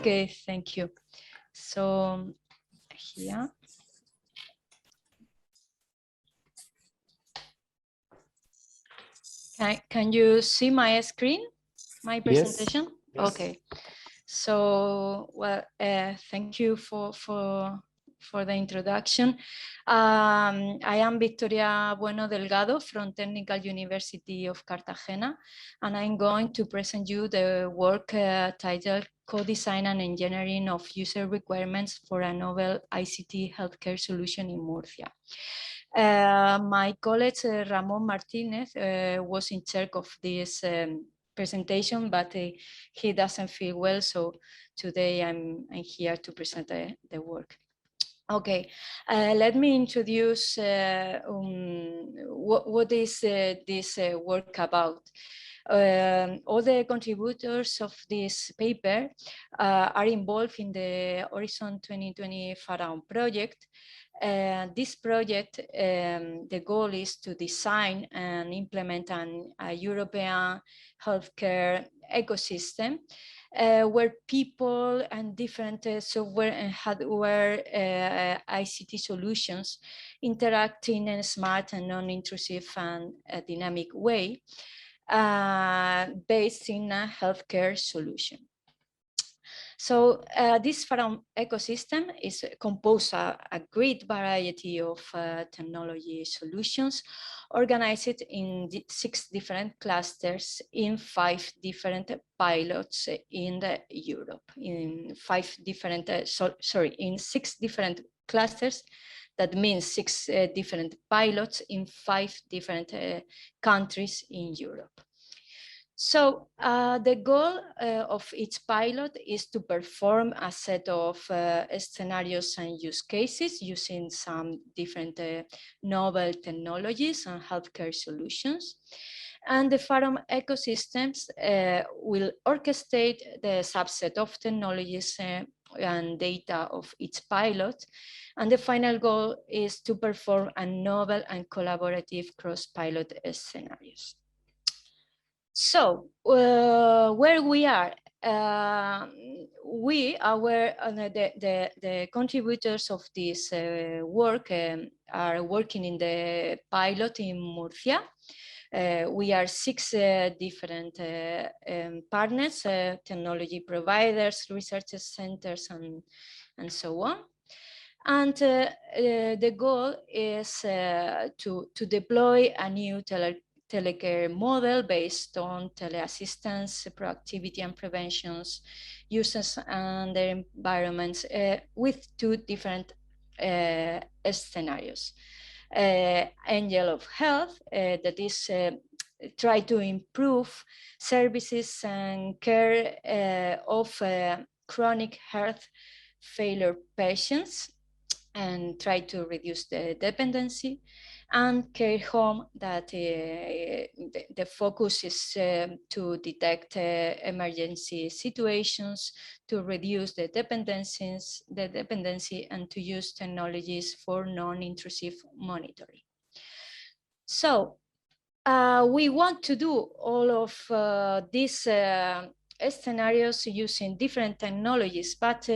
Okay, thank you. So here. Can you see my screen, my presentation? Yes. Okay. So, well, thank you for the introduction. I am Victoria Bueno Delgado from Technical University of Cartagena, and I'm going to present you the work titled Co-Design and Engineering of User Requirements for a Novel ICT Healthcare Solution in Murcia. My colleague Ramon Martinez was in charge of this presentation, but he doesn't feel well, so today I'm here to present the work. Okay, let me introduce what is this work about. All the contributors of this paper are involved in the Horizon 2020 Pharaon project. This project, the goal is to design and implement a European healthcare ecosystem where people and different software and hardware ICT solutions interact in a smart and non-intrusive and dynamic way based in a healthcare solution. So this Pharaon ecosystem is composed of a great variety of technology solutions organized in 6 different clusters in 5 different pilots in Europe, in 5 different, in 6 different clusters. That means 6 different pilots in 5 different countries in Europe. So the goal of each pilot is to perform a set of scenarios and use cases using some different novel technologies and healthcare solutions. And the Pharaon ecosystems will orchestrate the subset of technologies and data of each pilot. And the final goal is to perform a novel and collaborative cross-pilot scenarios. So where we are, the contributors of this work are working in the pilot in Murcia. We are 6 different partners, technology providers, research centers, and so on. And the goal is to deploy a new telecare model based on teleassistance, proactivity and preventions, users and their environments with 2 different scenarios. Angel of Health, that is try to improve services and care of chronic heart failure patients and try to reduce the dependency. And care home, that the focus is to detect emergency situations, to reduce the dependency, and to use technologies for non-intrusive monitoring. So we want to do all of these scenarios using different technologies, but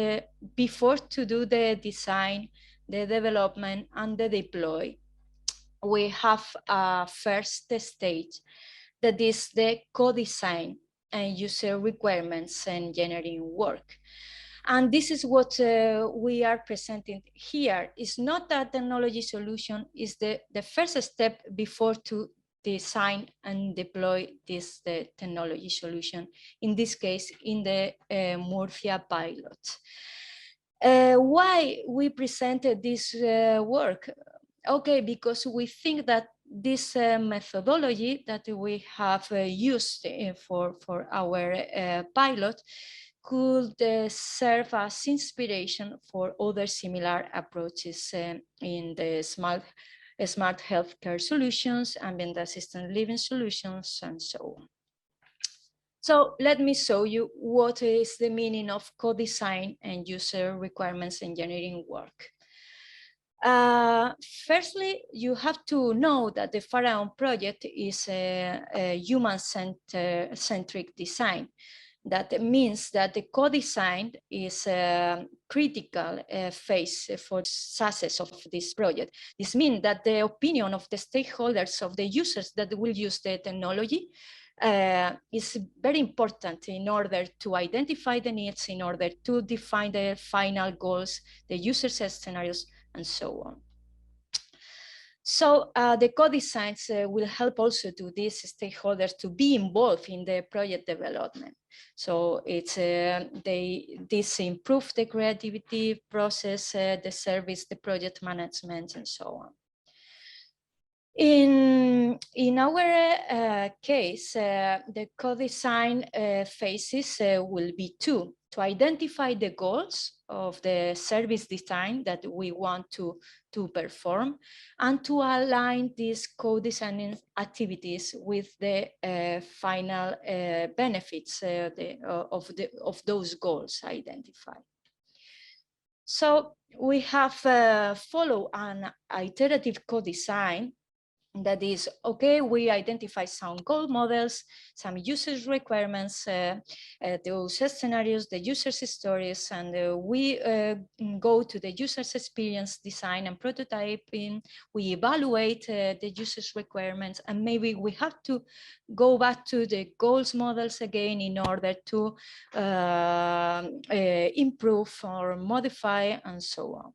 before to do the design, the development, and the deploy, we have a first stage that is the co-design and user requirements engineering work. And this is what we are presenting here. It's not a technology solution, it's the first step before to design and deploy this technology solution, in this case, in the Murcia pilot. Why we presented this work? Okay, because we think that this methodology that we have used for our pilot could serve as inspiration for other similar approaches in the smart healthcare solutions, ambient assisted living solutions, and so on. So let me show you what is the meaning of co-design and user requirements engineering work. Firstly, you have to know that the Pharaon project is a human-centric design. That means that the co-design is a critical phase for success of this project. This means that the opinion of the stakeholders, of the users that will use the technology, is very important in order to identify the needs, in order to define the final goals, the user scenarios, and so on. So the co-designs will help also to these stakeholders to be involved in the project development. So it's this improve the creativity process, the service, the project management, and so on. In our case, the co-design phases will be two: to identify the goals of the service design that we want to perform, and to align these co-designing activities with the final benefits of those goals identified. So we have followed an iterative co-design. That is, okay, we identify some goal models, some users requirements, those scenarios, the users stories, and we go to the users experience design and prototyping. We evaluate the users requirements, and maybe we have to go back to the goals models again in order to improve or modify and so on.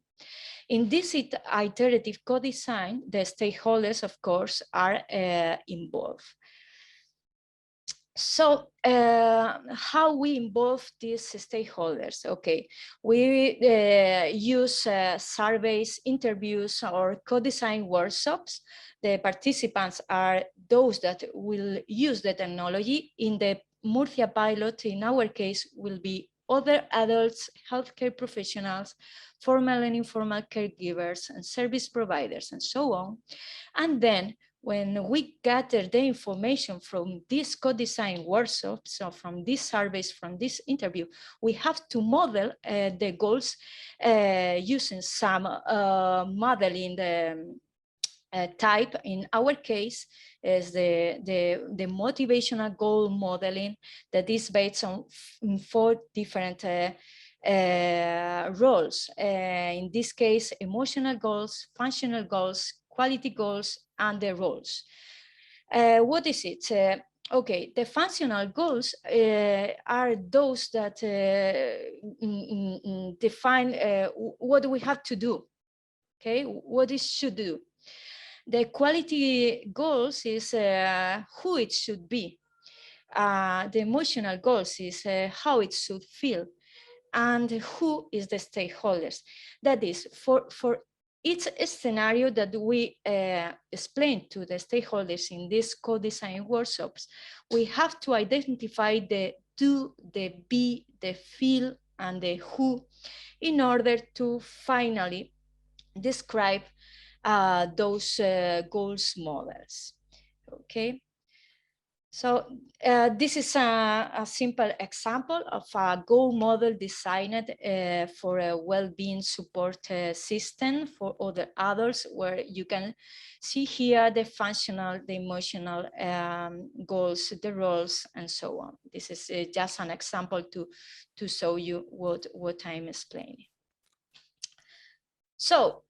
In this iterative co-design, the stakeholders, of course, are involved. So how we involve these stakeholders? Okay, we use surveys, interviews, or co-design workshops. The participants are those that will use the technology. In the Murcia pilot, in our case, will be other adults, healthcare professionals, formal and informal caregivers, and service providers, and so on. And then when we gather the information from these co-design workshops, so from these surveys, from this interview, we have to model the goals using some modeling type. In our case is the motivational goal modeling that is based on 4 different roles. In this case, emotional goals, functional goals, quality goals, and the roles. What is it? Okay, the functional goals are those that define what we have to do, okay, what it should do. The quality goals is who it should be. The emotional goals is how it should feel, and who is the stakeholders. That is, for each scenario that we explain to the stakeholders in these co-design workshops, we have to identify the do, the be, the feel, and the who in order to finally describe those goals models. Okay. So this is a simple example of a goal model designed for a well-being support system for other adults, where you can see here the functional, the emotional goals, the roles, and so on. This is just an example to show you what I'm explaining. So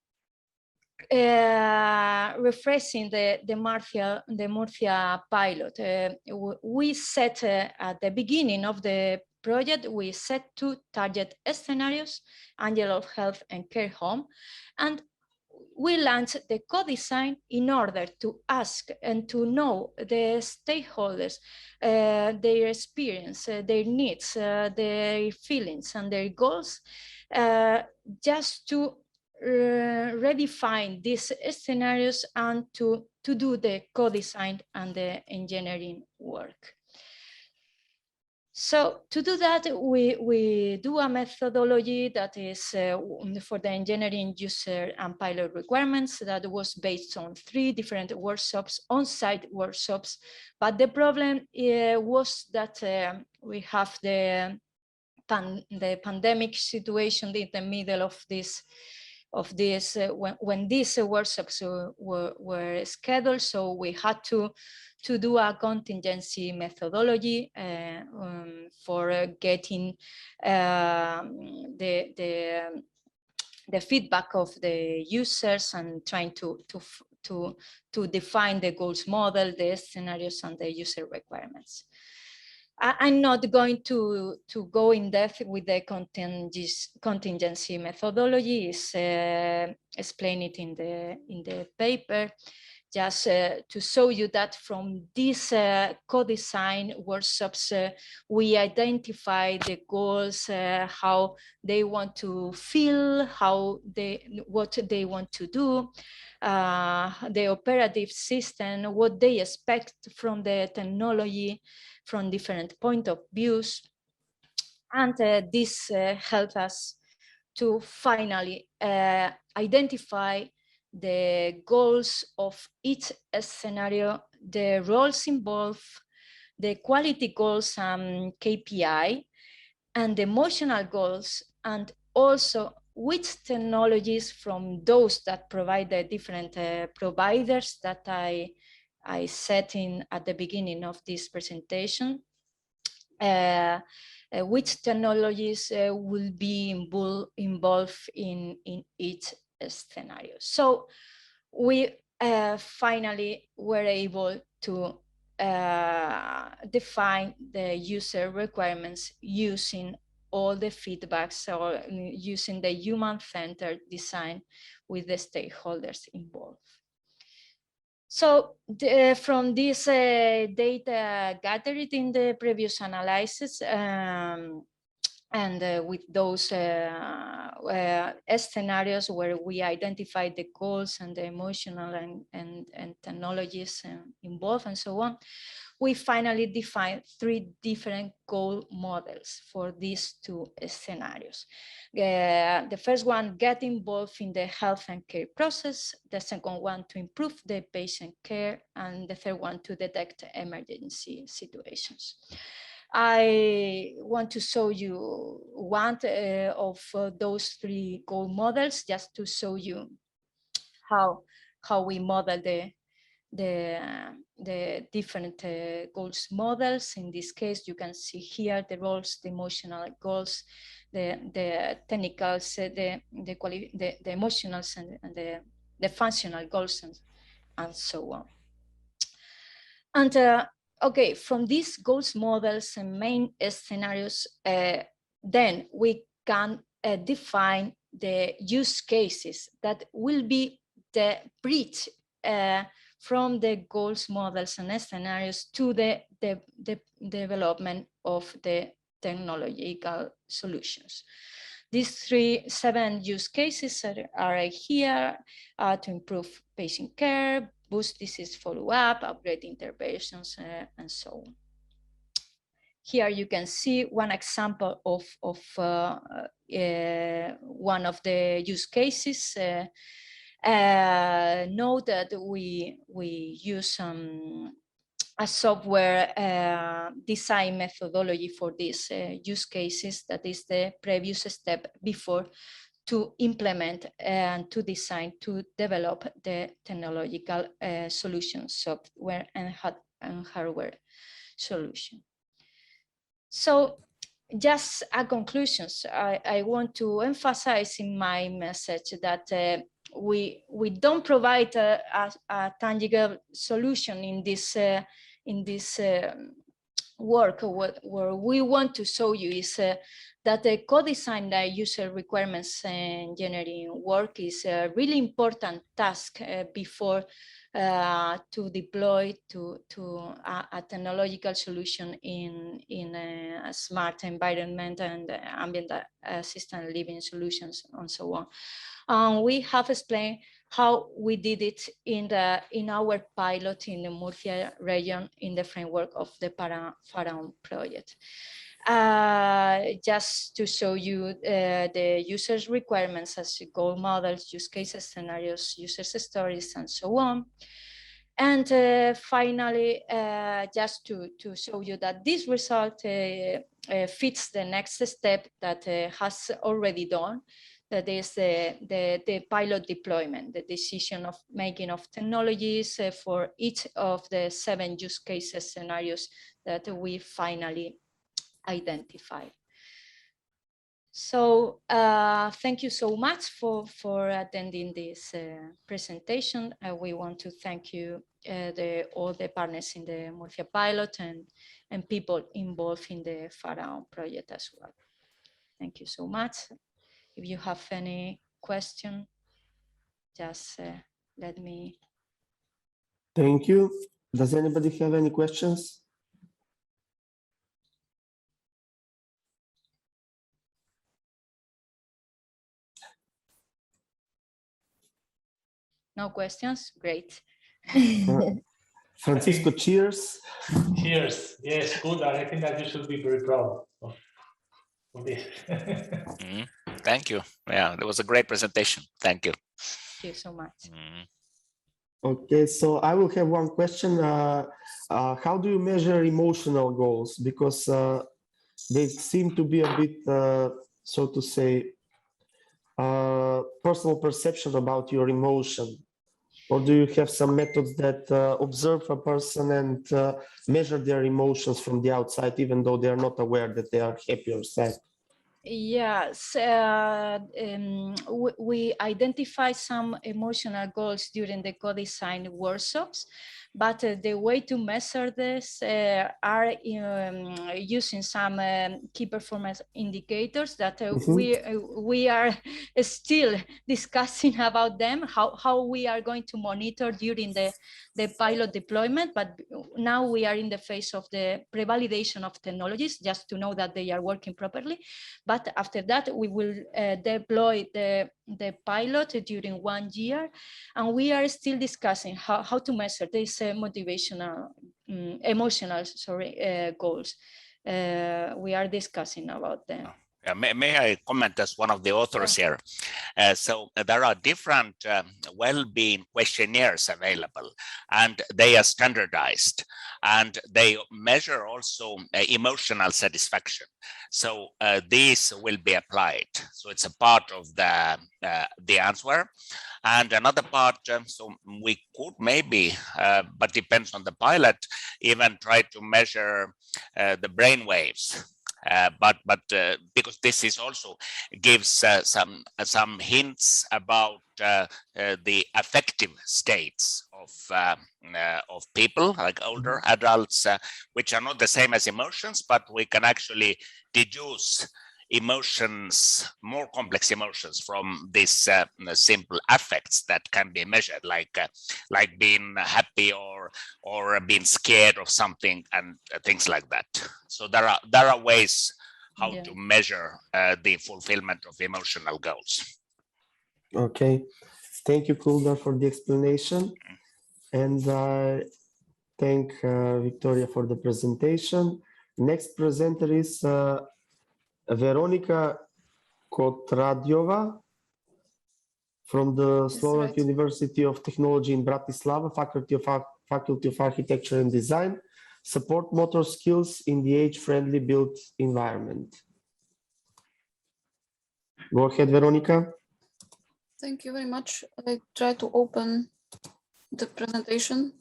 refreshing the Murcia pilot, we set at the beginning of the project, we set 2 target scenarios, Angel of Health and Care Home, and we launched the co-design in order to ask and to know the stakeholders, their experience, their needs, their feelings, and their goals, just to redefine these scenarios and to do the co-design and the engineering work. So to do that, we do a methodology that is for the engineering, user, and pilot requirements that was based on 3 different workshops, on-site workshops. But the problem was that we have the pandemic situation in the middle of this of this when these workshops were scheduled. So we had to do a contingency methodology for getting the feedback of the users and trying to define the goals model, the scenarios, and the user requirements. I'm not going to go in depth with the contingency methodology. It's explained in the paper. Just to show you that from these co-design workshops, we identify the goals, how they want to feel, what they want to do, the operative system, what they expect from the technology, from different point of views. And this helps us to finally identify the goals of each scenario, the roles involved, the quality goals and KPI, and the emotional goals, and also which technologies from those that provide the different providers that I set in at the beginning of this presentation, which technologies will be involved in each scenario. So we finally were able to define the user requirements using all the feedbacks, or using the human-centered design with the stakeholders involved. So from this data gathered in the previous analysis, and with those scenarios where we identified the goals and the emotional and technologies involved and so on, we finally defined 3 different goal models for these 2 scenarios. The first one, get involved in the health and care process. The second one, to improve the patient care. And the third one, to detect emergency situations. I want to show you one of those 3 goal models, just to show you how we model the different goals models. In this case, you can see here the roles, the emotional goals, the technicals, the emotionals, and the functional goals, and so on. And okay, from these goals models and main scenarios, then we can define the use cases that will be the bridge from the goals models and scenarios to the development of the technological solutions. These 7 use cases are here: to improve patient care, boost disease follow-up, upgrade interventions, and so on. Here you can see one example of one of the use cases. Note that we use a software design methodology for these use cases. That is the previous step before to implement and to design, to develop the technological solutions, software and hardware solution. So just a conclusions, I want to emphasize in my message that we don't provide a tangible solution in this work. What we want to show you is that the co-design user requirements engineering work is a really important task before to deploy to a technological solution in a smart environment and ambient assisted living solutions and so on. We have explained how we did it in our pilot in the Murcia region in the framework of the Pharaon project. Just to show you the users' requirements as goal models, use cases, scenarios, users' stories, and so on. And finally, just to show you that this result fits the next step that has already done. that is the pilot deployment, the decision of making of technologies for each of the 7 use cases scenarios that we finally identified. So thank you so much for attending this presentation. We want to thank you, all the partners in the Murcia pilot and people involved in the Pharaon project as well. Thank you so much. If you have any question, just let me. Thank you. Does anybody have any questions? No questions? Great. Francisco, cheers. Cheers. Yes, good. I think that you should be very proud of this. Thank you. Yeah, it was a great presentation. Thank you. Thank you so much. Okay, so I will have one question. How do you measure emotional goals? Because they seem to be a bit, so to say, personal perception about your emotion. Or do you have some methods that observe a person and measure their emotions from the outside, even though they are not aware that they are happy or sad? Yes, we identify some emotional goals during the co-design workshops, but the way to measure this are using some key performance indicators that we are still discussing about them, how we are going to monitor during the pilot deployment, but now we are in the phase of the pre-validation of technologies just to know that they are working properly. But after that, we will deploy the pilot during 1 year, and we are still discussing how to measure these motivational, emotional, goals. We are discussing about them. May I comment as one of the authors here? So there are different well-being questionnaires available, and they are standardized, and they measure also emotional satisfaction. So these will be applied. So it's a part of the answer. And another part, so we could maybe, but depends on the pilot, even try to measure the brain waves. But because this is also gives some hints about the affective states of people, like older adults, which are not the same as emotions, but we can actually deduce emotions, more complex emotions, from these simple affects that can be measured, like being happy or being scared of something and things like that. So there are ways how to measure the fulfillment of emotional goals. Okay, thank you, Kuldar, for the explanation, and thank Victoria for the presentation. Next presenter is Veronika Kotradyova from the Slovak University of Technology in Bratislava, Faculty of Architecture and Design, support motor skills in the age-friendly built environment. Go ahead, Veronika. Thank you very much. I try to open the presentation.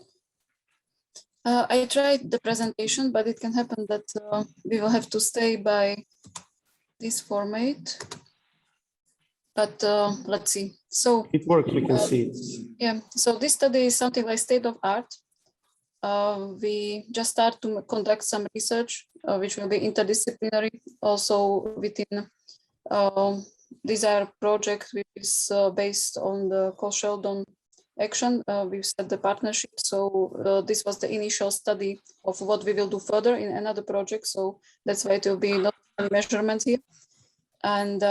I tried the presentation, but it can happen that we will have to stay by this format. But let's see. So it works, we can see it. Yeah, so this study is something like state of art. We just start to conduct some research, which will be interdisciplinary, also within Desire project, which is based on the Sheldon action. We've set the partnership. So this was the initial study of what we will do further in another project. So that's why it will be not measurements here. And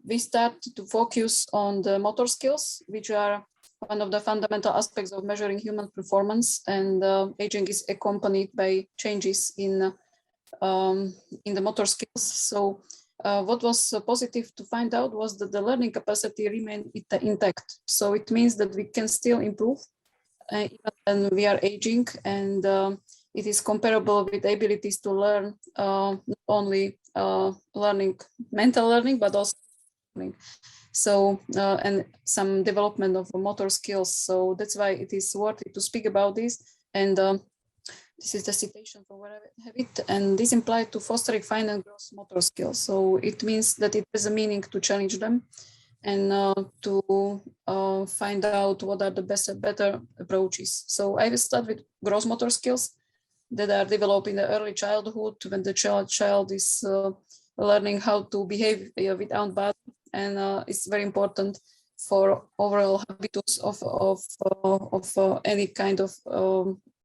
we start to focus on the motor skills, which are one of the fundamental aspects of measuring human performance. And aging is accompanied by changes in the motor skills. So what was positive to find out was that the learning capacity remained intact. So it means that we can still improve even when we are aging, and it is comparable with abilities to learn, not only mental learning, but also learning. So, and some development of motor skills. So that's why it is worth it to speak about this. And this is the citation from where I have it. And this implied to fostering fine and gross motor skills. So it means that it has a meaning to challenge them and to find out what are the better approaches. So I will start with gross motor skills that are developed in the early childhood when the child is learning how to behave with own body, and it's very important for overall habitus of any kind of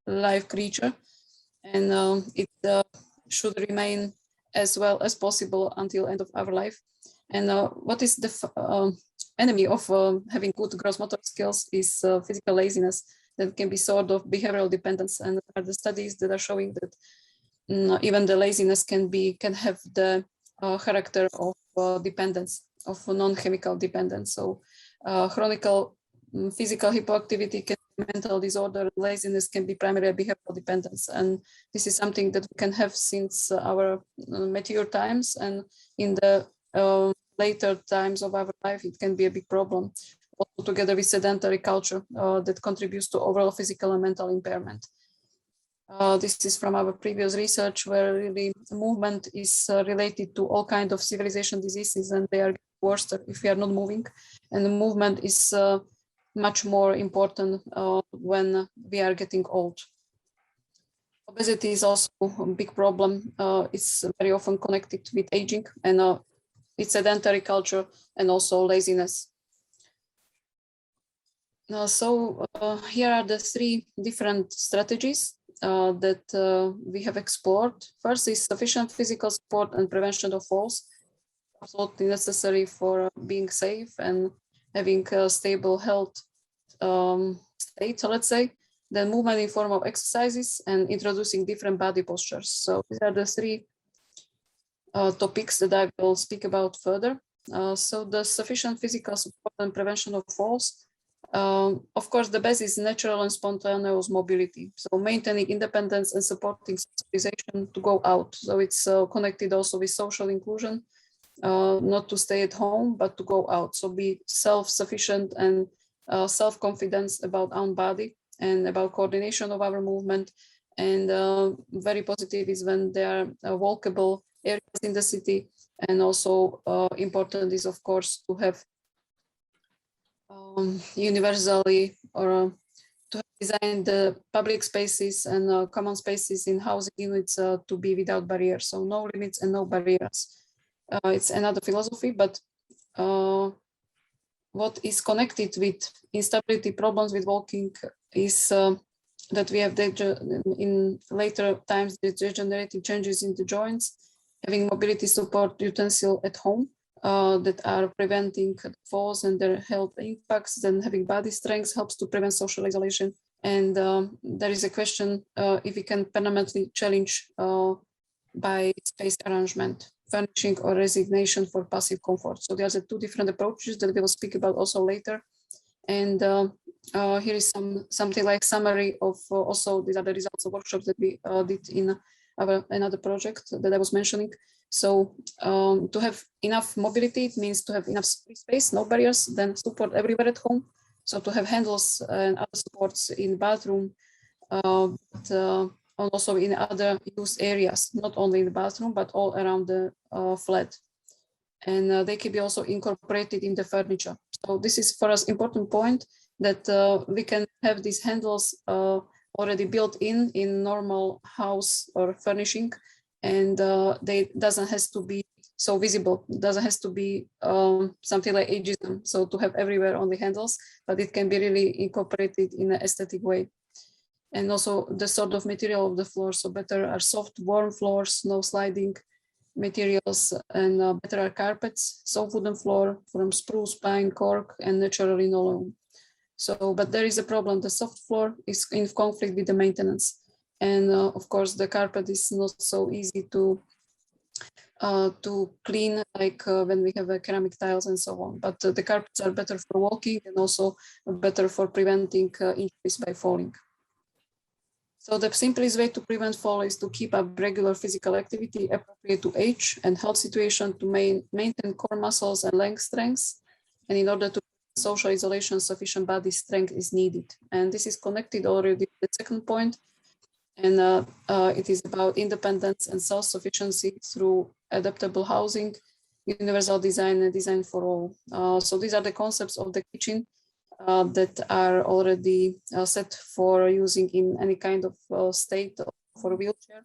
live creature, and it should remain as well as possible until end of our life. And what is the enemy of having good gross motor skills is physical laziness that can be sort of behavioral dependence. And there are the studies that are showing that even the laziness can have the character of dependence, of non-chemical dependence. So chronic physical hypoactivity can be mental disorder, laziness can be primarily behavioral dependence. And this is something that we can have since our mature times, and in the later times of our life, it can be a big problem, also together with sedentary culture that contributes to overall physical and mental impairment. This is from our previous research, where really movement is related to all kinds of civilization diseases, and they are worse if we are not moving. And the movement is much more important when we are getting old. Obesity is also a big problem. It's very often connected with aging, and it's sedentary culture and also laziness. So here are the three different strategies that we have explored. First is sufficient physical support and prevention of falls, absolutely necessary for being safe and having a stable health state, let's say. Then movement in form of exercises and introducing different body postures. So these are the three topics that I will speak about further. So the sufficient physical support and prevention of falls. Of course, the best is natural and spontaneous mobility. So maintaining independence and supporting socialization to go out. So it's connected also with social inclusion, not to stay at home, but to go out. So be self-sufficient and self-confidence about own body and about coordination of our movement. And very positive is when there are walkable areas in the city. And also important is, of course, to have universally or to design the public spaces and common spaces in housing units to be without barriers. So no limits and no barriers. It's another philosophy, but what is connected with instability problems with walking is that we have in later times the degenerative changes in the joints, having mobility support utensil at home that are preventing falls and their health impacts. Then having body strength helps to prevent social isolation. And there is a question if we can permanently challenge by space arrangement, furnishing or resignation for passive comfort. So there's two different approaches that we will speak about also later. And here is something like summary of also these are the results of workshops that we did in another project that I was mentioning. So to have enough mobility, it means to have enough space, no barriers, then support everywhere at home. So to have handles and other supports in bathroom, but also in other use areas, not only in the bathroom, but all around the flat. And they can be also incorporated in the furniture. So this is for us important point that we can have these handles already built in normal house or furnishing, and they doesn't has to be so visible. It doesn't has to be something like ageism. So to have everywhere on the handles, but it can be really incorporated in an aesthetic way. And also the sort of material of the floor. So better are soft, warm floors, no sliding materials, and better are carpets, soft wooden floor from spruce, pine, cork, and natural linoleum. So, but there is a problem. The soft floor is in conflict with the maintenance. And of course, the carpet is not so easy to clean, like when we have ceramic tiles and so on. But the carpets are better for walking and also better for preventing injuries by falling. So the simplest way to prevent fall is to keep up regular physical activity appropriate to age and health situation, to maintain core muscles and leg strength. And in order to social isolation, sufficient body strength is needed. And this is connected already to the second point. And it is about independence and self-sufficiency through adaptable housing, universal design, and design for all. So these are the concepts of the kitchen that are already set for using in any kind of state for a wheelchair.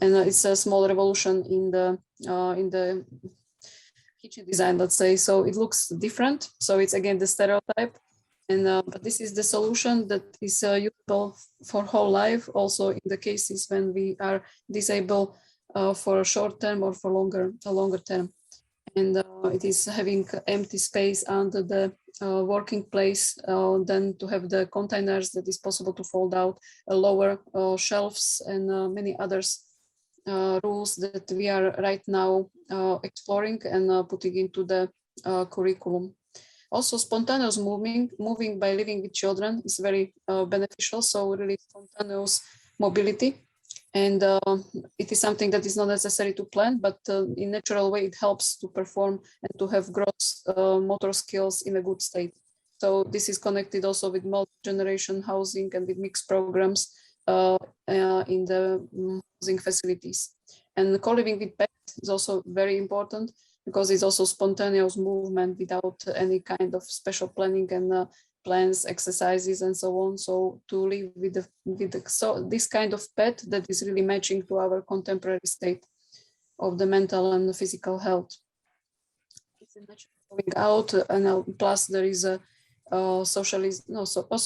And it's a small revolution in the kitchen design, let's say. So it looks different. So it's again the stereotype. And but this is the solution that is usable for whole life, also in the cases when we are disabled for a short term or for a longer term. And it is having empty space under the working place, then to have the containers that is possible to fold out, lower shelves, and many others rules that we are right now exploring and putting into the curriculum. Also, spontaneous moving by living with children is very beneficial. So really spontaneous mobility. And it is something that is not necessary to plan, but in natural way, it helps to perform and to have gross motor skills in a good state. So this is connected also with multi-generation housing and with mixed programs in the housing facilities. And co-living with pets is also very important, because it's also spontaneous movement without any kind of special planning and plans, exercises, and so on. So to live with this kind of pet that is really matching to our contemporary state of the mental and the physical health. It's a natural going out, and plus there is a also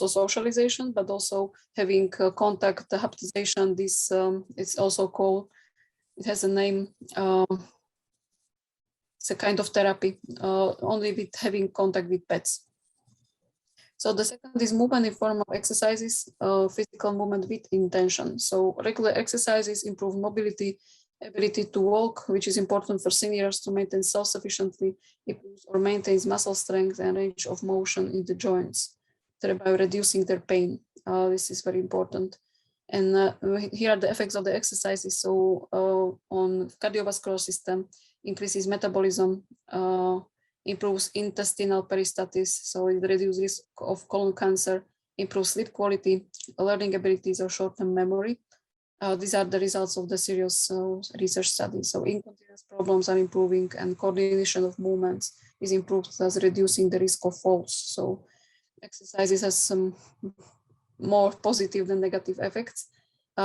socialization, but also having contact, haptization. This it's also called. It has a name. It's a kind of therapy, only with having contact with pets. So the second is movement in form of exercises, physical movement with intention. So regular exercises improve mobility, ability to walk, which is important for seniors to maintain self-sufficiently, improves or maintains muscle strength and range of motion in the joints, thereby reducing their pain. This is very important. And here are the effects of the exercises. So on cardiovascular system, increases metabolism, improves intestinal peristalsis, so it reduces risk of colon cancer, improves sleep quality, learning abilities, or short-term memory. These are the results of the serious research studies. So incontinence problems are improving, and coordination of movements is improved, thus reducing the risk of falls. So exercises has some more positive than negative effects.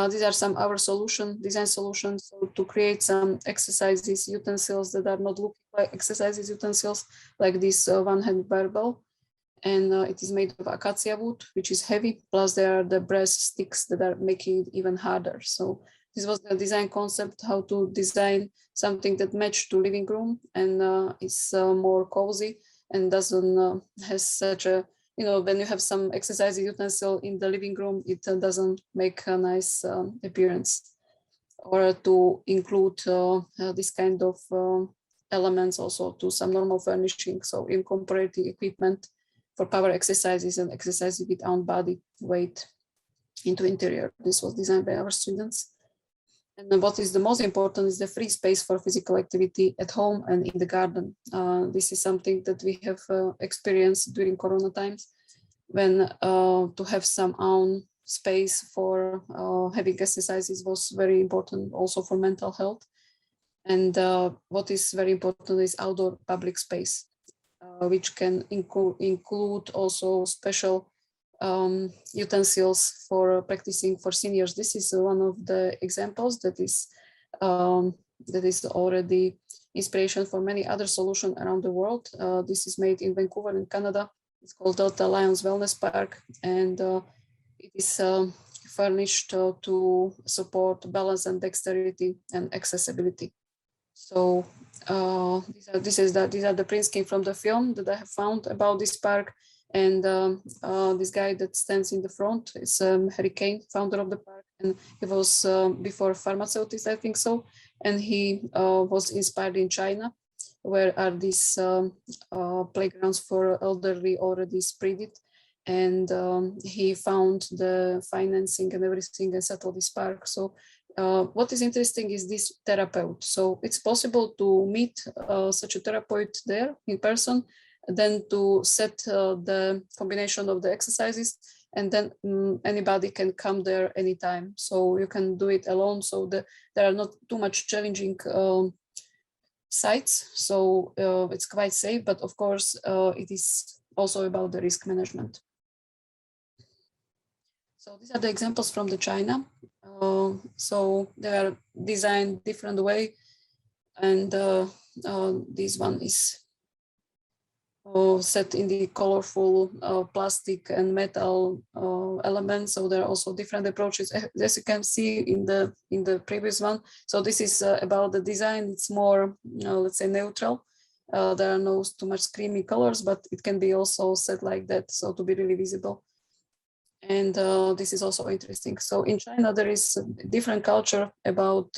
These are some our design solutions, so to create some exercises utensils that are not looking like exercises utensils, like this one-hand barbell, and it is made of acacia wood, which is heavy, plus there are the brass sticks that are making it even harder. So this was the design concept, how to design something that matches to living room and is more cozy and doesn't has such a, when you have some exercise utensil in the living room, it doesn't make a nice appearance. Or to include this kind of elements also to some normal furnishing. So incorporate the equipment for power exercises and exercises with own body weight into interior. This was designed by our students. And what is the most important is the free space for physical activity at home and in the garden. This is something that we have experienced during Corona times, when to have some own space for having exercises was very important also for mental health. And what is very important is outdoor public space, which can include also special utensils for practicing for seniors. This is one of the examples that is already inspiration for many other solutions around the world. This is made in Vancouver in Canada. It's called Delta Lions Wellness Park, and it is furnished to support balance and dexterity and accessibility. So these are the prints came from the film that I have found about this park. And this guy that stands in the front is Harry Kane, founder of the park, and he was before pharmaceuticals, I think so, and he was inspired in China, where are these playgrounds for elderly already spread it, and he found the financing and everything and settled this park. So what is interesting is this therapeutic. So it's possible to meet such a therapeutic there in person, then to set the combination of the exercises, and then anybody can come there anytime. So you can do it alone. So there are not too much challenging sites. So it's quite safe, but of course it is also about the risk management. So these are the examples from the China. So they are designed different way, and this one is set in the colorful plastic and metal elements. So there are also different approaches, as you can see in the previous one. So this is about the design. It's more, let's say, neutral. There are no too much screamy colors, but it can be also set like that, so to be really visible. And this is also interesting. So in China, there is a different culture about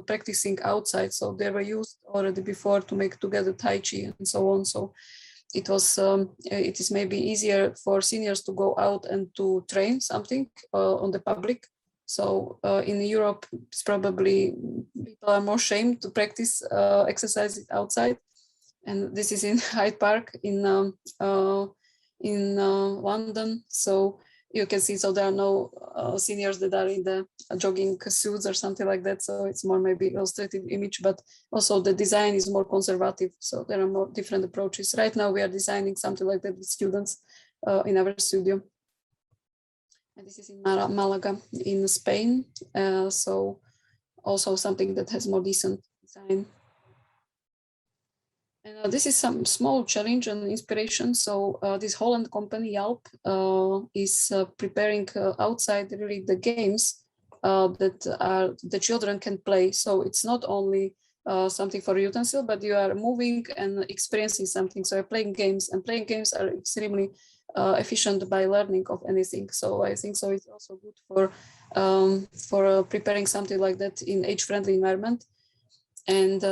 practicing outside. So they were used already before to make together Tai Chi and so on. So it is maybe easier for seniors to go out and to train something on the public. So in Europe, it's probably people are more ashamed to practice exercise outside. And this is in Hyde Park in London. So you can see, so there are no seniors that are in the jogging suits or something like that. So it's more maybe illustrative image, but also the design is more conservative. So there are more different approaches. Right now we are designing something like that with students in our studio. And this is in Malaga in Spain. So also something that has more decent design. And this is some small challenge and inspiration. So this Holland company, Yalp, is preparing outside really the games that the children can play. So it's not only something for utensil, but you are moving and experiencing something. So you're playing games, and playing games are extremely efficient by learning of anything. So I think so it's also good for preparing something like that in age-friendly environment. And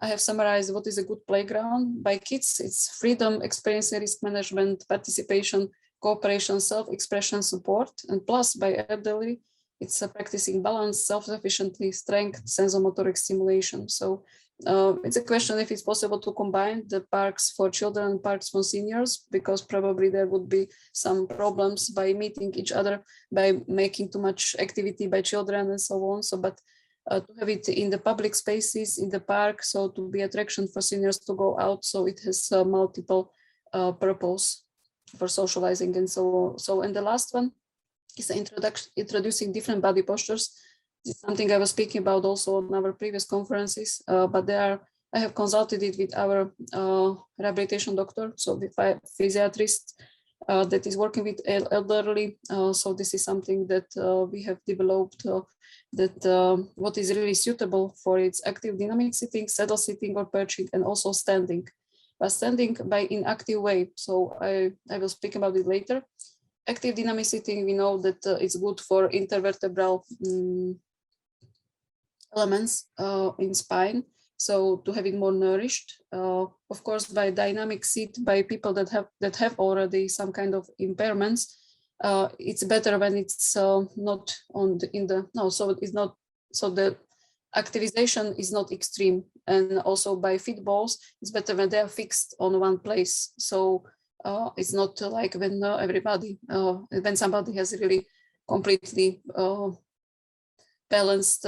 I have summarized what is a good playground by kids. It's freedom, experience, risk management, participation, cooperation, self-expression, support, and plus by elderly, it's practicing balance, self-sufficiency, strength, sensomotoric stimulation. So it's a question if it's possible to combine the parks for children and parks for seniors, because probably there would be some problems by meeting each other, by making too much activity by children and so on. So, but to have it in the public spaces, in the park, so to be attraction for seniors to go out, so it has multiple purpose for socializing and so on. So, and the last one is introducing different body postures. This is something I was speaking about also on our previous conferences, but I have consulted it with our rehabilitation doctor, so with a physiatrist that is working with elderly. So this is something that we have developed that what is really suitable for its active dynamic sitting, saddle sitting or perching, and also standing. But standing by in active way. So I will speak about it later. Active dynamic sitting, we know that it's good for intervertebral elements in spine. So to have it more nourished, of course, by dynamic sit by people that have already some kind of impairments, it's better when it's not on so it's not, so the activization is not extreme, and also by fit balls, it's better when they are fixed on one place. So it's not like when when somebody has really completely balanced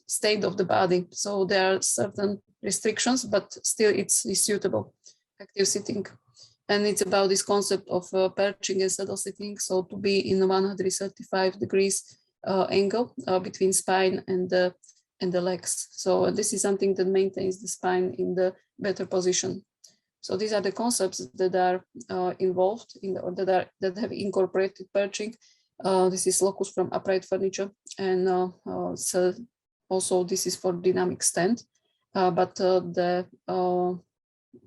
state of the body. So there are certain restrictions, but still it's suitable active sitting. And it's about this concept of perching and saddle sitting. So to be in 135 degrees angle between spine and the legs. So this is something that maintains the spine in the better position. So these are the concepts that are involved in that have incorporated perching. This is locus from upright furniture, and so also this is for dynamic stand, but the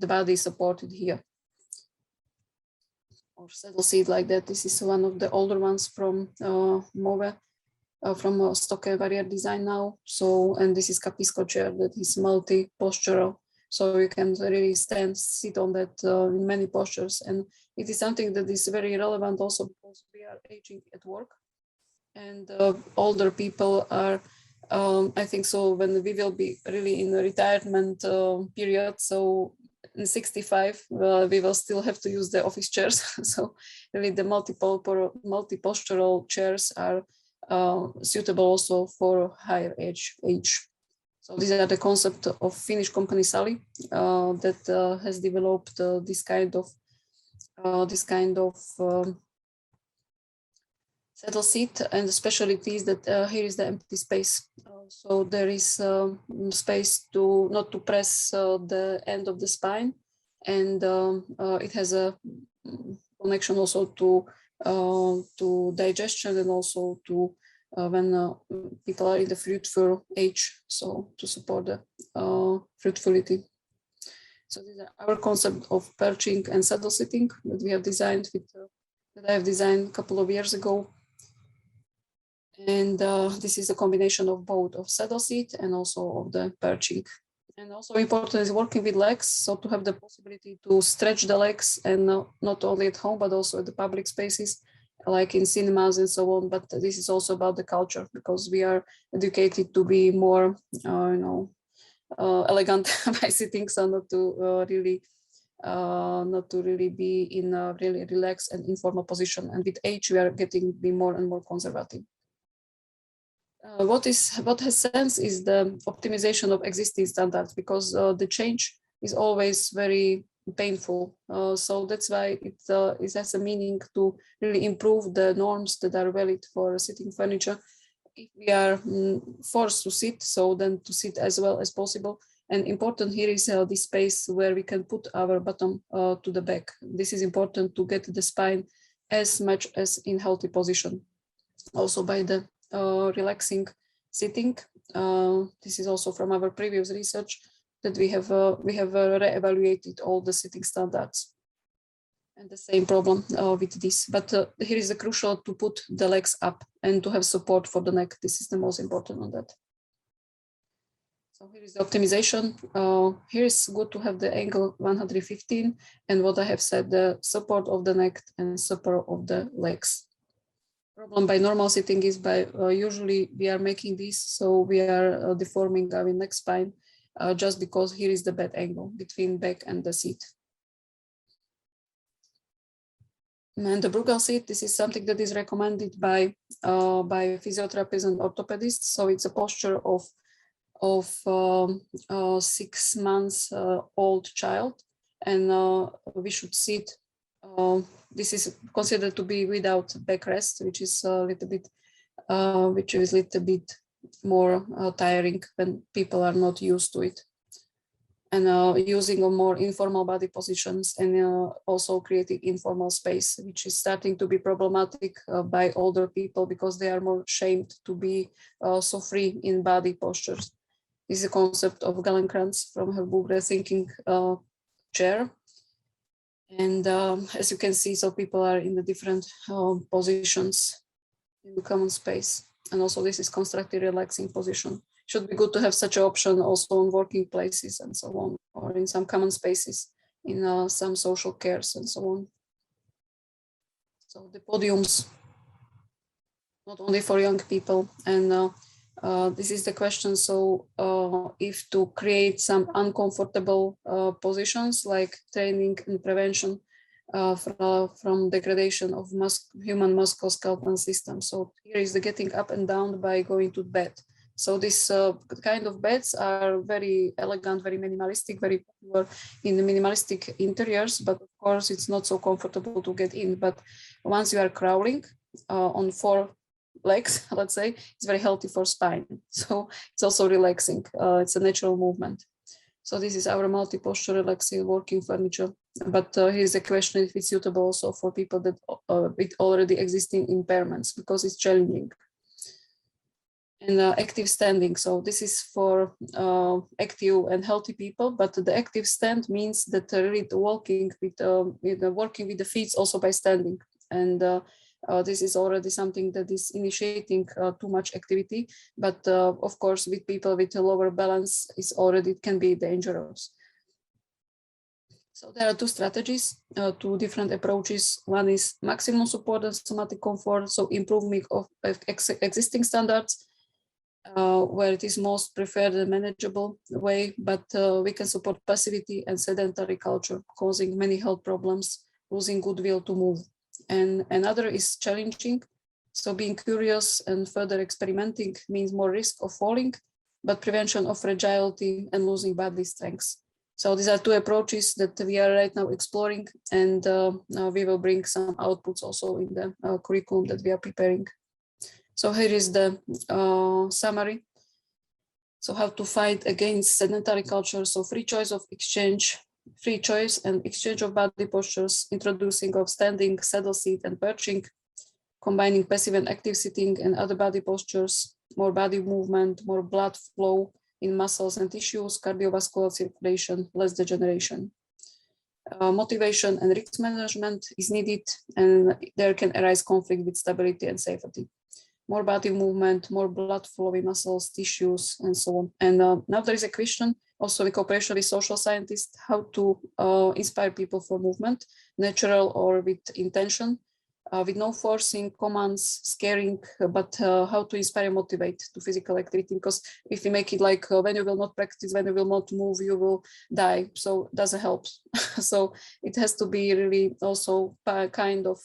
body is supported here. Or saddle seat like that. This is one of the older ones from Move, from Stokke Warrior design now. So, and this is Capisco chair that is multi-postural So you can really sit on that in many postures. And it is something that is very relevant also because we are aging at work, and older people are, I think so, when we will be really in a retirement period, so in 65, we will still have to use the office chairs. So really the multi-postural chairs are suitable also for higher age. So these are the concept of Finnish company Sally that has developed this kind of saddle seat, and the specialty is that here is the empty space. So there is space to not to press the end of the spine, and it has a connection also to digestion, and also to when people are in the fruitful age, so to support the fruitfulity. So these are our concept of perching and saddle sitting that we have designed that I have designed a couple of years ago. And this is a combination of both of saddle seat and also of the perching. And also important is working with legs, so to have the possibility to stretch the legs, and not only at home, but also at the public spaces, like in cinemas and so on. But this is also about the culture, because we are educated to be more, elegant by sitting, so not to really be in a really relaxed and informal position. And with age, we are getting be more and more conservative. What has sense is the optimization of existing standards, because the change is always very painful. So that's why it has a meaning to really improve the norms that are valid for sitting furniture. If we are forced to sit, so then to sit as well as possible. And important here is the space where we can put our bottom to the back. This is important to get the spine as much as in healthy position. Also by the relaxing sitting. This is also from our previous research that we have re-evaluated all the sitting standards, and the same problem with this. But here is the crucial to put the legs up and to have support for the neck. This is the most important on that. So here is the optimization. Here is good to have the angle 115, and what I have said, the support of the neck and support of the legs. Problem by normal sitting is by usually we are making this, so we are deforming our neck spine just because here is the bad angle between back and the seat. And the Bruegel seat, this is something that is recommended by physiotherapists and orthopedists. So it's a posture of 6 months old child, and we should sit. This is considered to be without backrest, which is a little bit more tiring when people are not used to it. And using a more informal body positions, and also creating informal space, which is starting to be problematic by older people because they are more shamed to be so free in body postures. This is a concept of Gallenkrantz from her book, The Thinking Chair. And as you can see, so people are in the different positions in the common space. And also this is constructive relaxing position. Should be good to have such an option also in working places and so on, or in some common spaces, in some social cares and so on. So the podiums, not only for young people. And this is the question. So if to create some uncomfortable positions like training and prevention from degradation of human musculoskeletal system. So here is the getting up and down by going to bed. So this kind of beds are very elegant, very minimalistic, very popular in the minimalistic interiors, but of course it's not so comfortable to get in. But once you are crawling on 4 legs, let's say, it's very healthy for spine. So it's also relaxing. It's a natural movement. So this is our multi-posture relaxing working furniture. But here's a question if it's suitable also for people that with already existing impairments, because it's challenging. And active standing. So this is for active and healthy people, but the active stand means that really working with the feet also by standing. And this is already something that is initiating too much activity, but of course with people with a lower balance it can be dangerous. So there are two strategies, two different approaches. One is maximum support and somatic comfort, so improvement of existing standards, where it is most preferred and manageable way, but we can support passivity and sedentary culture, causing many health problems, losing goodwill to move. And another is challenging. So being curious and further experimenting means more risk of falling, but prevention of fragility and losing body strength. So these are two approaches that we are right now exploring, and we will bring some outputs also in the curriculum that we are preparing. So here is the summary. So how to fight against sedentary culture. So free choice of exchange, free choice and exchange of body postures, introducing of standing, saddle seat and perching, combining passive and active sitting and other body postures, more body movement, more blood flow in muscles and tissues, cardiovascular circulation, less degeneration. Motivation and risk management is needed, and there can arise conflict with stability and safety. More body movement, more blood flow in muscles, tissues, and so on. And now there is a question, also in cooperation with social scientists, how to inspire people for movement, natural or with intention, with no forcing, commands, scaring, but how to inspire and motivate to physical activity. Because if we make it like when you will not practice, when you will not move, you will die. So it doesn't help. So it has to be really also kind of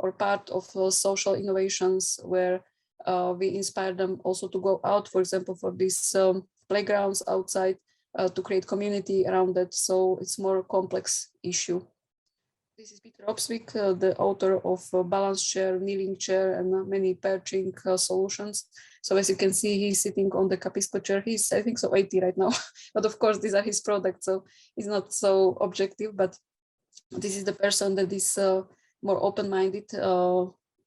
or part of social innovations where we inspire them also to go out, for example, for these playgrounds outside to create community around that. So it's more complex issue. This is Petre, the author of balance chair, kneeling chair, and many perching solutions. So as you can see, he's sitting on the Capisco chair. He's, I think, so 80 right now. But of course, these are his products, so he's not so objective. But this is the person that is more open-minded,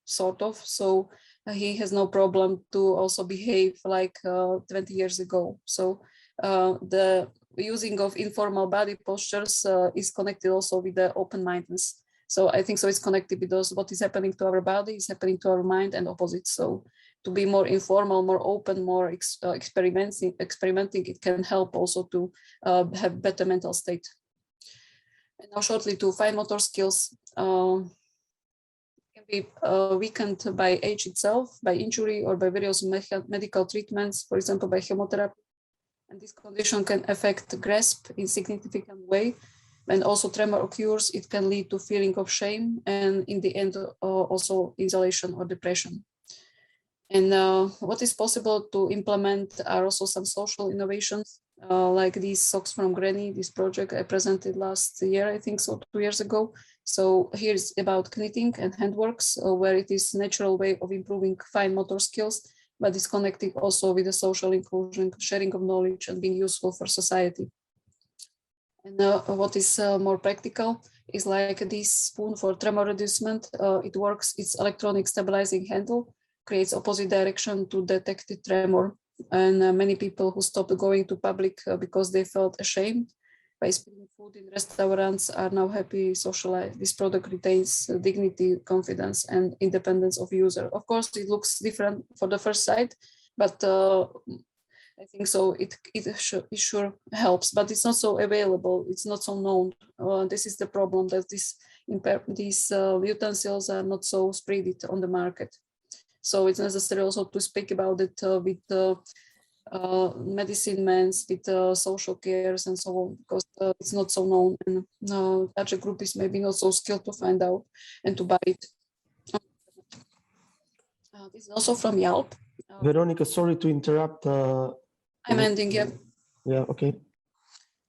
sort of. So he has no problem to also behave like 20 years ago. So the using of informal body postures is connected also with the open-mindedness. So I think so it's connected with those, what is happening to our body is happening to our mind and opposite. So to be more informal, more open, more experimenting, it can help also to have better mental state. And now shortly to fine motor skills can be weakened by age itself, by injury, or by various medical treatments, for example, by chemotherapy. And this condition can affect grasp in significant way. When also tremor occurs, it can lead to feeling of shame and in the end also isolation or depression. And what is possible to implement are also some social innovations like these socks from Granny, this project I presented last year, I think so 2 years ago. So here's about knitting and handworks, where it is a natural way of improving fine motor skills, but it's connected also with the social inclusion, sharing of knowledge, and being useful for society. And what is more practical is like this spoon for tremor reducement. It works, it's electronic stabilizing handle, creates opposite direction to detected tremor. And many people who stopped going to public because they felt ashamed by spilling food in restaurants are now happy socialized. This product retains dignity, confidence, and independence of user. Of course, it looks different for the first sight, but I think so. It sure helps, but it's not so available. It's not so known. This is the problem, that these utensils are not so spread on the market. So it's necessary also to speak about it with medicine men, with social cares and so on, because it's not so known, and larger group is maybe not so skilled to find out and to buy it. This is also from Yelp. Veronika, sorry to interrupt. I'm ending, yeah. Yeah, okay.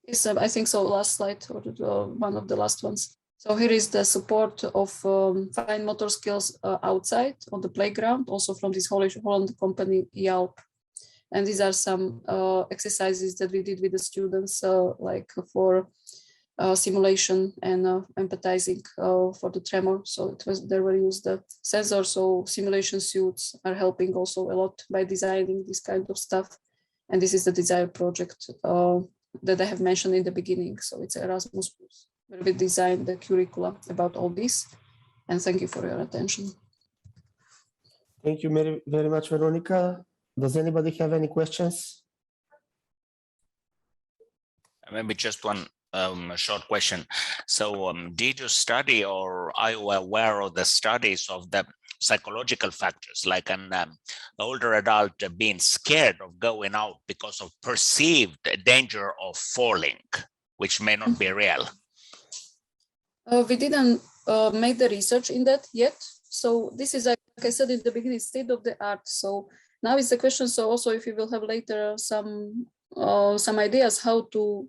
It's, I think so, last slide, or one of the last ones. So here is the support of fine motor skills outside on the playground, also from this Holland company, Yelp. And these are some exercises that we did with the students, like for simulation and empathizing for the tremor. So there were used the sensors, so simulation suits are helping also a lot by designing this kind of stuff. And this is the Desire project that I have mentioned in the beginning. So it's Erasmus+, where we designed the curricula about all this. And thank you for your attention. Thank you very much, Veronika. Does anybody have any questions? Maybe just one short question. So did you study, or are you aware of the studies of the psychological factors, like an older adult being scared of going out because of perceived danger of falling, which may not be real? We didn't make the research in that yet. So this is, like I said in the beginning, state of the art. So now is the question. So also, if you will have later some ideas how to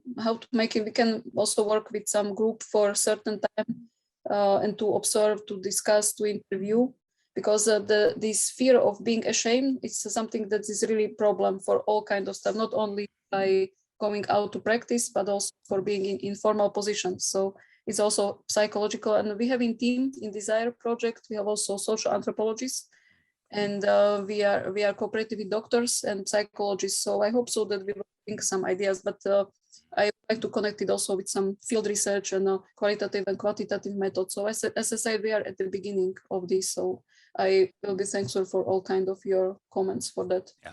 make it, we can also work with some group for a certain time and to observe, to discuss, to interview, because this fear of being ashamed is something that is really a problem for all kinds of stuff, not only by going out to practice, but also for being in informal positions. So it's also psychological. And we have in team, in Desire project, we have also social anthropologists, and we are cooperating with doctors and psychologists. So I hope so that we will think some ideas, but I would like to connect it also with some field research and qualitative and quantitative methods. So as I said, we are at the beginning of this. So I will be thankful for all kind of your comments for that. Yeah.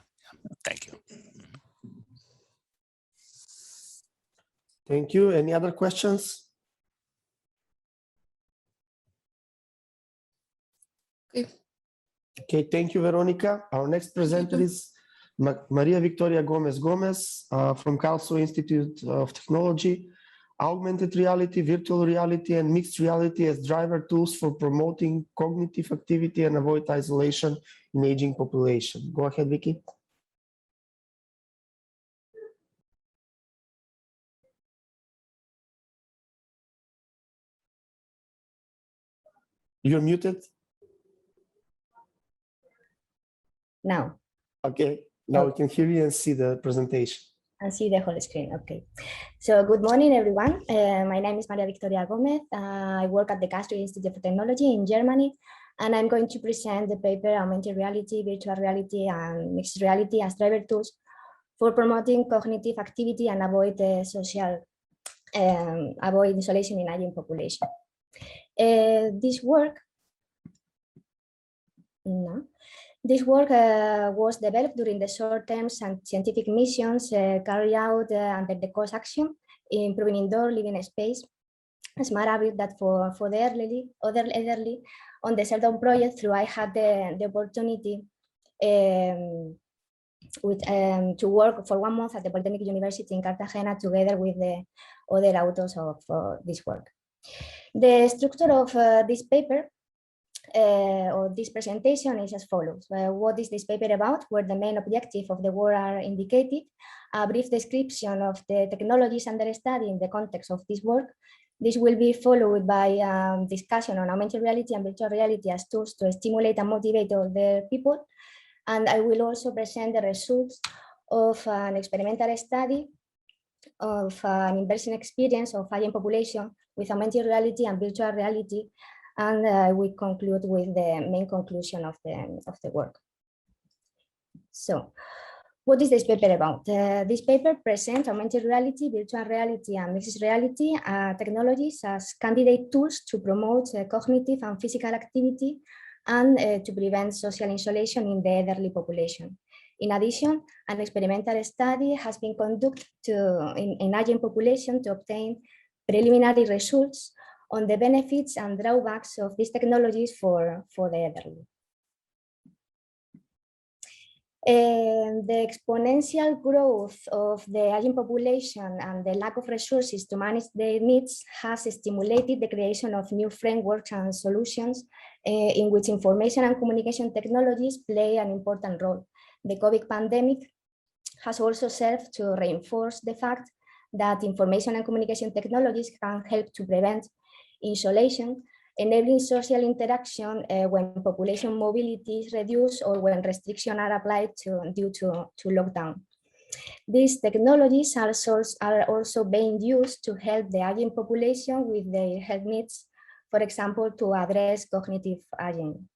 Thank you. Thank you. Any other questions? Okay, thank you, Veronika. Our next presenter is Maria Victoria Gomez from Karlsruhe Institute of Technology. Augmented reality, virtual reality, and mixed reality as driver tools for promoting cognitive activity and avoid isolation in aging population. Go ahead, Vicky. You're muted. Now. Okay, now we can hear you and see the presentation. And see the whole screen, okay. So good morning, everyone. My name is Maria Victoria Gomez. I work at the Karlsruhe Institute of Technology in Germany, and I'm going to present the paper Augmented Reality, Virtual Reality, and Mixed Reality as driver tools for promoting cognitive activity and avoid isolation in aging population. This work was developed during the short-term scientific missions carried out under the COS action, improving indoor living space, smart habitat for the elderly. On the Sheldon project, through I had the opportunity to work for 1 month at the Politécnica University in Cartagena together with the other authors of this work. The structure of this paper or this presentation is as follows. What is this paper about? Where the main objective of the work are indicated, a brief description of the technologies under study in the context of this work. This will be followed by discussion on augmented reality and virtual reality as tools to stimulate and motivate other people. And I will also present the results of an experimental study of an in-person experience of aging population with augmented reality and virtual reality. And we conclude with the main conclusion of the work. So, what is this paper about? This paper presents augmented reality, virtual reality, and mixed reality technologies as candidate tools to promote cognitive and physical activity and to prevent social isolation in the elderly population. In addition, an experimental study has been conducted in aging population to obtain preliminary results on the benefits and drawbacks of these technologies for the elderly. The exponential growth of the aging population and the lack of resources to manage their needs has stimulated the creation of new frameworks and solutions in which information and communication technologies play an important role. The COVID pandemic has also served to reinforce the fact that information and communication technologies can help to prevent isolation, enabling social interaction when population mobility is reduced or when restrictions are applied due to lockdown. These technologies are also being used to help the aging population with their health needs, for example, to address cognitive aging.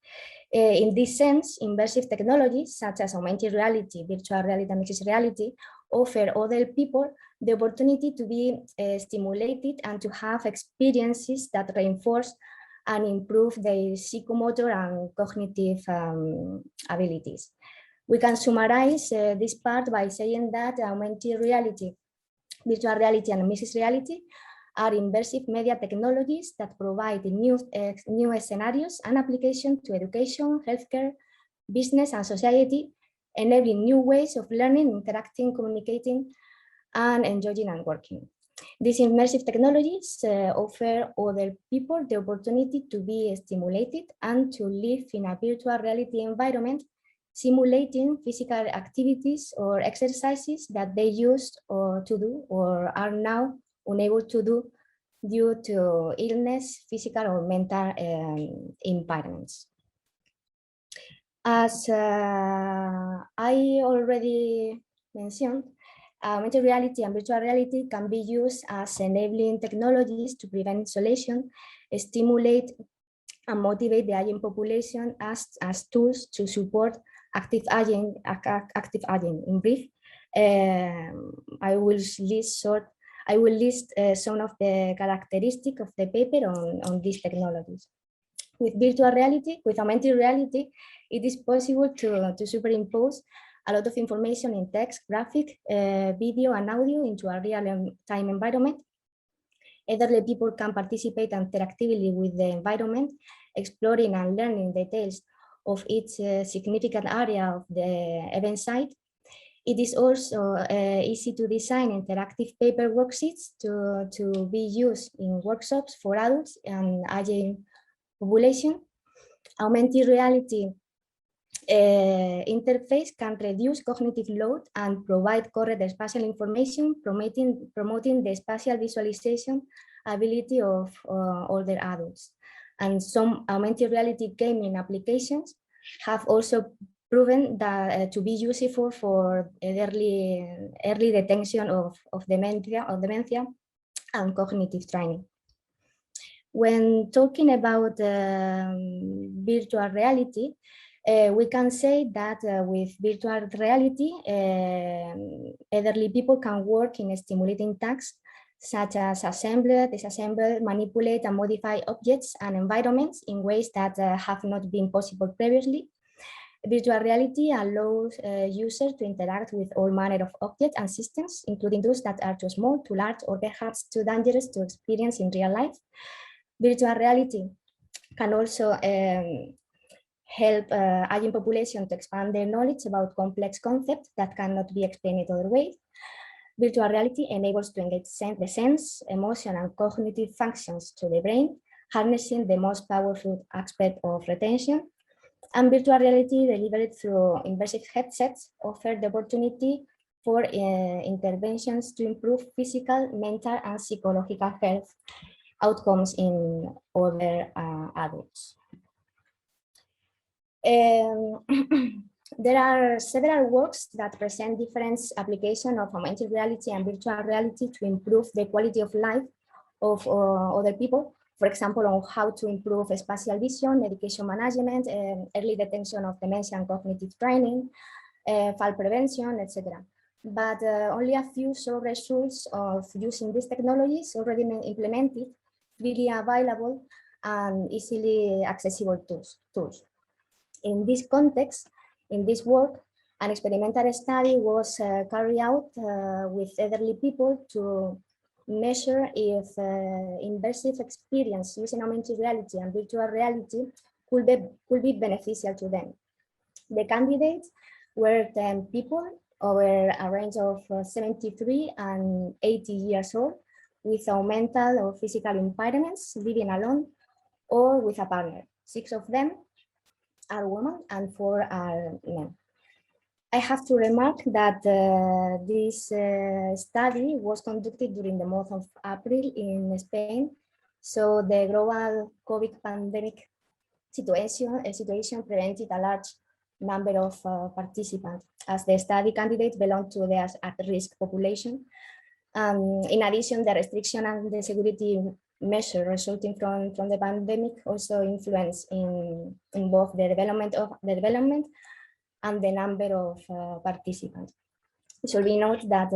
In this sense, immersive technologies such as augmented reality, virtual reality, and mixed reality offer other people the opportunity to be stimulated and to have experiences that reinforce and improve their psychomotor and cognitive abilities. We can summarize this part by saying that augmented reality Virtual reality and mixed reality are immersive media technologies that provide new scenarios and applications to education, healthcare, business, and society, enabling new ways of learning, interacting, communicating, and enjoying and working. These immersive technologies offer other people the opportunity to be stimulated and to live in a virtual reality environment, simulating physical activities or exercises that they used to do or are now unable to do due to illness, physical or mental impairments. As I already mentioned, augmented reality and virtual reality can be used as enabling technologies to prevent isolation, stimulate and motivate the aging population as tools to support active aging. In brief, I will list some of the characteristics of the paper on these technologies. With virtual reality, with augmented reality, it is possible to superimpose a lot of information in text, graphic, video, and audio into a real-time environment. Elderly people can participate interactively with the environment, exploring and learning details of each significant area of the event site. It is also easy to design interactive paper worksheets to be used in workshops for adults and aging population. Augmented reality interface can reduce cognitive load and provide correct spatial information, promoting the spatial visualization ability of older adults. And some augmented reality gaming applications have also proven that to be useful for early detection of dementia and cognitive training. When talking about virtual reality, we can say that with virtual reality, elderly people can work in stimulating tasks such as assemble, disassemble, manipulate, and modify objects and environments in ways that have not been possible previously. Virtual reality allows users to interact with all manner of objects and systems, including those that are too small, too large, or perhaps too dangerous to experience in real life. Virtual reality can also help aging population to expand their knowledge about complex concepts that cannot be explained other ways. Virtual reality enables to engage the sense, emotion, and cognitive functions to the brain, harnessing the most powerful aspect of retention. And virtual reality delivered through immersive headsets offer the opportunity for interventions to improve physical, mental, and psychological health outcomes in older adults. There are several works that present different applications of augmented reality and virtual reality to improve the quality of life of other people. For example, on how to improve spatial vision, medication management, early detection of dementia and cognitive training, fall prevention, etc. But only a few show results of using these technologies already implemented, freely available, and easily accessible tools. In this context, in this work, an experimental study was carried out with elderly people to measure if immersive experience using augmented reality and virtual reality could be beneficial to them. The candidates were 10 people over a range of 73 and 80 years old with mental or physical impairments, living alone or with a partner. 6 of them are women and 4 are men. I have to remark that this study was conducted during the month of April in Spain, so the global COVID pandemic situation prevented a large number of participants, as the study candidates belong to the at-risk population. In addition, the restriction and the security measure resulting from the pandemic also influence in both the development and the number of participants. So we note that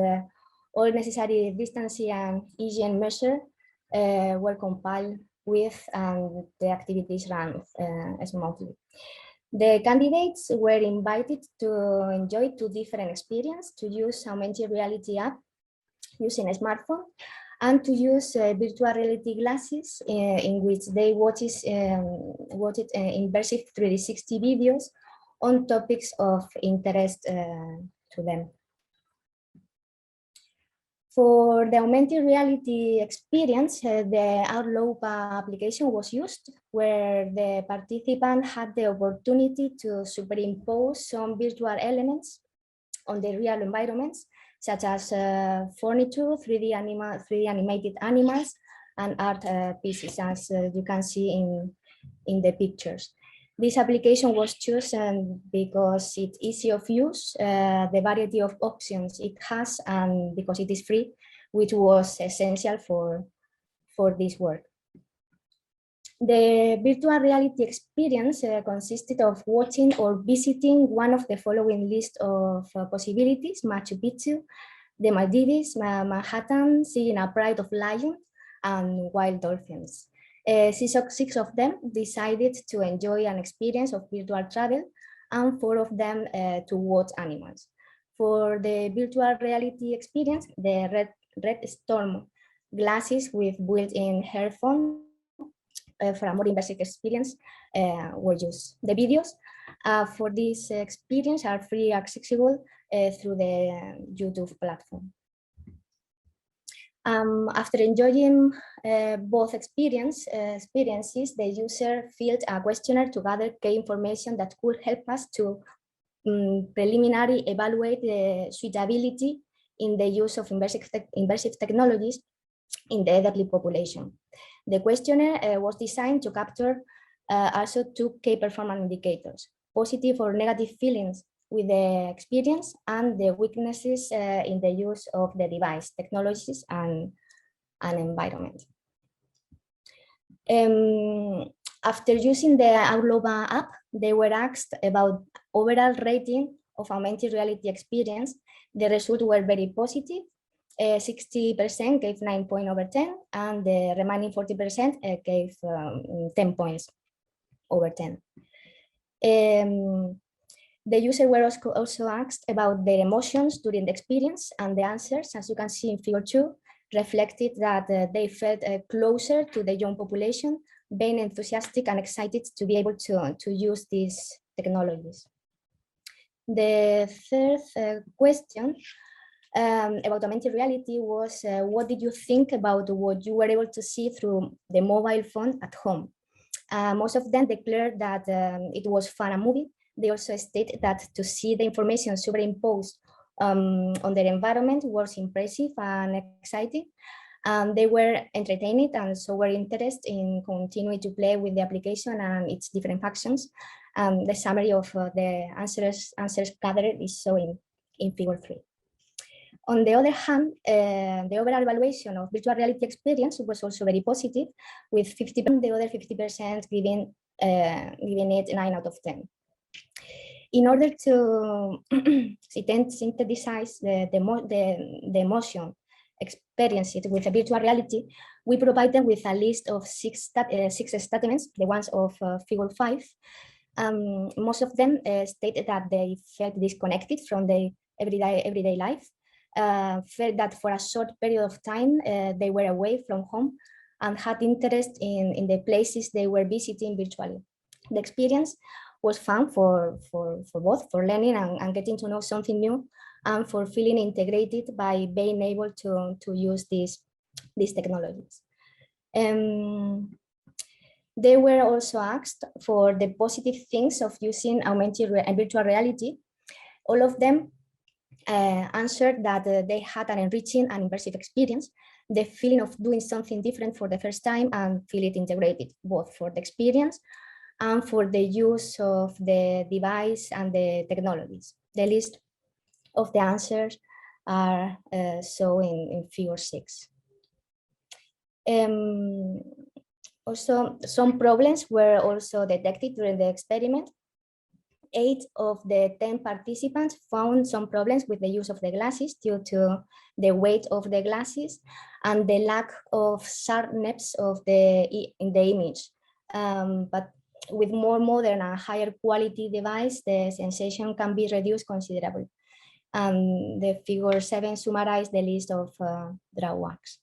all necessary distancing and hygiene measures were compiled with and the activities ran smoothly. The candidates were invited to enjoy 2 different experiences, to use augmented reality app using a smartphone, and to use virtual reality glasses in which they watched immersive 360 videos on topics of interest to them. For the augmented reality experience, the Outlopa application was used, where the participant had the opportunity to superimpose some virtual elements on the real environments, such as furniture, 3D animated animals, and art pieces, as you can see in the pictures. This application was chosen because it's easy of use, the variety of options it has, and because it is free, which was essential for this work. The virtual reality experience consisted of watching or visiting one of the following list of possibilities: Machu Picchu, the Maldives, Manhattan, seeing a pride of lions, and wild dolphins. 6 of them decided to enjoy an experience of virtual travel, and 4 of them to watch animals. For the virtual reality experience, the Red Storm glasses with built-in earphone for a more immersive experience were used. The videos for this experience are free accessible through the YouTube platform. After enjoying both experiences, the user filled a questionnaire to gather key information that could help us to preliminarily evaluate the suitability in the use of immersive technologies in the elderly population. The questionnaire was designed to capture also 2 key performance indicators: positive or negative feelings with the experience, and the weaknesses in the use of the device, technologies, and environment. After using the Outlopa app, they were asked about overall rating of augmented reality experience. The results were very positive. 60% gave 9 points over 10, and the remaining 40% gave 10 points over 10. The users were also asked about their emotions during the experience, and the answers, as you can see in figure 2, reflected that they felt closer to the young population, being enthusiastic and excited to be able to use these technologies. The third question about augmented reality was, what did you think about what you were able to see through the mobile phone at home? Most of them declared that it was fun and moving. They also stated that to see the information superimposed on their environment was impressive and exciting. They were entertained and so were interested in continuing to play with the application and its different functions. The summary of the answers gathered is shown in figure 3. On the other hand, the overall evaluation of virtual reality experience was also very positive, with 50%, the other 50% giving it 9 out of 10. In order to synthesize the emotion experienced with a virtual reality, we provide them with a list of 6 statements, the ones of figure 5. Most of them stated that they felt disconnected from their everyday life, felt that for a short period of time they were away from home, and had interest in the places they were visiting virtually. The experience was fun for both, for learning and getting to know something new, and for feeling integrated by being able to use these technologies. They were also asked for the positive things of using augmented and virtual reality. All of them answered that they had an enriching and immersive experience, the feeling of doing something different for the first time, and feel it integrated, both for the experience and for the use of the device and the technologies. The list of the answers are shown in figure 6. Also, some problems were also detected during the experiment. 8 of the 10 participants found some problems with the use of the glasses due to the weight of the glasses and the lack of sharpness of in the image. But with more modern and higher quality device, the sensation can be reduced considerably. The figure 7 summarizes the list of drawbacks.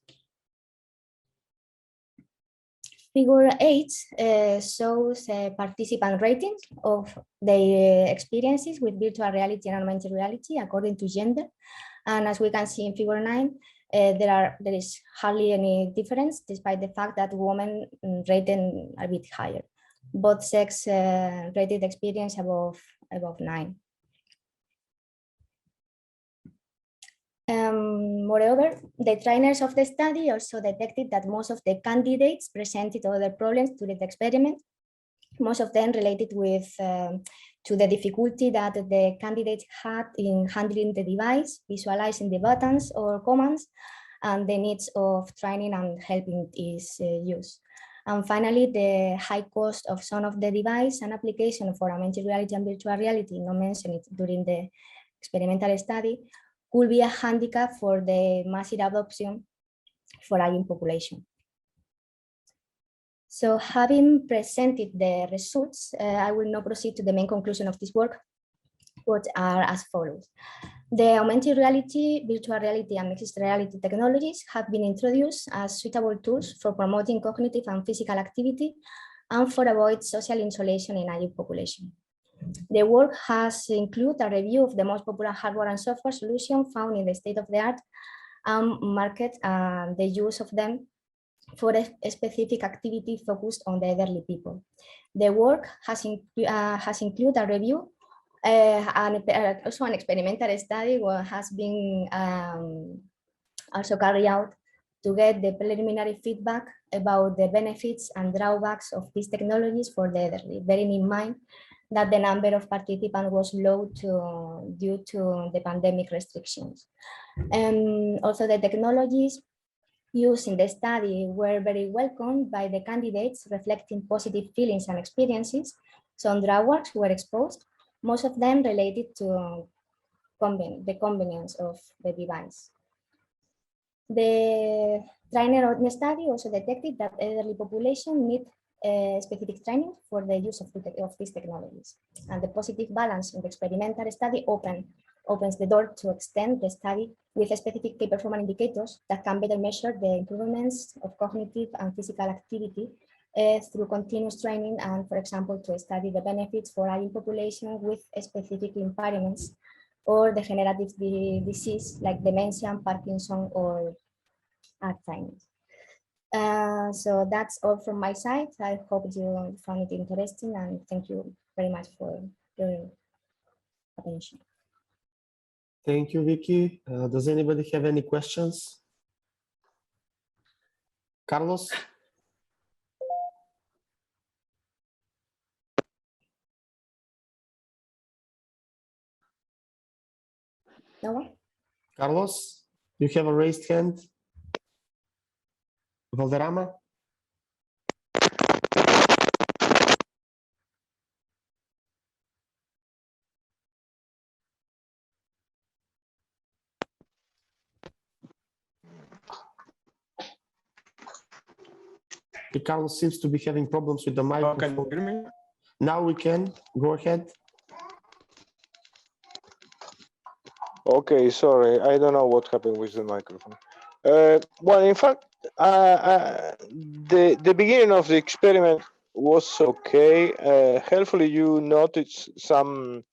Figure 8 shows participant ratings of their experiences with virtual reality and augmented reality according to gender. And as we can see in figure 9, there is hardly any difference, despite the fact that women rated a bit higher. Both sex rated experience above 9. Moreover, the trainers of the study also detected that most of the candidates presented other problems during the experiment, most of them related with to the difficulty that the candidates had in handling the device, visualizing the buttons or commands, and the needs of training and helping its use. And finally, the high cost of some of the device and application for augmented reality and virtual reality, not mentioned during the experimental study, could be a handicap for the massive adoption for a young population. So having presented the results, I will now proceed to the main conclusion of this work, which are as follows. The augmented reality, virtual reality, and mixed reality technologies have been introduced as suitable tools for promoting cognitive and physical activity and for avoid social isolation in a young population. The work has included a review of the most popular hardware and software solutions found in the state of the art and market the use of them for a specific activity focused on the elderly people. The work has included a review and also an experimental study what has been also carried out to get the preliminary feedback about the benefits and drawbacks of these technologies for the elderly, bearing in mind that the number of participants was low due to the pandemic restrictions. And also the technologies used in the study were very welcomed by the candidates, reflecting positive feelings and experiences. Some drawbacks were exposed, most of them related to the convenience of the device. The trainer of the study also detected that elderly population need specific training for the use of these technologies. And the positive balance in the experimental study opens the door to extend the study with specific key performance indicators that can better measure the improvements of cognitive and physical activity through continuous training and, for example, to study the benefits for aging population with specific impairments or degenerative disease like dementia, Parkinson, or Alzheimer's. So that's all from my side. I hope you found it interesting, and thank you very much for your attention. Thank you, Vicky. Does anybody have any questions? Carlos? No one? Carlos, you have a raised hand. Valderrama? Carlos seems to be having problems with the microphone. Can you hear me? Now we can. Go ahead. Okay, sorry. I don't know what happened with the microphone. Well, in fact, the beginning of the experiment was okay. Helpfully, you noticed some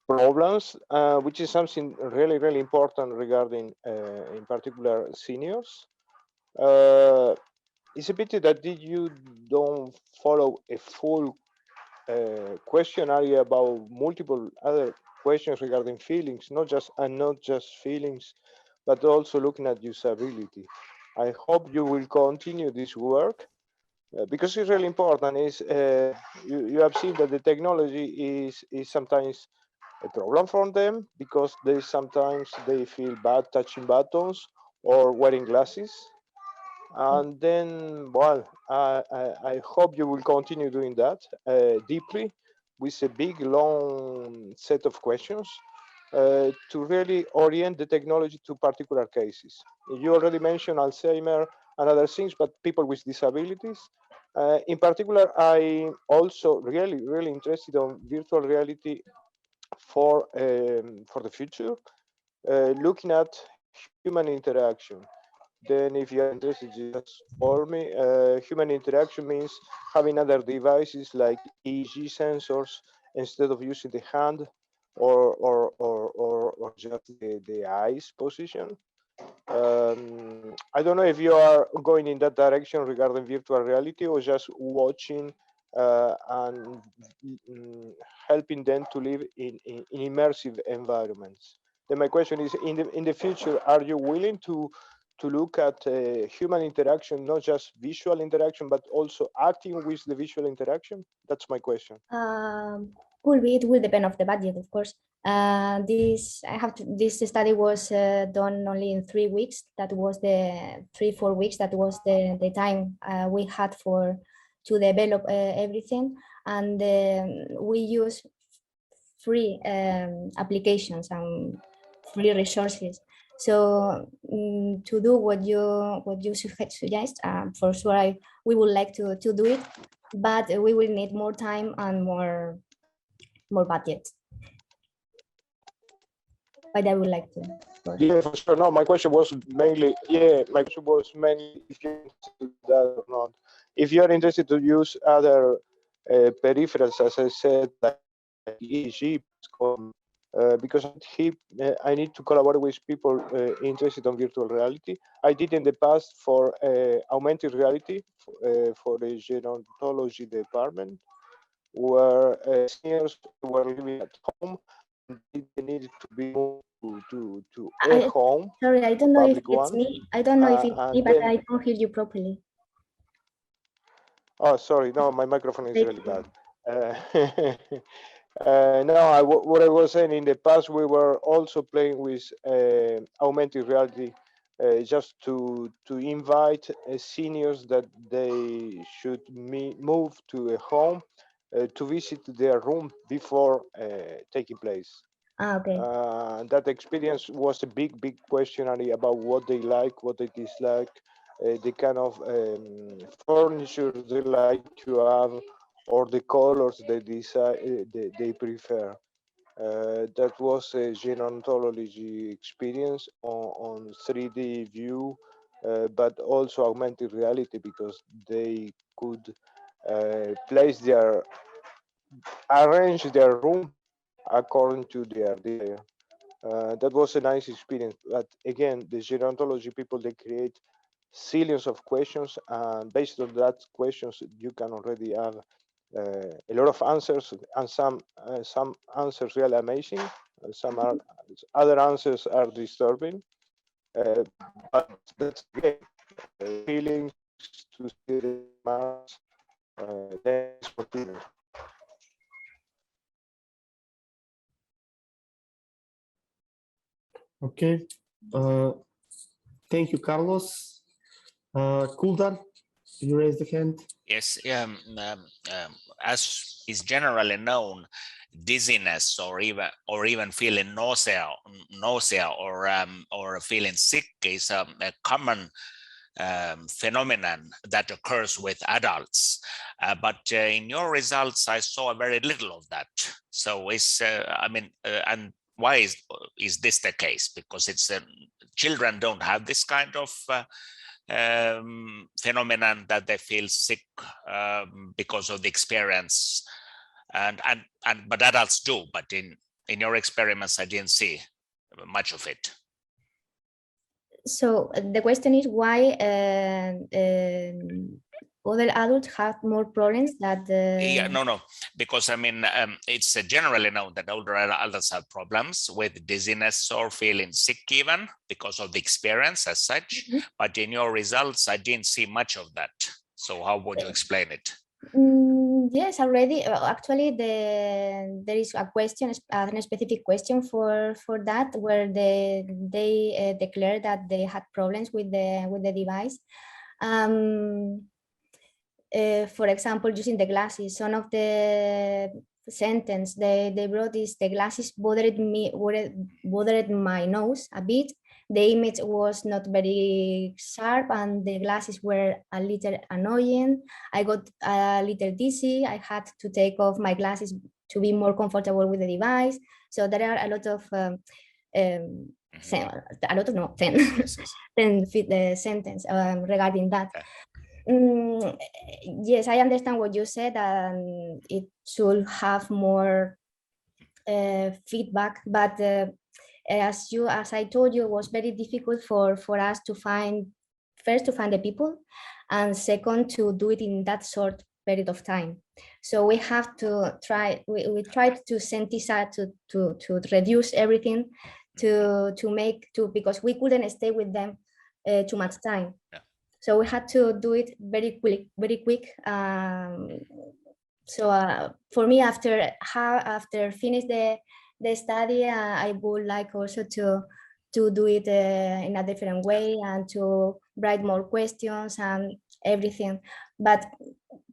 problems, which is something really, really important regarding, in particular, seniors. It's a pity that you don't follow a full questionnaire about multiple other questions regarding feelings, not just feelings, but also looking at usability. I hope you will continue this work because it's really important. You have seen that the technology is sometimes a problem for them because sometimes they feel bad touching buttons or wearing glasses. And then, well, I hope you will continue doing that deeply with a big, long set of questions to really orient the technology to particular cases. You already mentioned Alzheimer and other things, but people with disabilities. In particular, I'm also really, really interested in virtual reality for the future, looking at human interaction. Then if you're interested, just call me. Human interaction means having other devices like EEG sensors instead of using the hand or just the eyes position. I don't know if you are going in that direction regarding virtual reality or just watching and helping them to live in immersive environments. Then my question is, in the future, are you willing to look at human interaction, not just visual interaction, but also acting with the visual interaction? That's my question. Could be. It will depend of the budget, of course. This study was done only in 3 weeks. That was the 3-4 weeks. That was the time we had to develop everything, and we use free applications and free resources. So to do what you suggest, for sure we would like to do it, but we will need more time and more budget. But I would like to. Yeah, for sure. No, my question was mainly, if you're interested in that or not. If you're interested to use other peripherals, as I said, like EEG, because I need to collaborate with people interested in virtual reality. I did in the past for augmented reality for the gerontology department, where seniors were living at home. They needed to be moved to a home. Sorry, I don't know if it's me. I don't know if it's me, but I don't hear you properly. Oh, sorry. No, my microphone is really bad. No, what I was saying, in the past, we were also playing with augmented reality just to invite seniors that they should move to a home to visit their room before taking place. Okay. That experience was a big questionnaire about what they like, what they dislike, the kind of furniture they like to have, or the colors they prefer. That was a gerontology experience on 3D view, but also augmented reality, because they could arrange their room according to their desire. That was a nice experience. But again, the gerontology people, they create zillions of questions, and based on that questions, you can already have a lot of answers, and some answers really amazing. Other answers are disturbing. But that's great. Feelings to see the Mars. Thanks for tuning. Okay. Thank you, Carlos. Kuldar, you raise the hand. Yes, as is generally known, dizziness or even feeling nausea or feeling sick is a common phenomenon that occurs with adults. But in your results, I saw very little of that. So and why is this the case? Because it's children don't have this kind of phenomenon that they feel sick because of the experience, but adults do. But in your experiments, I didn't see much of it. So the question is why other adults have more problems that Yeah, no, because it's generally known that older adults have problems with dizziness or feeling sick even because of the experience as such. Mm-hmm. But in your results, I didn't see much of that. So how would you explain it? Yes, already. Actually, there is a question, a specific question for that, where they declare that they had problems with the device. For example, using the glasses, some of the sentence they wrote is, the glasses bothered my nose a bit. The image was not very sharp and the glasses were a little annoying. I got a little dizzy. I had to take off my glasses be more comfortable with the device. So there are a lot of 10 sentence regarding that. Yes, I understand what you said, and it should have more feedback, but as I told you, it was very difficult for us to find the people, and second, to do it in that short period of time. So we have to try. We tried to synthesize, to reduce everything, because we couldn't stay with them too much time. Yeah. So we had to do it very quick. So for me, after finish the study, I would like also to do it in a different way and to write more questions and everything. But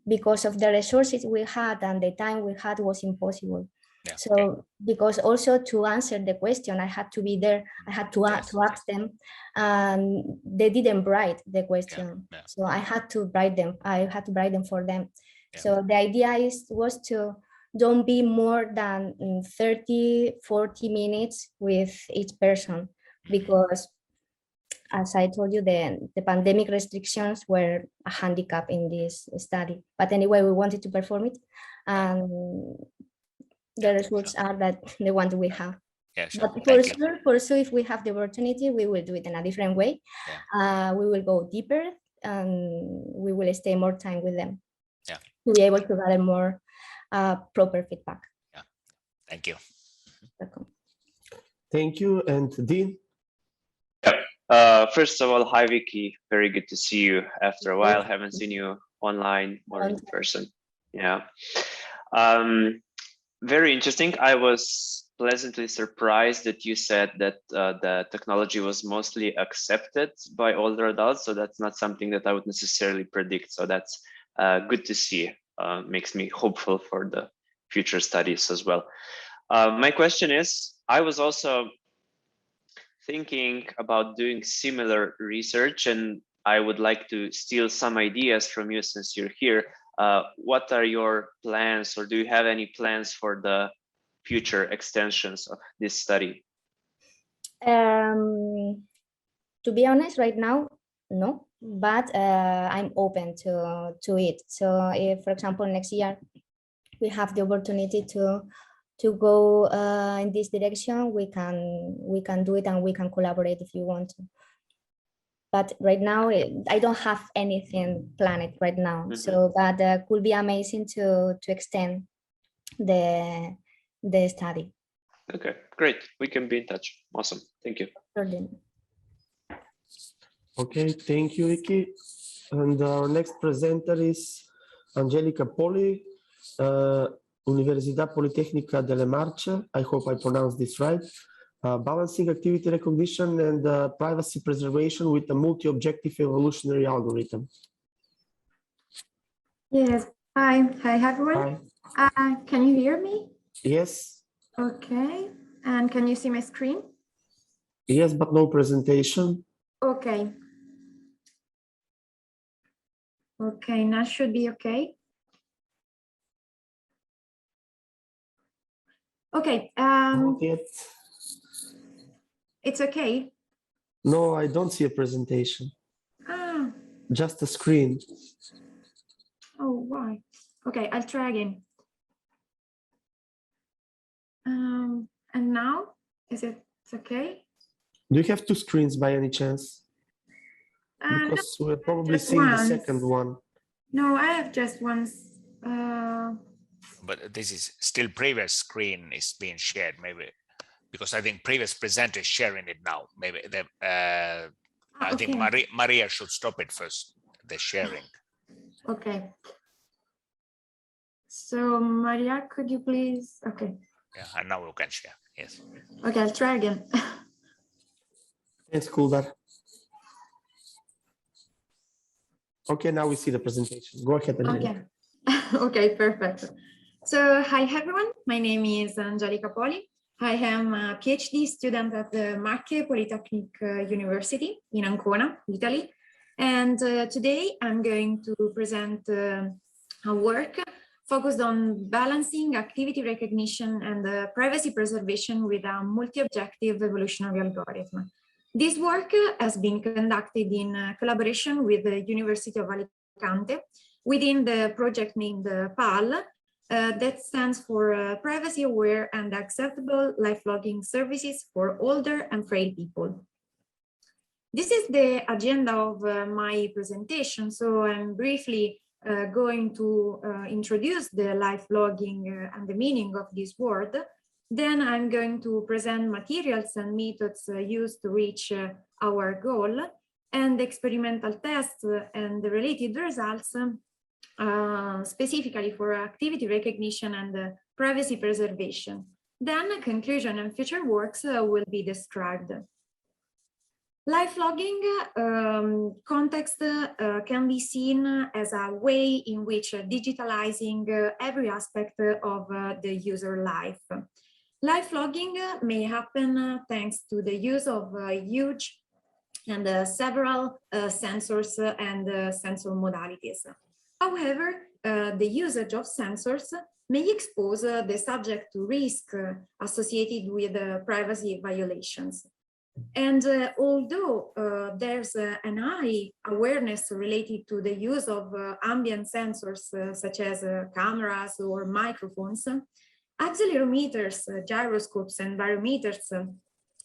because of the resources we had and the time we had, was impossible. Yeah, so okay. Because also to answer the question, I had to be there. I had to ask them, and they didn't write the question. Yeah. So I had to write them. I had to write them for them. Yeah. So the idea was to don't be more than 30-40 minutes with each person, because as I told you, the pandemic restrictions were a handicap in this study. But anyway, we wanted to perform it, and the results are that the ones we have. Yeah, sure. But for sure, if we have the opportunity, we will do it in a different way. Yeah. We will go deeper, and we will stay more time with them. Yeah. To be able to gather more proper feedback. Yeah. Thank you. Welcome. Thank you. And Dean? First of all, hi, Vicky. Very good to see you after a while. Haven't seen you online or in person. Yeah. Very interesting. I was pleasantly surprised that you said that the technology was mostly accepted by older adults. So that's not something that I would necessarily predict. So that's good to see. Makes me hopeful for the future studies as well. My question is, I was also thinking about doing similar research, and I would like to steal some ideas from you since you're here. What are your plans, or do you have any plans for the future extensions of this study? To be honest, right now, no, but I'm open to it. So if, for example, next year we have the opportunity to go in this direction, we can do it, and we can collaborate if you want to. But right now, I don't have anything planned right now. Mm-hmm. So that could be amazing to extend the study. Okay, great. We can be in touch. Awesome. Thank you. Okay, thank you, Vicky. And our next presenter is Angelica, Poli, Universidad Politécnica delle Marche. I hope I pronounced this right. Balancing activity recognition and privacy preservation with a multi-objective evolutionary algorithm. Yes. Hi everyone. Hi. Can you hear me? Yes. Okay. And can you see my screen? Yes, but no presentation. Okay. Okay, now should be okay. Okay. Not yet. It's okay. No, I don't see a presentation. Ah. Just a screen. Oh, why? Okay, I'll try again. And now, is it okay? Do you have two screens by any chance? Because no, we're probably seeing the second one. No, I have just one. But this is still previous screen is being shared, maybe, because I think previous presenter is sharing it now. Maybe I think Maria should stop it first, the sharing. Okay. So Maria, could you please? Okay. Yeah, and now we can share. Yes. Okay, I'll try again. Thanks, Kuldar. Okay, now we see the presentation. Go ahead, Angelica. Okay. Okay, perfect. So, hi everyone. My name is Angelica Poli. I am a PhD student at the Marche Politécnica University in Ancona, Italy. And today I'm going to present a work focused on balancing activity recognition and privacy preservation with a multi-objective evolutionary algorithm. This work has been conducted in collaboration with the University of Alicante within the project named PAL, that stands for Privacy Aware and Acceptable Life Logging Services for Older and Frail People. This is the agenda of my presentation, so I'm briefly going to introduce the life logging and the meaning of this word. Then I'm going to present materials and methods used to reach our goal, and experimental tests and the related results, specifically for activity recognition and privacy preservation. Then conclusion and future works will be described. Life logging context can be seen as a way in which digitalizing every aspect of the user life. Life logging may happen thanks to the use of huge and several sensors and sensor modalities. However, the usage of sensors may expose the subject to risk associated with privacy violations. And although there's an high awareness related to the use of ambient sensors such as cameras or microphones, accelerometers, gyroscopes, and barometers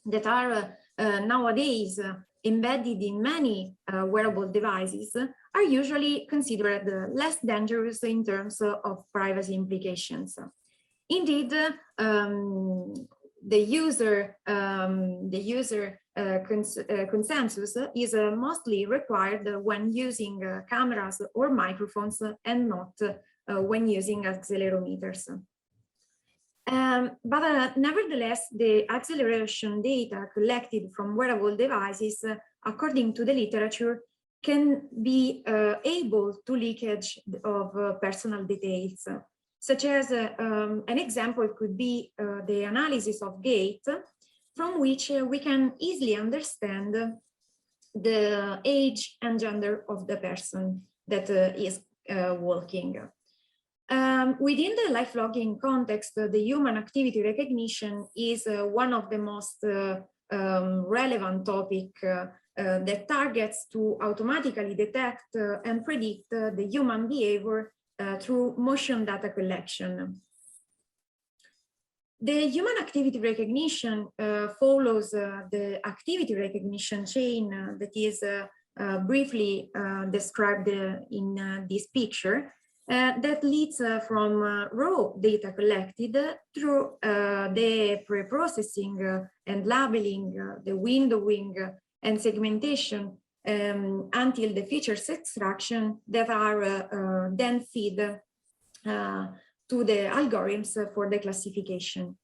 that are nowadays embedded in many wearable devices are usually considered less dangerous in terms of privacy implications. Indeed, the user consensus is mostly required when using cameras or microphones and not when using accelerometers. But nevertheless, the acceleration data collected from wearable devices, according to the literature, can be able to leakage of personal details, such as an example could be the analysis of gait, from which we can easily understand the age and gender of the person that is walking. Within the life logging context, the human activity recognition is one of the most relevant topics that targets to automatically detect and predict the human behavior through motion data collection. The human activity recognition follows the activity recognition chain that is briefly described in this picture, that leads from raw data collected through the pre-processing and labeling, the windowing and segmentation until the features extraction that are then fed to the algorithms for the classification.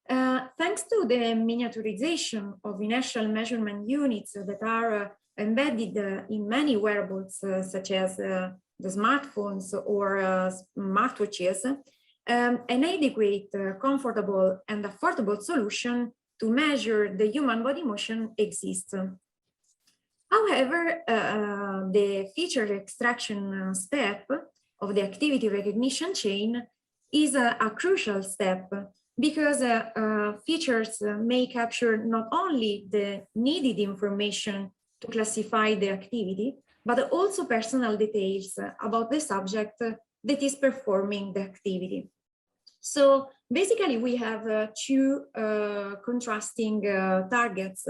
Thanks to the miniaturization of inertial measurement units that are embedded in many wearables, such as the smartphones or smartwatches, an adequate, comfortable, and affordable solution to measure the human body motion exists. However, the feature extraction step of the activity recognition chain is a crucial step because features may capture not only the needed information to classify the activity, but also personal details about the subject that is performing the activity. So basically, we have two contrasting targets.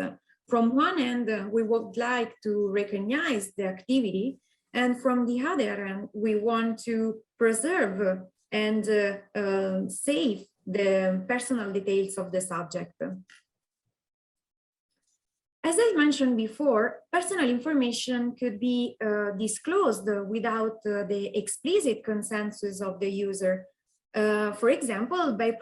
From one end, we would like to recognize the activity, and from the other end, we want to preserve and save the personal details of the subject. As I mentioned before, personal information could be disclosed without the explicit consensus of the user. For example, by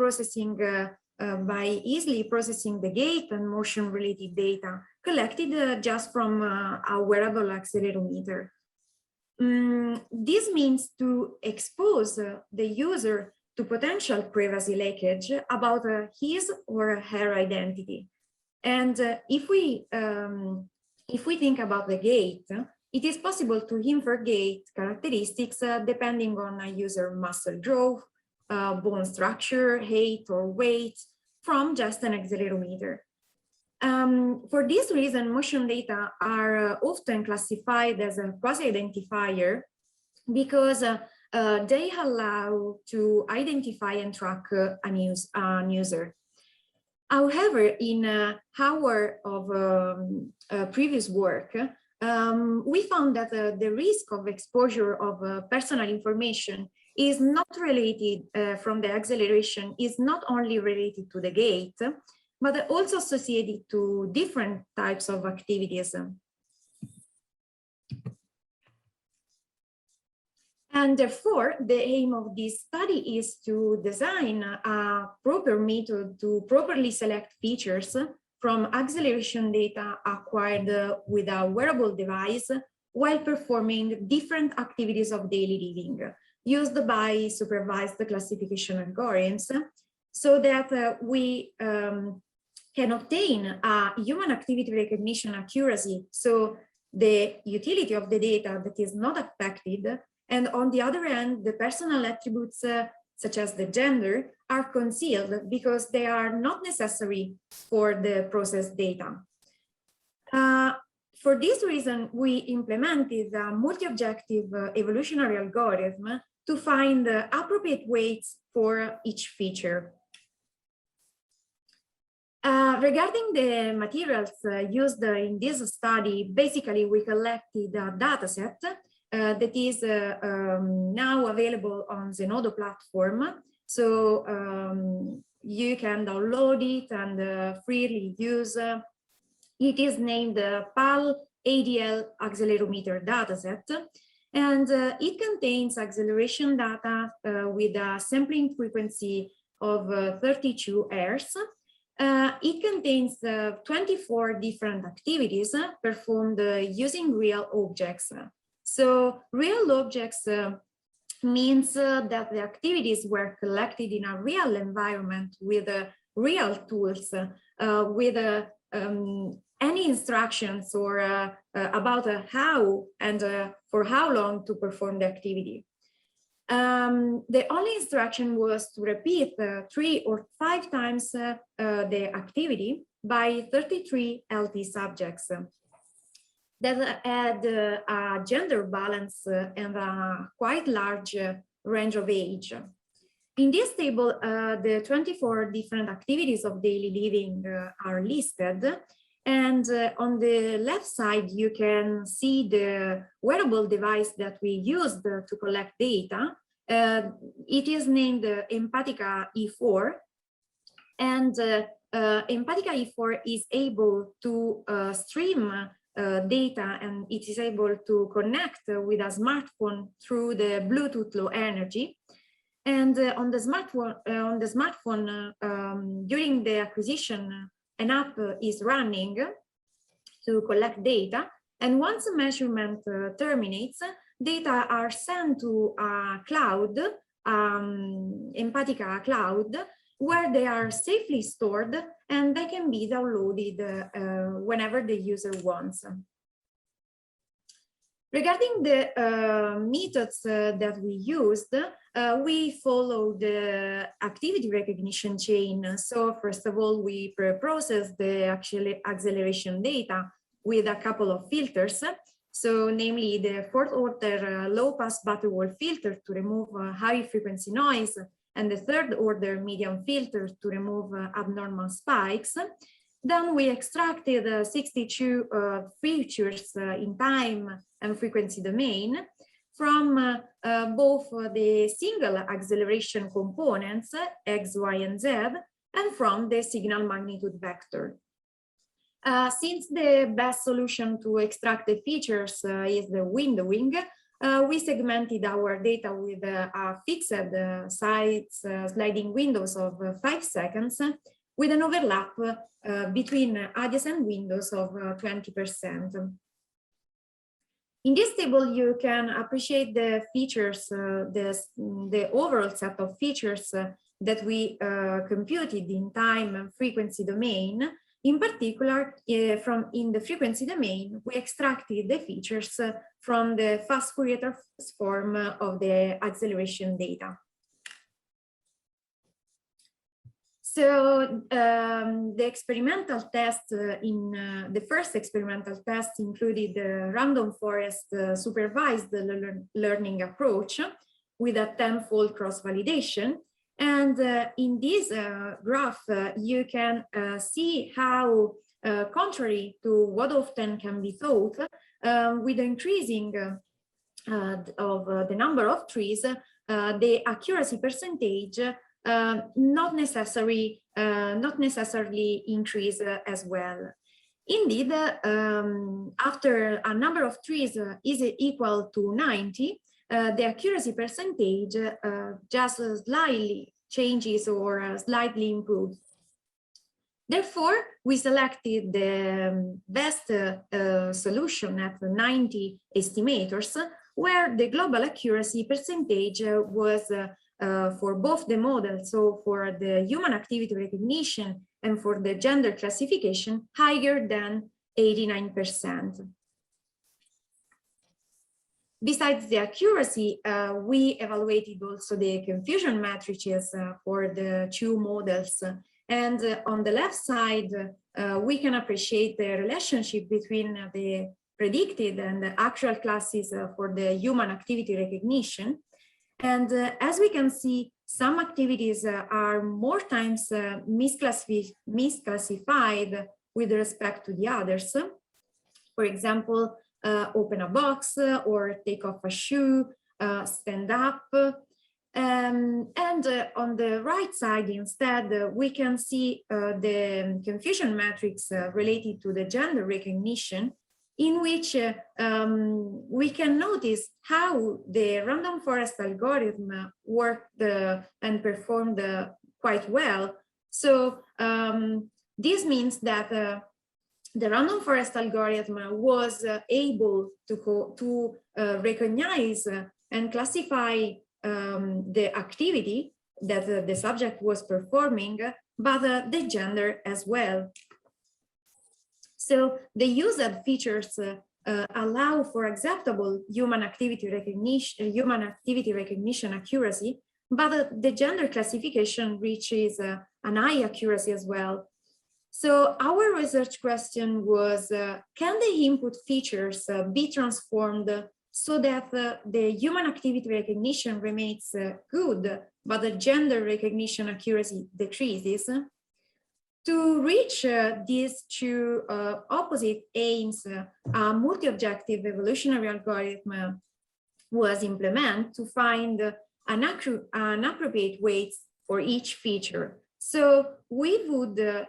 easily processing the gait and motion-related data collected just from a wearable accelerometer. This means to expose the user to potential privacy leakage about his or her identity. And if we think about the gait, it is possible to infer gait characteristics depending on a user muscle growth, bone structure, height, or weight from just an accelerometer. For this reason, motion data are often classified as a quasi-identifier because they allow to identify and track an user. However, in our previous work, we found that the risk of exposure of personal information is not related from the acceleration, is not only related to the gait, but also associated to different types of activities. And therefore, the aim of this study is to design a proper method to properly select features from acceleration data acquired with a wearable device while performing different activities of daily living used by supervised classification algorithms, so that we can obtain a human activity recognition accuracy, so the utility of the data that is not affected, and on the other hand, the personal attributes such as the gender are concealed because they are not necessary for the processed data. For this reason, we implemented a multi-objective evolutionary algorithm to find appropriate weights for each feature. Regarding the materials used in this study, basically we collected a data set that is now available on the Zenodo platform. So you can download it and freely use. It is named the PAL ADL accelerometer dataset, and it contains acceleration data with a sampling frequency of 32 Hz. It contains 24 different activities performed using real objects. So real objects means that the activities were collected in a real environment with real tools, with any instructions or about how and for how long to perform the activity. The only instruction was to repeat 3 or 5 times the activity by 33 healthy subjects that had a gender balance and a quite large range of age. In this table, the 24 different activities of daily living are listed. And on the left side, you can see the wearable device that we used to collect data. It is named Empatica E4. And Empatica E4 is able to stream data, and it is able to connect with a smartphone through the Bluetooth Low Energy. And on the smartphone, during the acquisition, an app is running to collect data. And once the measurement terminates, data are sent to a cloud, Empatica cloud, where they are safely stored and they can be downloaded whenever the user wants. Regarding the methods that we used, we followed the activity recognition chain. So first of all, we pre-processed the acceleration data with a couple of filters. So namely the 4th order low pass butterworth filter to remove high frequency noise, and the 3rd order medium filter to remove abnormal spikes. Then we extracted 62 features in time and frequency domain from both the single acceleration components, X, Y, and Z, and from the signal magnitude vector. Since the best solution to extract the features is the windowing, we segmented our data with fixed size sliding windows of 5 seconds with an overlap between adjacent windows of 20%. In this table, you can appreciate the features, the overall set of features that we computed in time and frequency domain. In particular, in the frequency domain, we extracted the features from the fast Fourier transform of the acceleration data. So the experimental test the first experimental test included the random forest supervised learning approach with a tenfold cross-validation. And in this graph, you can see how, contrary to what often can be thought, with the increasing of the number of trees, the accuracy percentage not necessarily increase as well. Indeed, after a number of trees is equal to 90, the accuracy percentage just slightly changes or slightly improves. Therefore, we selected the best solution at 90 estimators, where the global accuracy percentage was for both the models, so for the human activity recognition and for the gender classification, higher than 89%. Besides the accuracy, we evaluated also the confusion matrices for the two models. And on the left side, we can appreciate the relationship between the predicted and the actual classes for the human activity recognition. And as we can see, some activities are more times misclassified with respect to the others. For example, open a box or take off a shoe, stand up. And on the right side, instead, we can see the confusion matrix related to the gender recognition, in which we can notice how the random forest algorithm worked and performed quite well. So this means that the random forest algorithm was able to recognize and classify the activity that the subject was performing, but the gender as well. So the used features allow for acceptable human activity recognition accuracy, but the gender classification reaches an high accuracy as well. So our research question was, can the input features be transformed so that the human activity recognition remains good, but the gender recognition accuracy decreases? To reach these two opposite aims, a multi-objective evolutionary algorithm was implemented to find an appropriate weight for each feature. So we would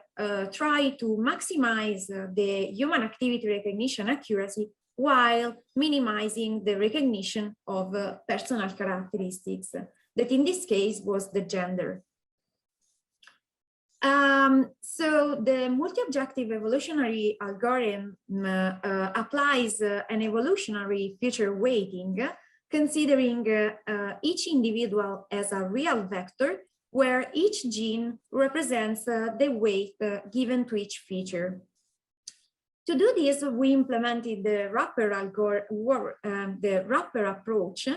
try to maximize the human activity recognition accuracy while minimizing the recognition of personal characteristics, that in this case was the gender. So the multi-objective evolutionary algorithm applies an evolutionary feature weighting, considering each individual as a real vector, where each gene represents the weight given to each feature. To do this, we implemented the wrapper approach.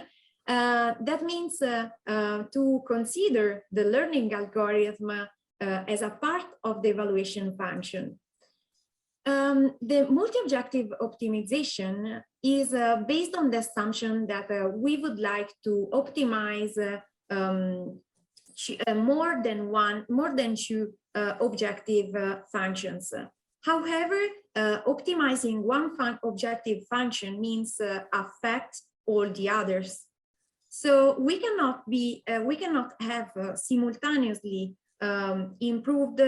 That means to consider the learning algorithm as a part of the evaluation function. The multi-objective optimization is based on the assumption that we would like to optimize more than two objective functions. However, optimizing one objective function means affect all the others. So we cannot have simultaneously improved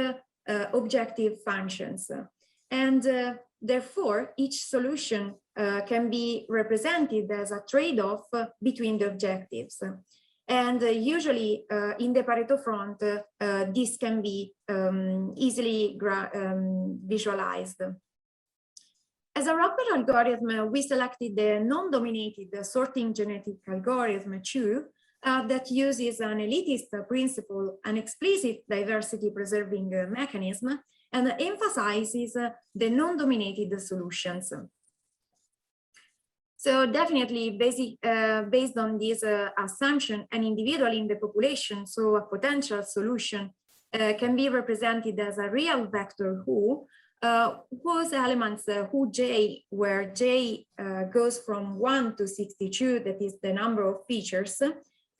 objective functions, and therefore each solution can be represented as a trade-off between the objectives. And usually in the Pareto front, this can be easily visualized. As a wrapper algorithm, we selected the non-dominated sorting genetic algorithm 2 that uses an elitist principle, an explicit diversity preserving mechanism, and emphasizes the non-dominated solutions. So definitely based on this assumption, an individual in the population, so a potential solution, can be represented as a real vector whose elements who j, where j goes from 1 to 62, that is the number of features,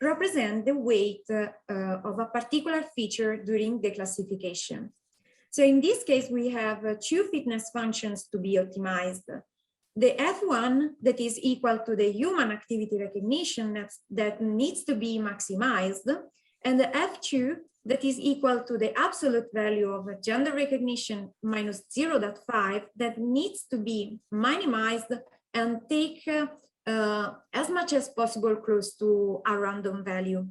represent the weight of a particular feature during the classification. So in this case, we have two fitness functions to be optimized. The F1 that is equal to the human activity recognition that needs to be maximized, and the F2 that is equal to the absolute value of gender recognition minus 0.5 that needs to be minimized and take as much as possible close to a random value.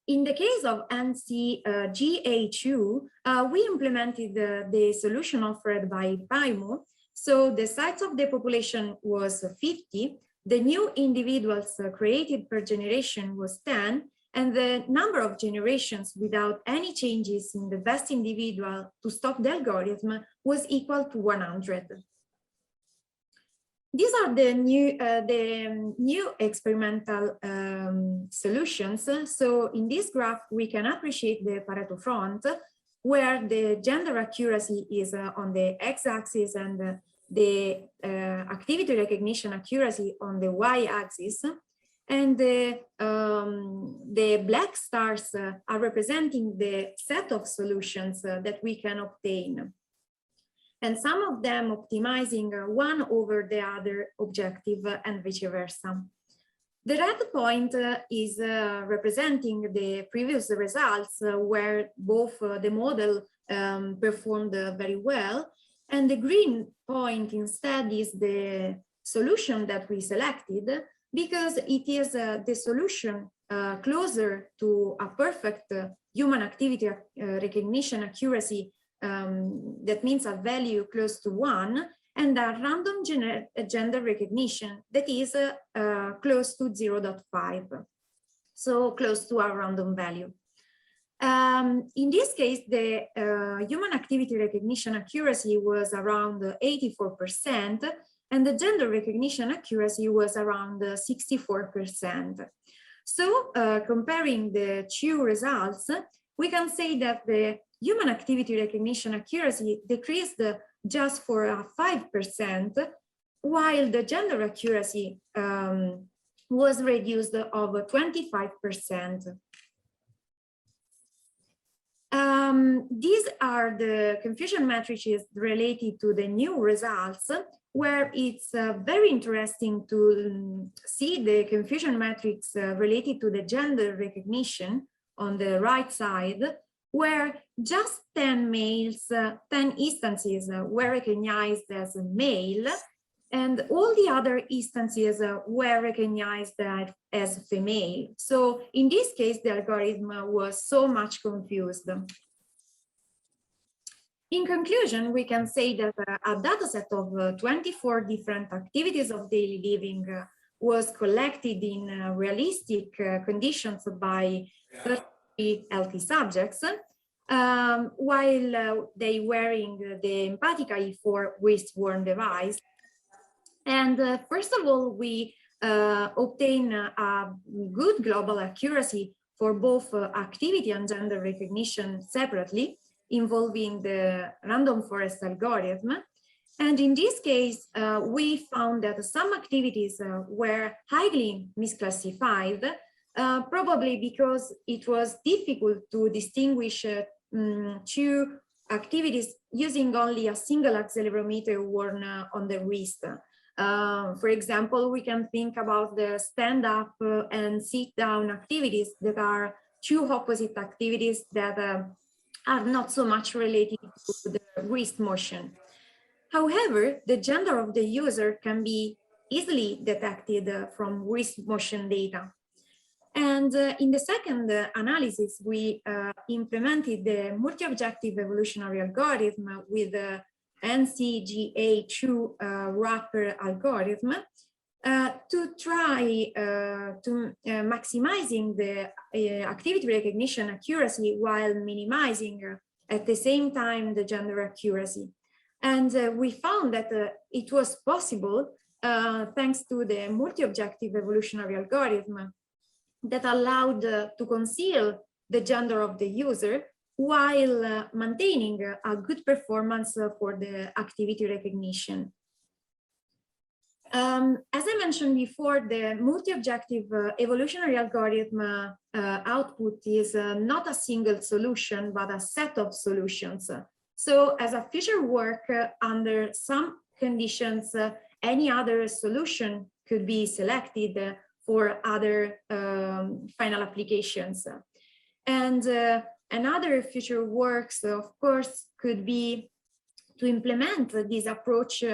In the case of NCGA2, we implemented the solution offered by PIMO. So the size of the population was 50, the new individuals created per generation was 10, and the number of generations without any changes in the best individual to stop the algorithm was equal to 100. These are the new experimental solutions. So in this graph, we can appreciate the Pareto front, where the gender accuracy is on the x-axis and the activity recognition accuracy on the y-axis. And the black stars are representing the set of solutions that we can obtain. And some of them optimizing one over the other objective and vice versa. The red point is representing the previous results where both the model performed very well, and the green point instead is the solution that we selected, because it is the solution closer to a perfect human activity recognition accuracy, that means a value close to 1, and a random gender recognition that is close to 0.5, so close to a random value. In this case, the human activity recognition accuracy was around 84%, and the gender recognition accuracy was around 64%. So comparing the two results, we can say that the human activity recognition accuracy decreased just for 5%, while the gender accuracy was reduced over 25%. These are the confusion matrices related to the new results, where it's very interesting to see the confusion matrix related to the gender recognition on the right side, where just 10 males, 10 instances were recognized as a male, and all the other instances were recognized as female. So in this case, the algorithm was so much confused. In conclusion, we can say that a dataset of 24 different activities of daily living was collected in realistic conditions by 30 healthy subjects, while they wearing the empathic AI4 wrist-worn device. And first of all, we obtain a good global accuracy for both activity and gender recognition separately, involving the random forest algorithm. And in this case, we found that some activities were highly misclassified, probably because it was difficult to distinguish two activities using only a single accelerometer worn on the wrist. For example, we can think about the stand-up and sit-down activities that are two opposite activities that are not so much related to the wrist motion. However, the gender of the user can be easily detected from wrist motion data. And in the second analysis, we implemented the multi-objective evolutionary algorithm with the NCGA2 wrapper algorithm to try to maximizing the activity recognition accuracy while minimizing at the same time the gender accuracy. And we found that it was possible thanks to the multi-objective evolutionary algorithm that allowed to conceal the gender of the user while maintaining a good performance for the activity recognition. As I mentioned before, the multi-objective evolutionary algorithm output is not a single solution, but a set of solutions. So as a future work, under some conditions, any other solution could be selected for other final applications. And another future works, of course, could be to implement this approach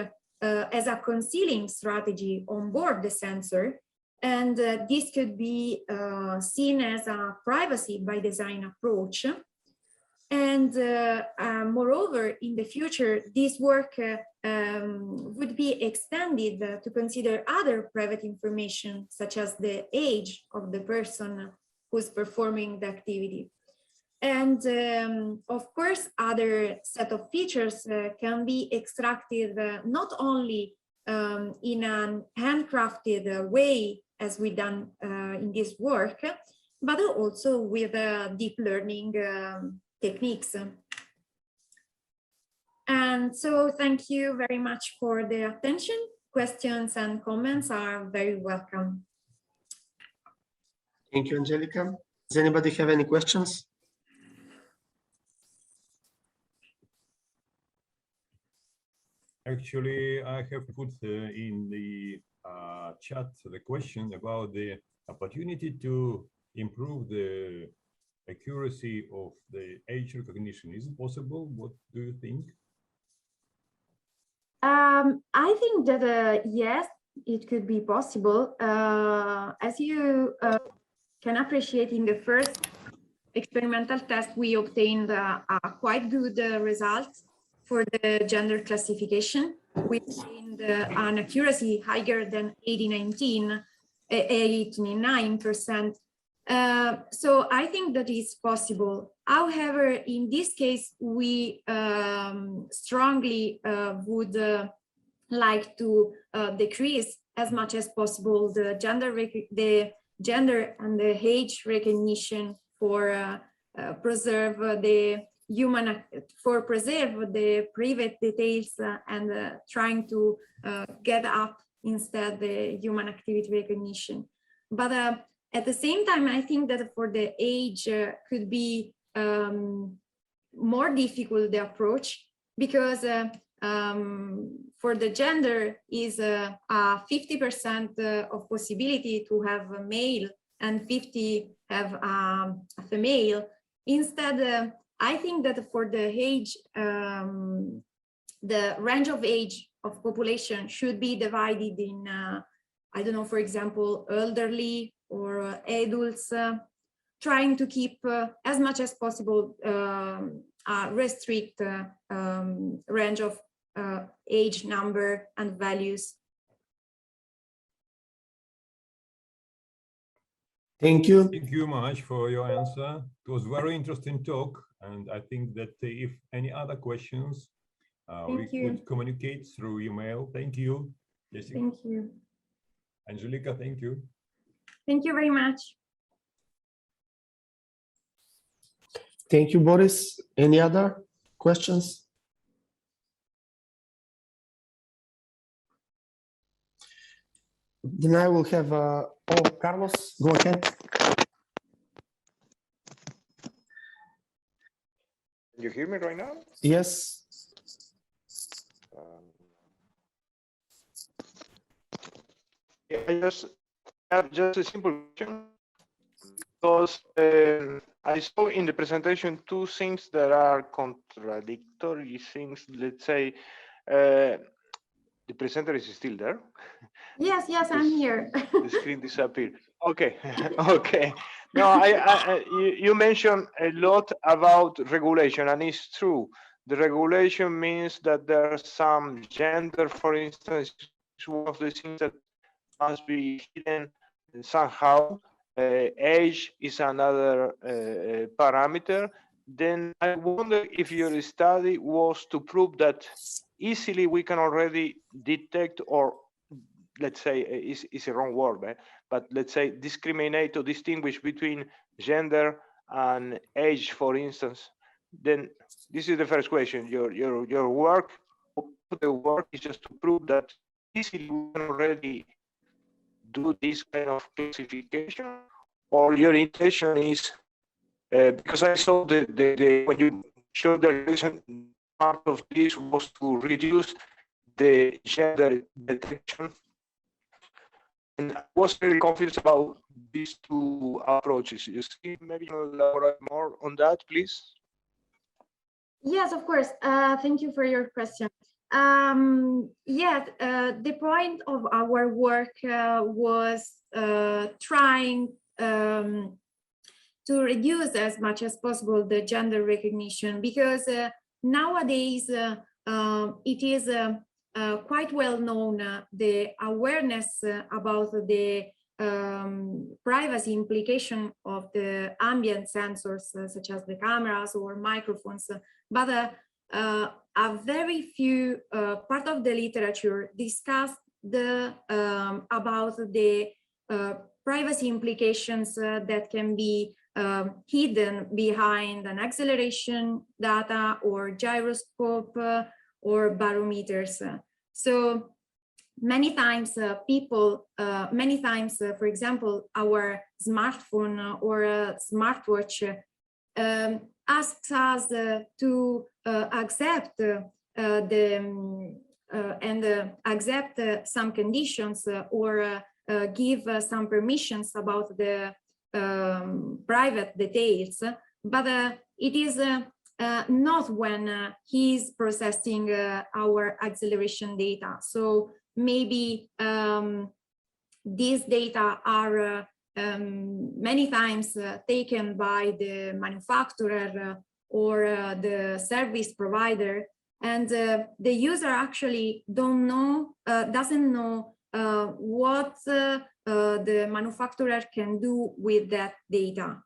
as a concealing strategy on board the sensor. And this could be seen as a privacy by design approach. And moreover, in the future, this work would be extended to consider other private information, such as the age of the person who's performing the activity. And of course, other set of features can be extracted not only in an handcrafted way, as we done in this work, but also with deep learning techniques. And so thank you very much for the attention. Questions and comments are very welcome. Thank you, Angelica. Does anybody have any questions? Actually, I have put in the chat the question about the opportunity to improve the accuracy of the age recognition. Is it possible? What do you think? I think that yes, it could be possible. As you can appreciate, in the first experimental test, we obtained quite good results for the gender classification. We obtained an accuracy higher than 89%. So I think that is possible. However, in this case, we strongly would like to decrease as much as possible the gender and the age recognition for preserve the private details and trying to get up instead the human activity recognition. But at the same time, I think that for the age could be more difficult, the approach, because for the gender is a 50% of possibility to have a male and 50 have a female. Instead, I think that for the age, the range of age of population should be divided in, I don't know, for example, elderly or adults, trying to keep as much as possible a restrict range of age, number, and values. Thank you. Thank you much for your answer. It was very interesting talk, and I think that if any other questions, we could communicate through email. Thank you, Jessica. Thank you. Angelica, thank you. Thank you very much. Thank you, Boris. Any other questions? Then I will have, Carlos, go ahead. You hear me right now? Yes. I just have a simple question, because I saw in the presentation two things that are contradictory things. Let's say the presenter is still there. Yes, yes, I'm here. The screen disappeared. Okay, okay. No, you mentioned a lot about regulation, and it's true. The regulation means that there's some gender, for instance, is one of the things that must be hidden somehow. Age is another parameter, then I wonder if your study was to prove that easily we can already detect, or let's say is a wrong word, but let's say discriminate or distinguish between gender and age, for instance. Then this is the first question. Your work, the work is just to prove that easily we can already do this kind of classification, or your intention is because I saw the when you showed the reason, part of this was to reduce the gender detection, and I was very confused about these two approaches. You see, maybe you elaborate more on that, please. Yes, of course. Thank you for your question. Yes, the point of our work was trying to reduce as much as possible the gender recognition, because nowadays it is quite well known, the awareness about the privacy implication of the ambient sensors, such as the cameras or microphones, but a very few part of the literature discussed about the privacy implications that can be hidden behind an acceleration data or gyroscope or barometers. So many times people, for example, our smartphone or a smartwatch asks us to accept accept some conditions or give some permissions about the private details, but it is not when he's processing our acceleration data. So maybe these data are many times taken by the manufacturer or the service provider, and the user actually doesn't know what the manufacturer can do with that data.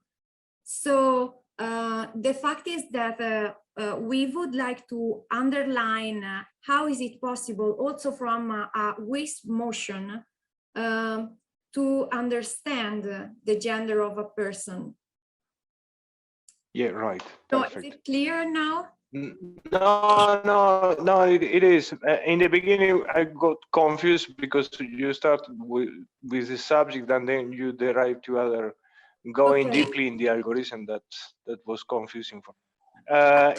So the fact is that we would like to underline how is it possible also from a waist motion to understand the gender of a person. Yeah, right. So is it clear now? No, it is. In the beginning, I got confused because you start with the subject and then you derive to other, going deeply in the algorithm. That was confusing for me.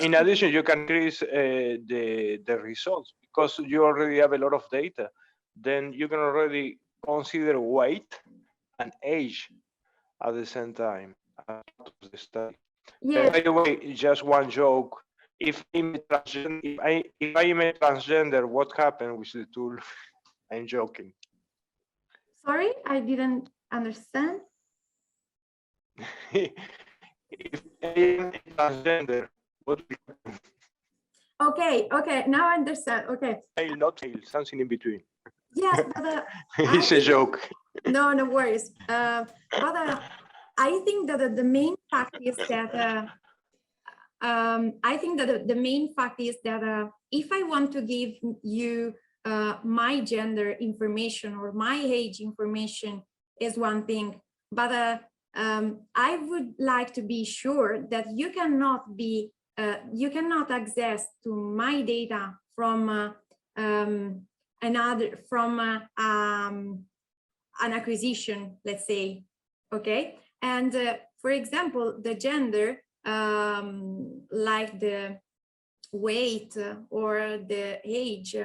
In addition, you can increase the results because you already have a lot of data. Then you can already consider weight and age at the same time. Yes. By the way, just one joke. If I'm a transgender, what happened with the tool? I'm joking. Sorry, I didn't understand. If I'm a transgender, what will happen? Okay, now I understand. Okay. Male, not male, something in between. Yes, but it's a joke. No worries. But I think that the main fact is that if I want to give you my gender information or my age information is one thing, but I would like to be sure that you cannot access to my data from an acquisition, let's say, okay? And for example, the gender, like the weight or the age,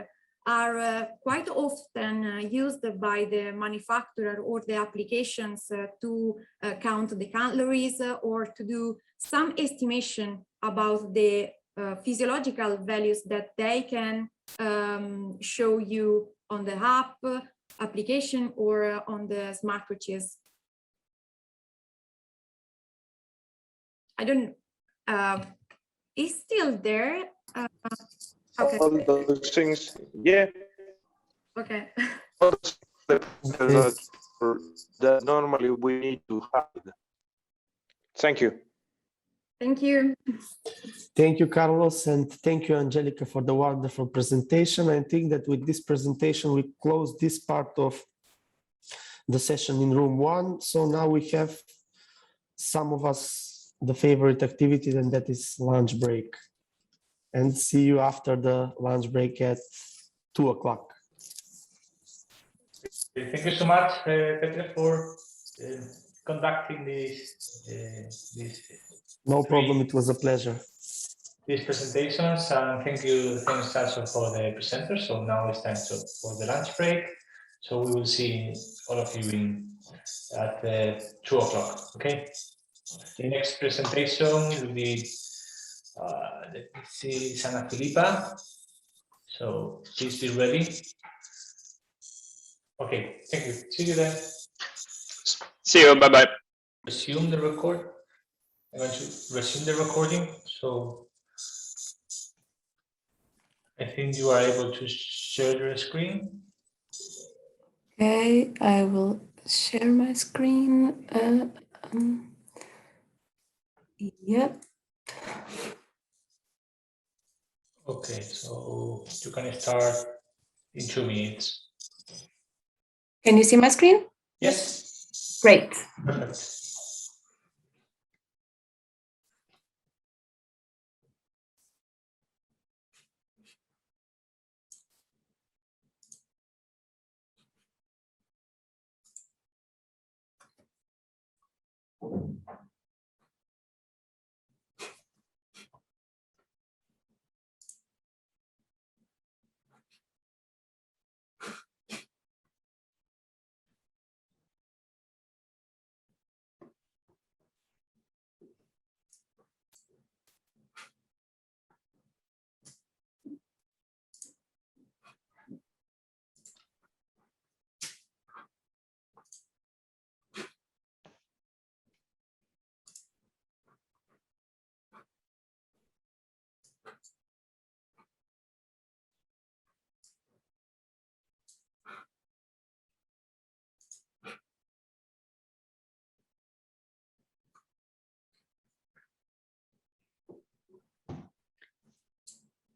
are quite often used by the manufacturer or the applications to count the calories or to do some estimation about the physiological values that they can show you on the app application or on the smartwatches. I don't is still there. Okay. All those things, yeah. Okay. That normally we need to hide. Thank you. Thank you. Thank you, Carlos, and thank you, Angelica, for the wonderful presentation. I think that with this presentation, we close this part of the session in room 1. So now we have some of us the favorite activity, and that is lunch break. And see you after the lunch break at 2 o'clock. Thank you so much, Petre, for conducting this. No problem. It was a pleasure. These presentations, and thanks also for the presenters. So now it's time for the lunch break. So we will see all of you at 2 o'clock. Okay. The next presentation will be let me see, Ana Filipa. So please be ready. Okay, thank you. See you then. See you. Bye bye. Resume the record. I'm going to resume the recording. So I think you are able to share your screen. Okay, I will share my screen. Yep. Okay, so you can start in 2 minutes. Can you see my screen? Yes. Great. Perfect.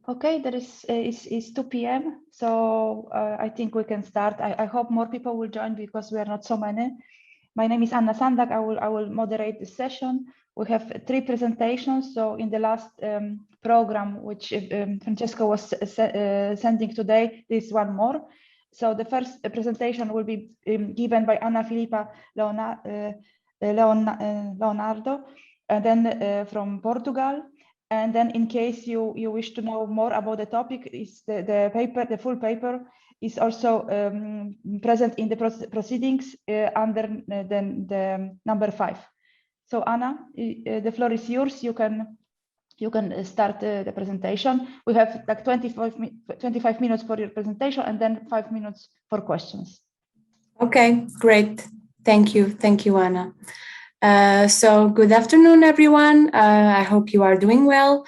Okay, there is 2 p.m. So I think we can start. I hope more people will join because we are not so many. My name is Anna Sandak. I will moderate this session. We have 3 presentations. So in the last program, which Francesco was sending today, there is 1 more. So the first presentation will be given by Ana Filipa Leonardo, and then from Portugal. And then in case you wish to know more about the topic, is the paper, the full paper is also present in the proceedings under the number 5. So Anna, the floor is yours. You can start the presentation. We have like 25 minutes for your presentation and then 5 minutes for questions. Okay, great. Thank you, Anna. So good afternoon, everyone. I hope you are doing well.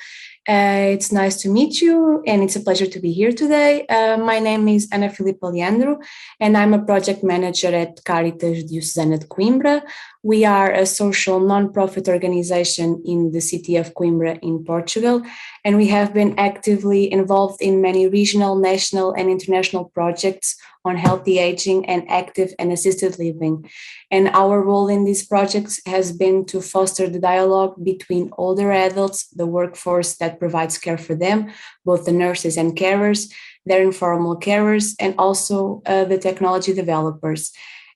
It's nice to meet you, and it's a pleasure to be here today. My name is Ana Filipa Leandro, and I'm a project manager at Caritas Diocesana de Coimbra. We are a social non-profit organization in the city of Coimbra in Portugal, and we have been actively involved in many regional, national, and international projects on healthy aging and active and assisted living. And our role in these projects has been to foster the dialogue between older adults, the workforce that provides care for them, both the nurses and carers, their informal carers, and also the technology developers.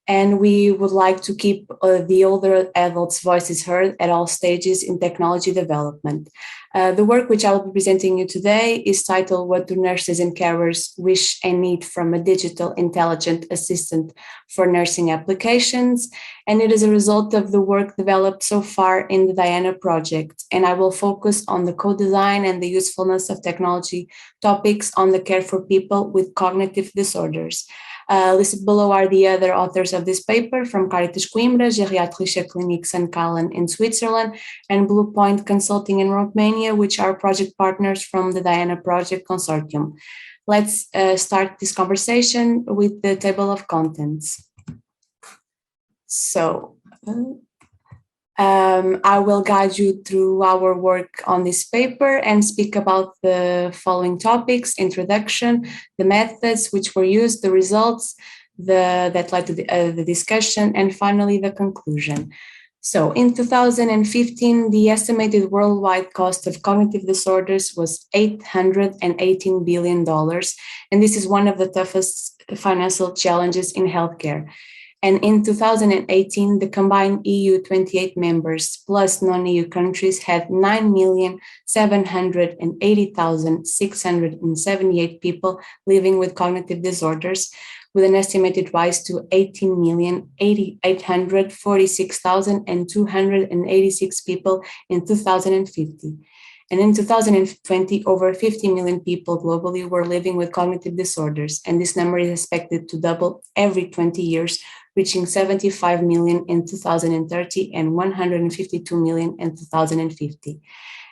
And we would like to keep the older adults' voices heard at all stages in technology development. The work which I will be presenting you today is titled "What Do Nurses and Carers Wish and Need from a Digital Intelligent Assistant for Nursing Applications?" And it is a result of the work developed so far in the Diana project. And I will focus on the co-design and the usefulness of technology topics on the care for people with cognitive disorders. Listed below are the other authors of this paper from Caritas Coimbra, Geriatrische Klinik St. Gallen in Switzerland, and Blue Point Consulting in Romania, which are project partners from the Diana Project Consortium. Let's start this conversation with the table of contents. So, I will guide you through our work on this paper and speak about the following topics: introduction, the methods which were used, the results that led to the discussion, and finally the conclusion. So in 2015, the estimated worldwide cost of cognitive disorders was $818 billion. And this is one of the toughest financial challenges in healthcare. And in 2018, the combined EU 28 members plus non-EU countries had 9,780,678 people living with cognitive disorders, with an estimated rise to 18,846,286 people in 2050. And in 2020, over 50 million people globally were living with cognitive disorders, and this number is expected to double every 20 years, reaching 75 million in 2030 and 152 million in 2050.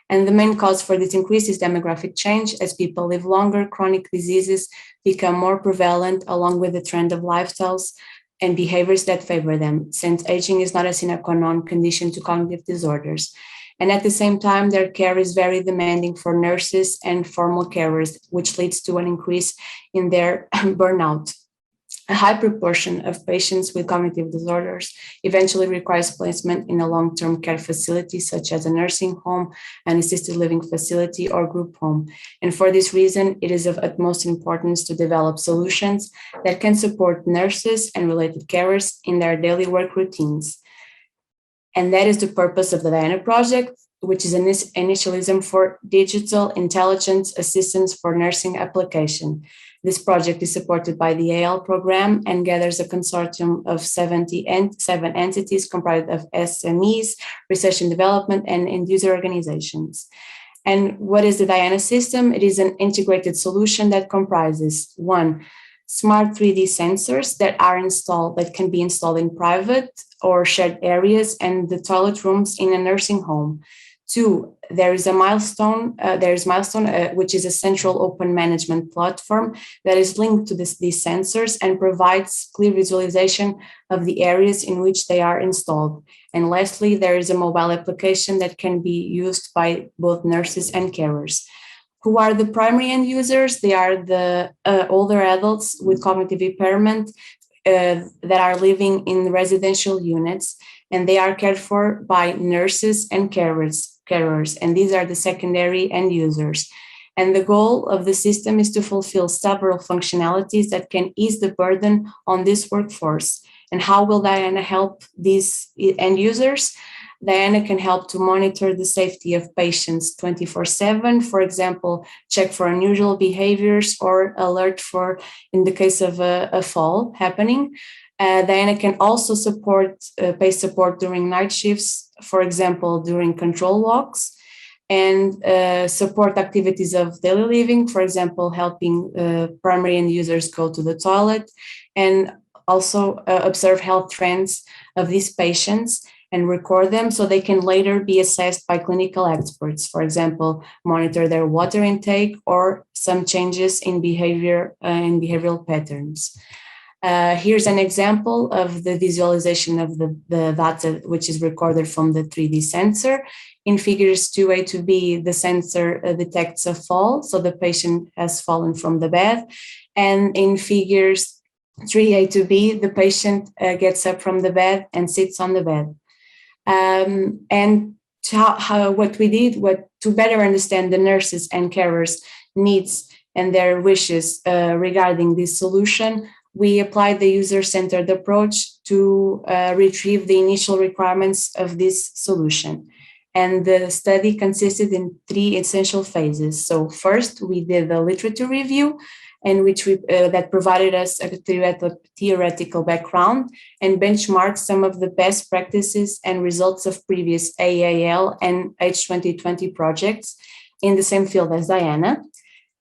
And the main cause for this increase is demographic change. As people live longer, chronic diseases become more prevalent, along with the trend of lifestyles and behaviors that favor them, since aging is not a sine qua non condition to cognitive disorders. And at the same time, their care is very demanding for nurses and formal carers, which leads to an increase in their burnout. A high proportion of patients with cognitive disorders eventually requires placement in a long-term care facility, such as a nursing home, an assisted living facility, or group home. And for this reason, it is of utmost importance to develop solutions that can support nurses and related carers in their daily work routines. And that is the purpose of the DIANA project, which is an initialism for digital intelligence assistance for nursing application. This project is supported by the AL program and gathers a consortium of 7 entities comprised of SMEs, research and development, and end-user organizations. And what is the DIANA system? It is an integrated solution that comprises: 1, smart 3D sensors that can be installed in private or shared areas and the toilet rooms in a nursing home. 2, there is Milestone, which is a central open management platform that is linked to these sensors and provides clear visualization of the areas in which they are installed. And lastly, there is a mobile application that can be used by both nurses and carers. Who are the primary end users? They are the older adults with cognitive impairment that are living in residential units, and they are cared for by nurses and carers, and these are the secondary end users. And the goal of the system is to fulfill several functionalities that can ease the burden on this workforce. And how will DIANA help these end users? DIANA can help to monitor the safety of patients 24/7, for example, check for unusual behaviors or alert for, in the case of a fall happening. DIANA can also pay support during night shifts, for example, during control walks, and support activities of daily living, for example, helping primary end users go to the toilet, and also observe health trends of these patients and record them so they can later be assessed by clinical experts, for example, monitor their water intake or some changes in behavior and behavioral patterns. Here's an example of the visualization of the data which is recorded from the 3D sensor. In figures 2A to B, the sensor detects a fall, so the patient has fallen from the bed. And in figures 3A to B, the patient gets up from the bed and sits on the bed. And what we did, to better understand the nurses and carers' needs and their wishes regarding this solution, we applied the user-centered approach to retrieve the initial requirements of this solution. And the study consisted in 3 essential phases. So first, we did a literature review, in which that provided us a theoretical background and benchmarked some of the best practices and results of previous AAL and H2020 projects in the same field as DIANA.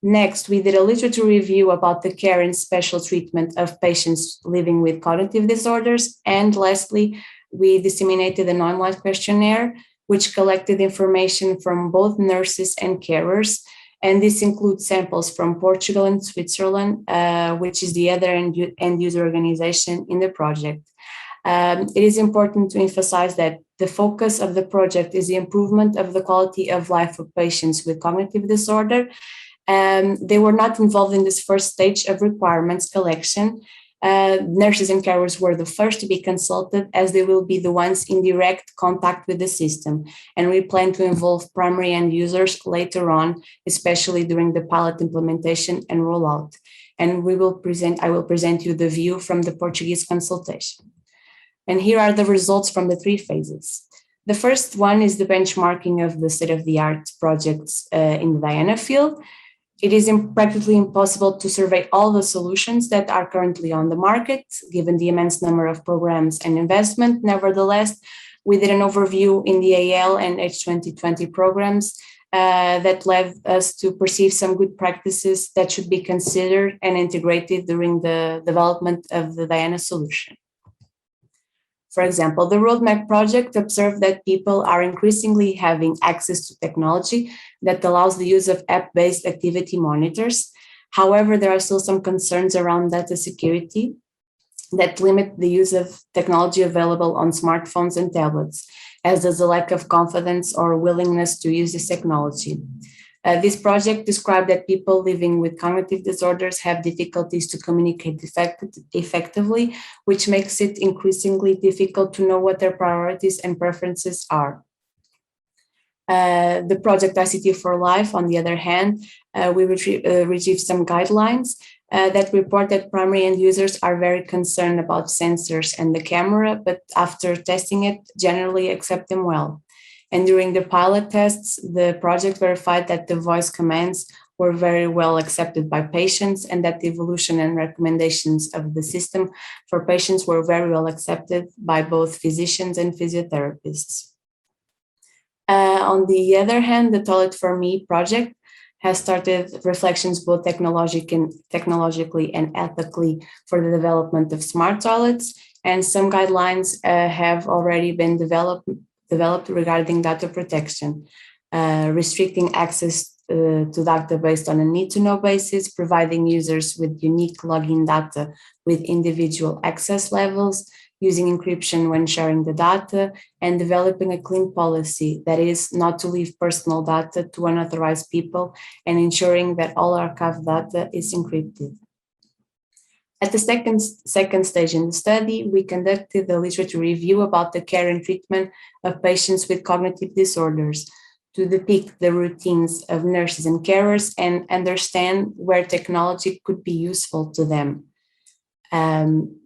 Next, we did a literature review about the care and special treatment of patients living with cognitive disorders. And lastly, we disseminated an online questionnaire, which collected information from both nurses and carers. And this includes samples from Portugal and Switzerland, which is the other end user organization in the project. It is important to emphasize that the focus of the project is the improvement of the quality of life of patients with cognitive disorder. They were not involved in this first stage of requirements collection. Nurses and carers were the first to be consulted, as they will be the ones in direct contact with the system. And we plan to involve primary end users later on, especially during the pilot implementation and rollout. And I will present you the view from the Portuguese consultation. And here are the results from the 3 phases. The first one is the benchmarking of the state-of-the-art projects in the Diana field. It is practically impossible to survey all the solutions that are currently on the market, given the immense number of programs and investment. Nevertheless, we did an overview in the AL and H2020 programs that led us to perceive some good practices that should be considered and integrated during the development of the Diana solution. For example, the Roadmap project observed that people are increasingly having access to technology that allows the use of app-based activity monitors. However, there are still some concerns around data security that limit the use of technology available on smartphones and tablets, as does a lack of confidence or willingness to use this technology. This project described that people living with cognitive disorders have difficulties to communicate effectively, which makes it increasingly difficult to know what their priorities and preferences are. The project ICT for Life, on the other hand, we received some guidelines that report that primary end users are very concerned about sensors and the camera, but after testing it, generally accept them well. And during the pilot tests, the project verified that the voice commands were very well accepted by patients and that the evolution and recommendations of the system for patients were very well accepted by both physicians and physiotherapists. On the other hand, the Toilet for Me project has started reflections both technologically and ethically for the development of smart toilets, and some guidelines have already been developed regarding data protection, restricting access to data based on a need-to-know basis, providing users with unique login data with individual access levels, using encryption when sharing the data, and developing a clean policy, that is, not to leave personal data to unauthorized people, and ensuring that all archived data is encrypted. At the second stage in the study, we conducted a literature review about the care and treatment of patients with cognitive disorders to depict the routines of nurses and carers and understand where technology could be useful to them.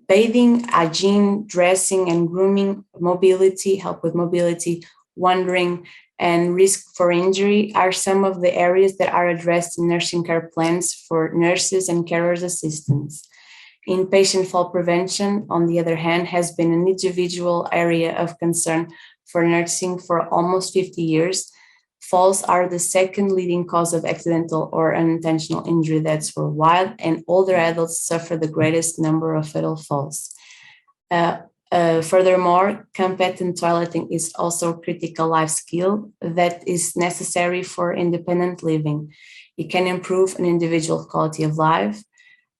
Bathing, hygiene, dressing and grooming, mobility, help with mobility, wandering, and risk for injury are some of the areas that are addressed in nursing care plans for nurses and carers assistants. Inpatient fall prevention, on the other hand, has been an individual area of concern for nursing for almost 50 years. Falls are the second leading cause of accidental or unintentional injury deaths worldwide, and older adults suffer the greatest number of fatal falls. Furthermore, competent toileting is also a critical life skill that is necessary for independent living. It can improve an individual's quality of life.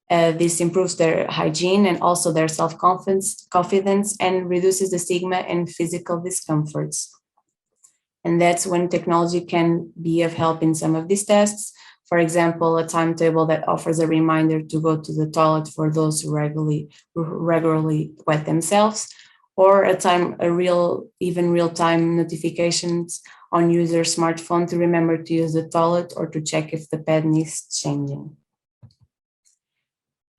This improves their hygiene and also their self-confidence and reduces the stigma and physical discomforts. And that's when technology can be of help in some of these tasks. For example, a timetable that offers a reminder to go to the toilet for those who regularly wet themselves, or real-time notifications on user smartphone to remember to use the toilet or to check if the pad needs changing.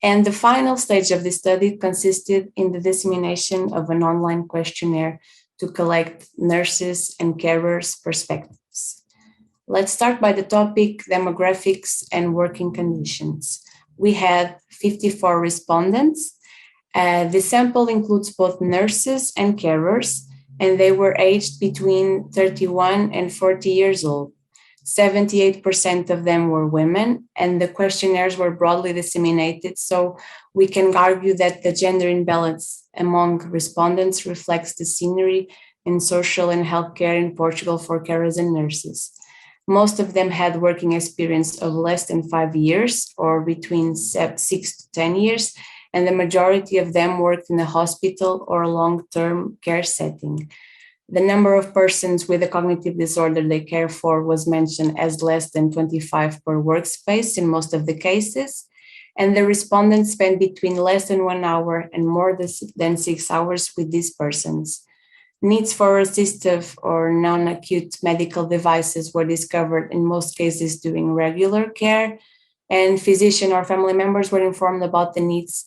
And the final stage of the study consisted in the dissemination of an online questionnaire to collect nurses and carers' perspectives. Let's start by the topic demographics and working conditions. We had 54 respondents. The sample includes both nurses and carers, and they were aged between 31 and 40 years old. 78% of them were women, and the questionnaires were broadly disseminated, so we can argue that the gender imbalance among respondents reflects the scenery in social and healthcare in Portugal for carers and nurses. Most of them had working experience of less than 5 years or between 6 to 10 years, and the majority of them worked in a hospital or long-term care setting. The number of persons with a cognitive disorder they care for was mentioned as less than 25 per workspace in most of the cases, and the respondents spent between less than 1 hour and more than 6 hours with these persons. Needs for assistive or non-acute medical devices were discovered in most cases during regular care, and physician or family members were informed about the needs.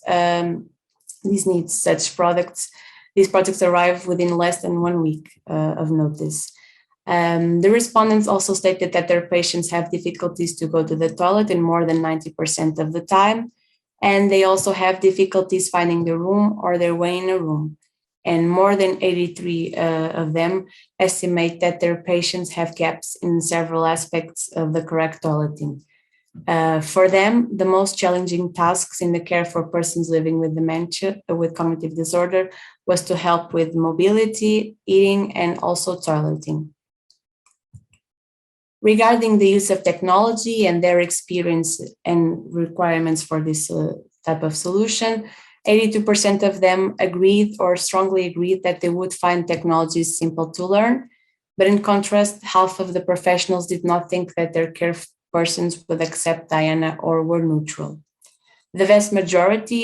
These needs, these products arrived within less than 1 week of notice. The respondents also stated that their patients have difficulties to go to the toilet in more than 90% of the time, and they also have difficulties finding the room or their way in a room. And more than 83 of them estimate that their patients have gaps in several aspects of the correct toileting. For them, the most challenging tasks in the care for persons living with dementia, with cognitive disorder, was to help with mobility, eating, and also toileting. Regarding the use of technology and their experience and requirements for this type of solution, 82% of them agreed or strongly agreed that they would find technologies simple to learn. But in contrast, half of the professionals did not think that their care persons would accept Diana or were neutral. The vast majority,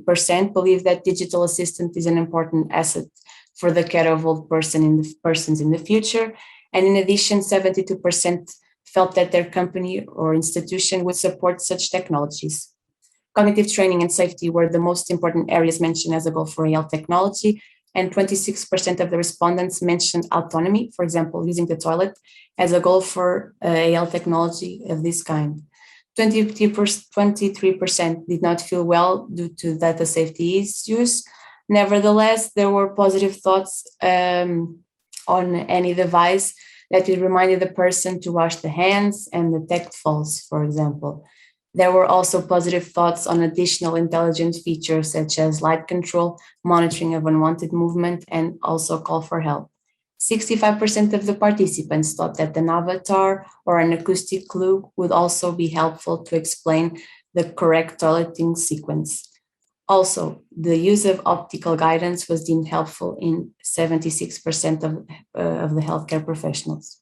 80%, believe that digital assistant is an important asset for the care of old persons in the future. And in addition, 72% felt that their company or institution would support such technologies. Cognitive training and safety were the most important areas mentioned as a goal for AL technology, and 26% of the respondents mentioned autonomy, for example, using the toilet, as a goal for AL technology of this kind. 23% did not feel well due to data safety issues. Nevertheless, there were positive thoughts on any device that it reminded the person to wash the hands and detect falls, for example. There were also positive thoughts on additional intelligent features such as light control, monitoring of unwanted movement, and also call for help. 65% of the participants thought that an avatar or an acoustic clue would also be helpful to explain the correct toileting sequence. Also, the use of optical guidance was deemed helpful in 76% of the healthcare professionals.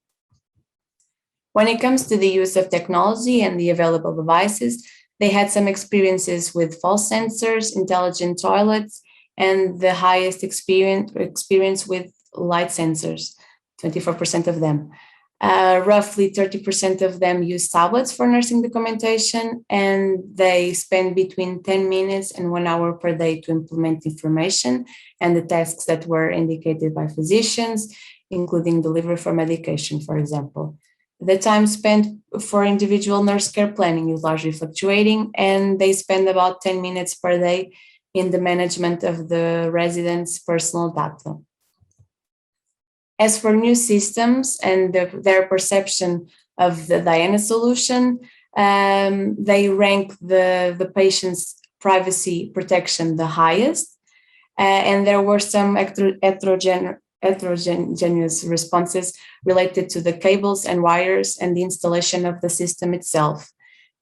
When it comes to the use of technology and the available devices, they had some experiences with false sensors, intelligent toilets, and the highest experience with light sensors, 24% of them. Roughly 30% of them use tablets for nursing documentation, and they spend between 10 minutes and 1 hour per day to implement information and the tasks that were indicated by physicians, including delivery for medication, for example. The time spent for individual nurse care planning is largely fluctuating, and they spend about 10 minutes per day in the management of the residents' personal data. As for new systems and their perception of the Diana solution, they rank the patient's privacy protection the highest, and there were some heterogeneous responses related to the cables and wires and the installation of the system itself,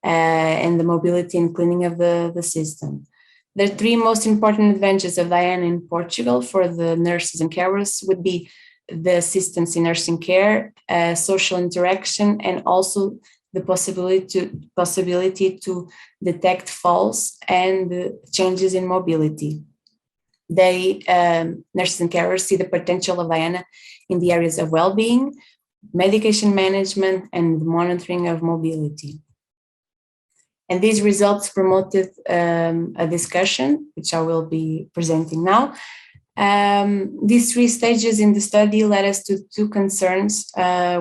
and the mobility and cleaning of the system. The three most important advantages of Diana in Portugal for the nurses and carers would be the assistance in nursing care, social interaction, and also the possibility to detect falls and changes in mobility. They, nurses and carers, see the potential of Diana in the areas of well-being, medication management, and monitoring of mobility. And these results promoted a discussion, which I will be presenting now. These three stages in the study led us to two concerns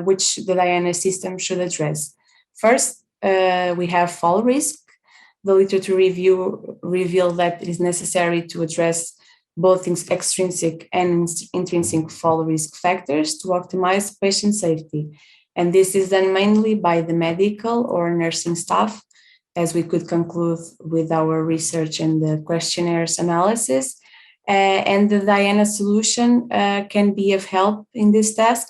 which the Diana system should address. First, we have fall risk. The literature review revealed that it is necessary to address both extrinsic and intrinsic fall risk factors to optimize patient safety. And this is done mainly by the medical or nursing staff, as we could conclude with our research and the questionnaires analysis. And the Diana solution can be of help in this task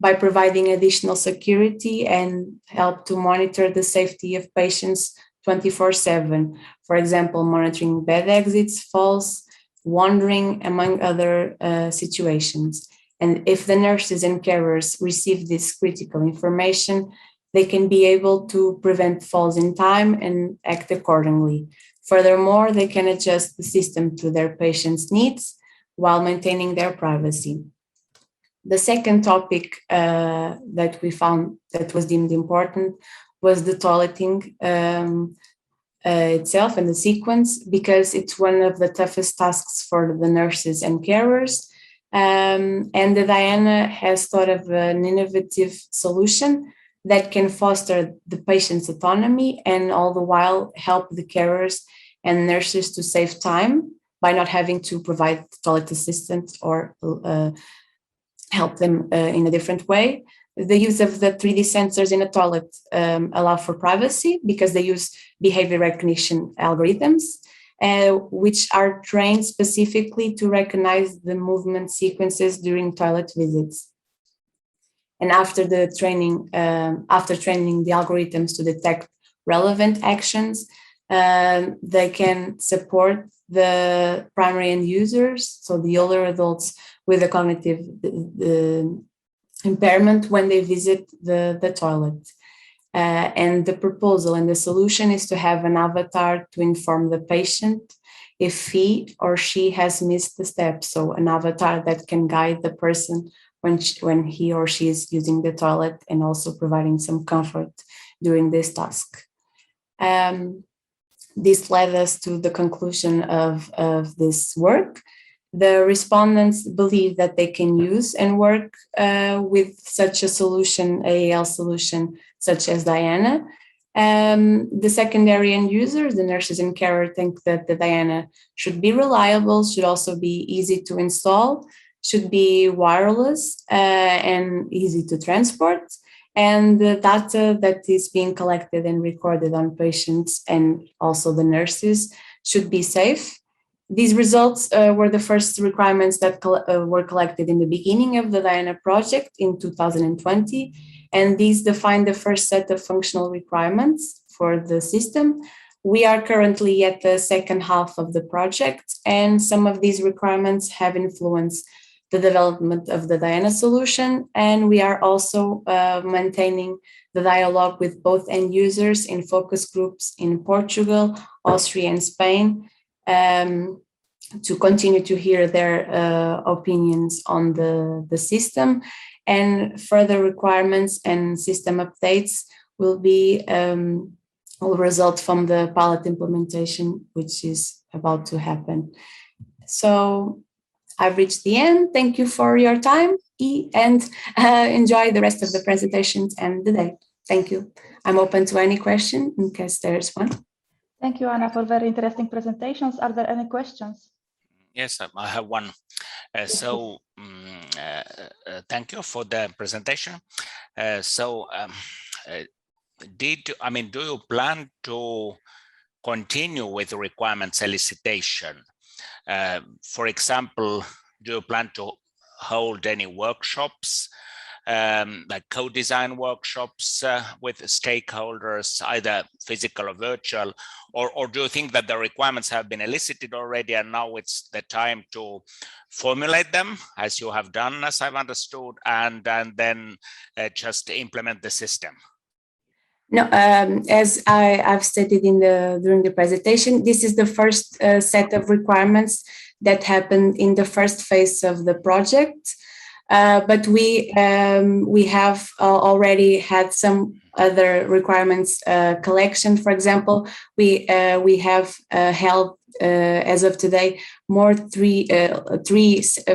by providing additional security and help to monitor the safety of patients 24/7. for example, monitoring bed exits, falls, wandering, among other situations. And if the nurses and carers receive this critical information, they can be able to prevent falls in time and act accordingly. Furthermore, they can adjust the system to their patients' needs while maintaining their privacy. The second topic that we found that was deemed important was the toileting itself and the sequence, because it's one of the toughest tasks for the nurses and carers. And the Diana has thought of an innovative solution that can foster the patient's autonomy and all the while help the carers and nurses to save time by not having to provide toilet assistance or help them in a different way. The use of the 3D sensors in a toilet allow for privacy because they use behavior recognition algorithms, which are trained specifically to recognize the movement sequences during toilet visits. And after training the algorithms to detect relevant actions, they can support the primary end users, so the older adults with a cognitive impairment when they visit the toilet. And the proposal and the solution is to have an avatar to inform the patient if he or she has missed the step. So an avatar that can guide the person when he or she is using the toilet and also providing some comfort during this task. This led us to the conclusion of this work. The respondents believe that they can use and work with such a solution, AAL solution, such as Diana. The secondary end users, the nurses and carers, think that the Diana should be reliable, should also be easy to install, should be wireless and easy to transport. And the data that is being collected and recorded on patients and also the nurses should be safe. These results were the first requirements that were collected in the beginning of the Diana project in 2020. And these define the first set of functional requirements for the system. We are currently at the second half of the project, and some of these requirements have influenced the development of the Diana solution. And we are also maintaining the dialogue with both end users in focus groups in Portugal, Austria, and Spain, to continue to hear their opinions on the system. And further requirements and system updates will result from the pilot implementation, which is about to happen. So I've reached the end. Thank you for your time and enjoy the rest of the presentations and the day. Thank you. I'm open to any question in case there's one. Thank you, Anna, for very interesting presentations. Are there any questions? Yes, I have one. Thank you for the presentation. Do you plan to continue with the requirements elicitation? For example, do you plan to hold any workshops, like co-design workshops with stakeholders, either physical or virtual, or do you think that the requirements have been elicited already and now it's the time to formulate them, as you have done, as I've understood, and then just implement the system? No, as I've stated during the presentation, this is the first set of requirements that happened in the first phase of the project. But we have already had some other requirements collection. For example, we have held as of today three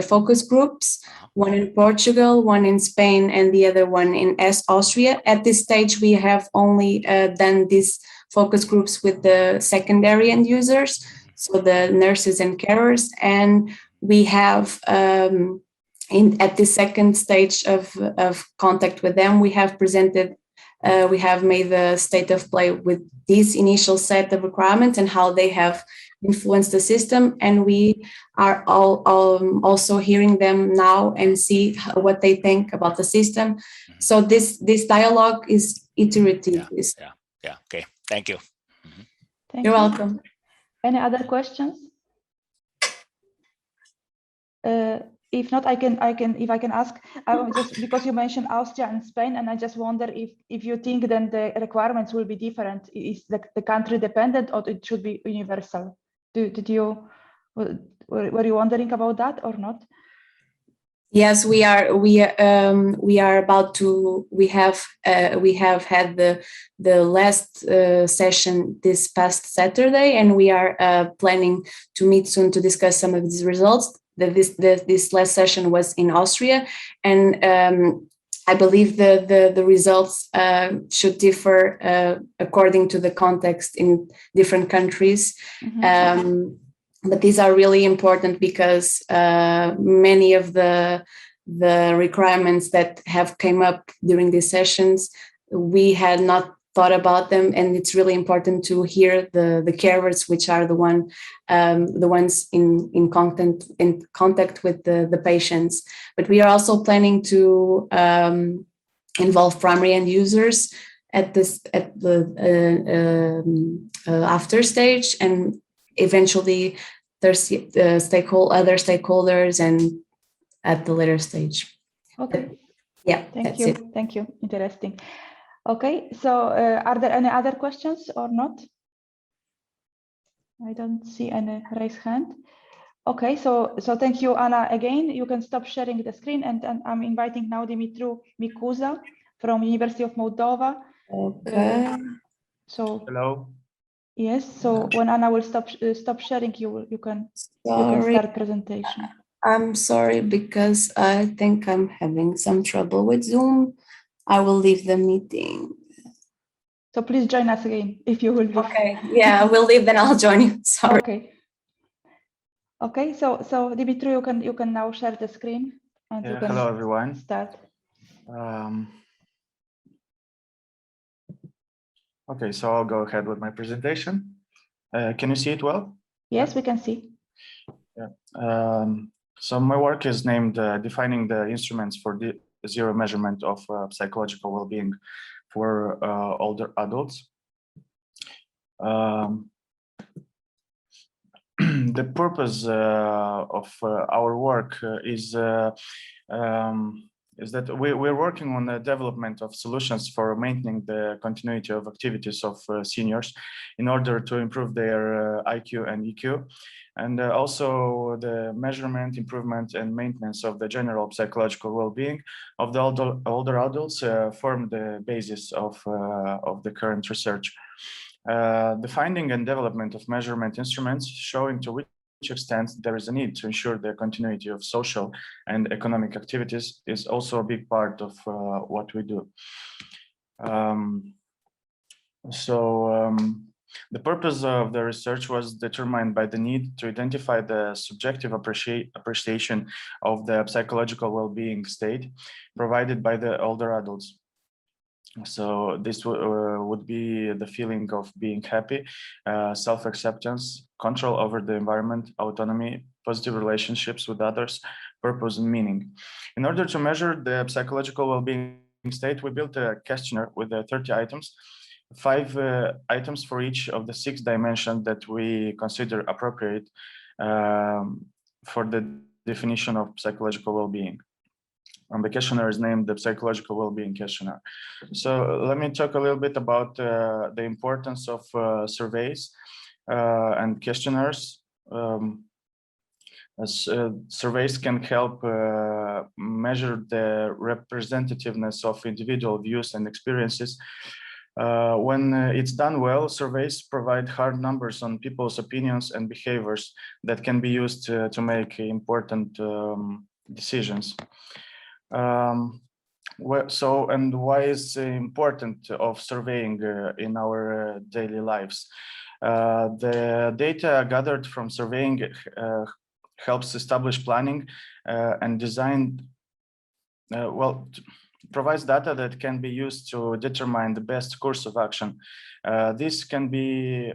focus groups. One in Portugal, one in Spain, and the other one in Austria. At this stage, we have only done these focus groups with the secondary end users, so the nurses and carers, and we have at the second stage of contact with them, we have made the state of play with this initial set of requirements and how they have influenced the system, and we are also hearing them now and see what they think about the system. So this dialogue is iterative. Yeah. Okay. Thank you. You're welcome. Any other questions? If not, if I can ask, just because you mentioned Austria and Spain, and I just wonder if you think then the requirements will be different. Is the country dependent, or it should be universal? Were you wondering about that or not? Yes, we are. We are about to. We have had the last session this past Saturday, and we are planning to meet soon to discuss some of these results. This last session was in Austria, and I believe the results should differ according to the context in different countries. Mm-hmm. But these are really important because many of the requirements that have come up during these sessions, we had not thought about them, and it's really important to hear the carers, which are the ones in contact with the patients. But we are also planning to involve primary end users at the after stage, and eventually there's other stakeholders and at the later stage. Okay. Yeah. Thank you. It. Thank you. Interesting. Okay. So are there any other questions or not? I don't see any raised hand. Okay. So thank you, Anna. Again, you can stop sharing the screen, and I'm inviting now Dimitru Mikuza from University of Moldova. Okay. Hello. Yes, so when Anna will stop sharing, you can start presentation. I'm sorry because I think I'm having some trouble with Zoom. I will leave the meeting. So please join us again if you will leave. Okay, yeah, I will leave, then I'll join you. Sorry. Okay. Okay, so Dimitru, you can now share the screen and you can hello everyone. Start. Okay, so I'll go ahead with my presentation. Can you see it well? Yes, we can see. Yeah. So my work is named Defining the Instruments for the Zero Measurement of Psychological Well-Being for Older Adults. The purpose of our work is that we're working on the development of solutions for maintaining the continuity of activities of seniors in order to improve their IQ and EQ, and also the measurement, improvement, and maintenance of the general psychological well-being of the older adults form the basis of the current research. The finding and development of measurement instruments showing to which extent there is a need to ensure the continuity of social and economic activities is also a big part of what we do. The purpose of the research was determined by the need to identify the subjective appreciation of the psychological well-being state provided by the older adults. So this would be the feeling of being happy, self-acceptance, control over the environment, autonomy, positive relationships with others, purpose and meaning. In order to measure the psychological well-being state, we built a questionnaire with 30 items, 5 items for each of the 6 dimensions that we consider appropriate for the definition of psychological well-being. And the questionnaire is named the Psychological Well-Being Questionnaire. So let me talk a little bit about the importance of surveys and questionnaires. Surveys can help measure the representativeness of individual views and experiences. When it's done well, surveys provide hard numbers on people's opinions and behaviors that can be used to make important decisions. And why is important of surveying in our daily lives? The data gathered from surveying helps establish planning and design, provides data that can be used to determine the best course of action. This can be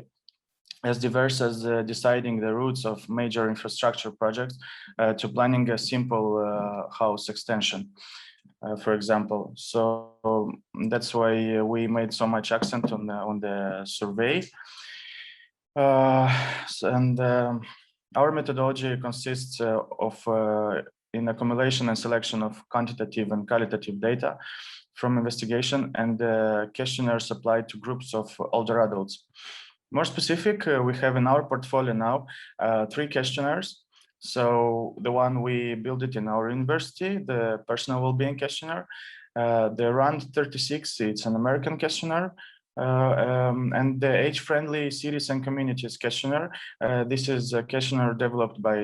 as diverse as deciding the routes of major infrastructure projects to planning a simple house extension, for example. So that's why we made so much accent on the survey. Our methodology consists of in accumulation and selection of quantitative and qualitative data from investigation and questionnaires applied to groups of older adults. More specific, we have in our portfolio now 3 questionnaires. So the one we built it in our university, the personal well-being questionnaire, the RAND 36, it's an American questionnaire, and the age-friendly cities and communities questionnaire. This is a questionnaire developed by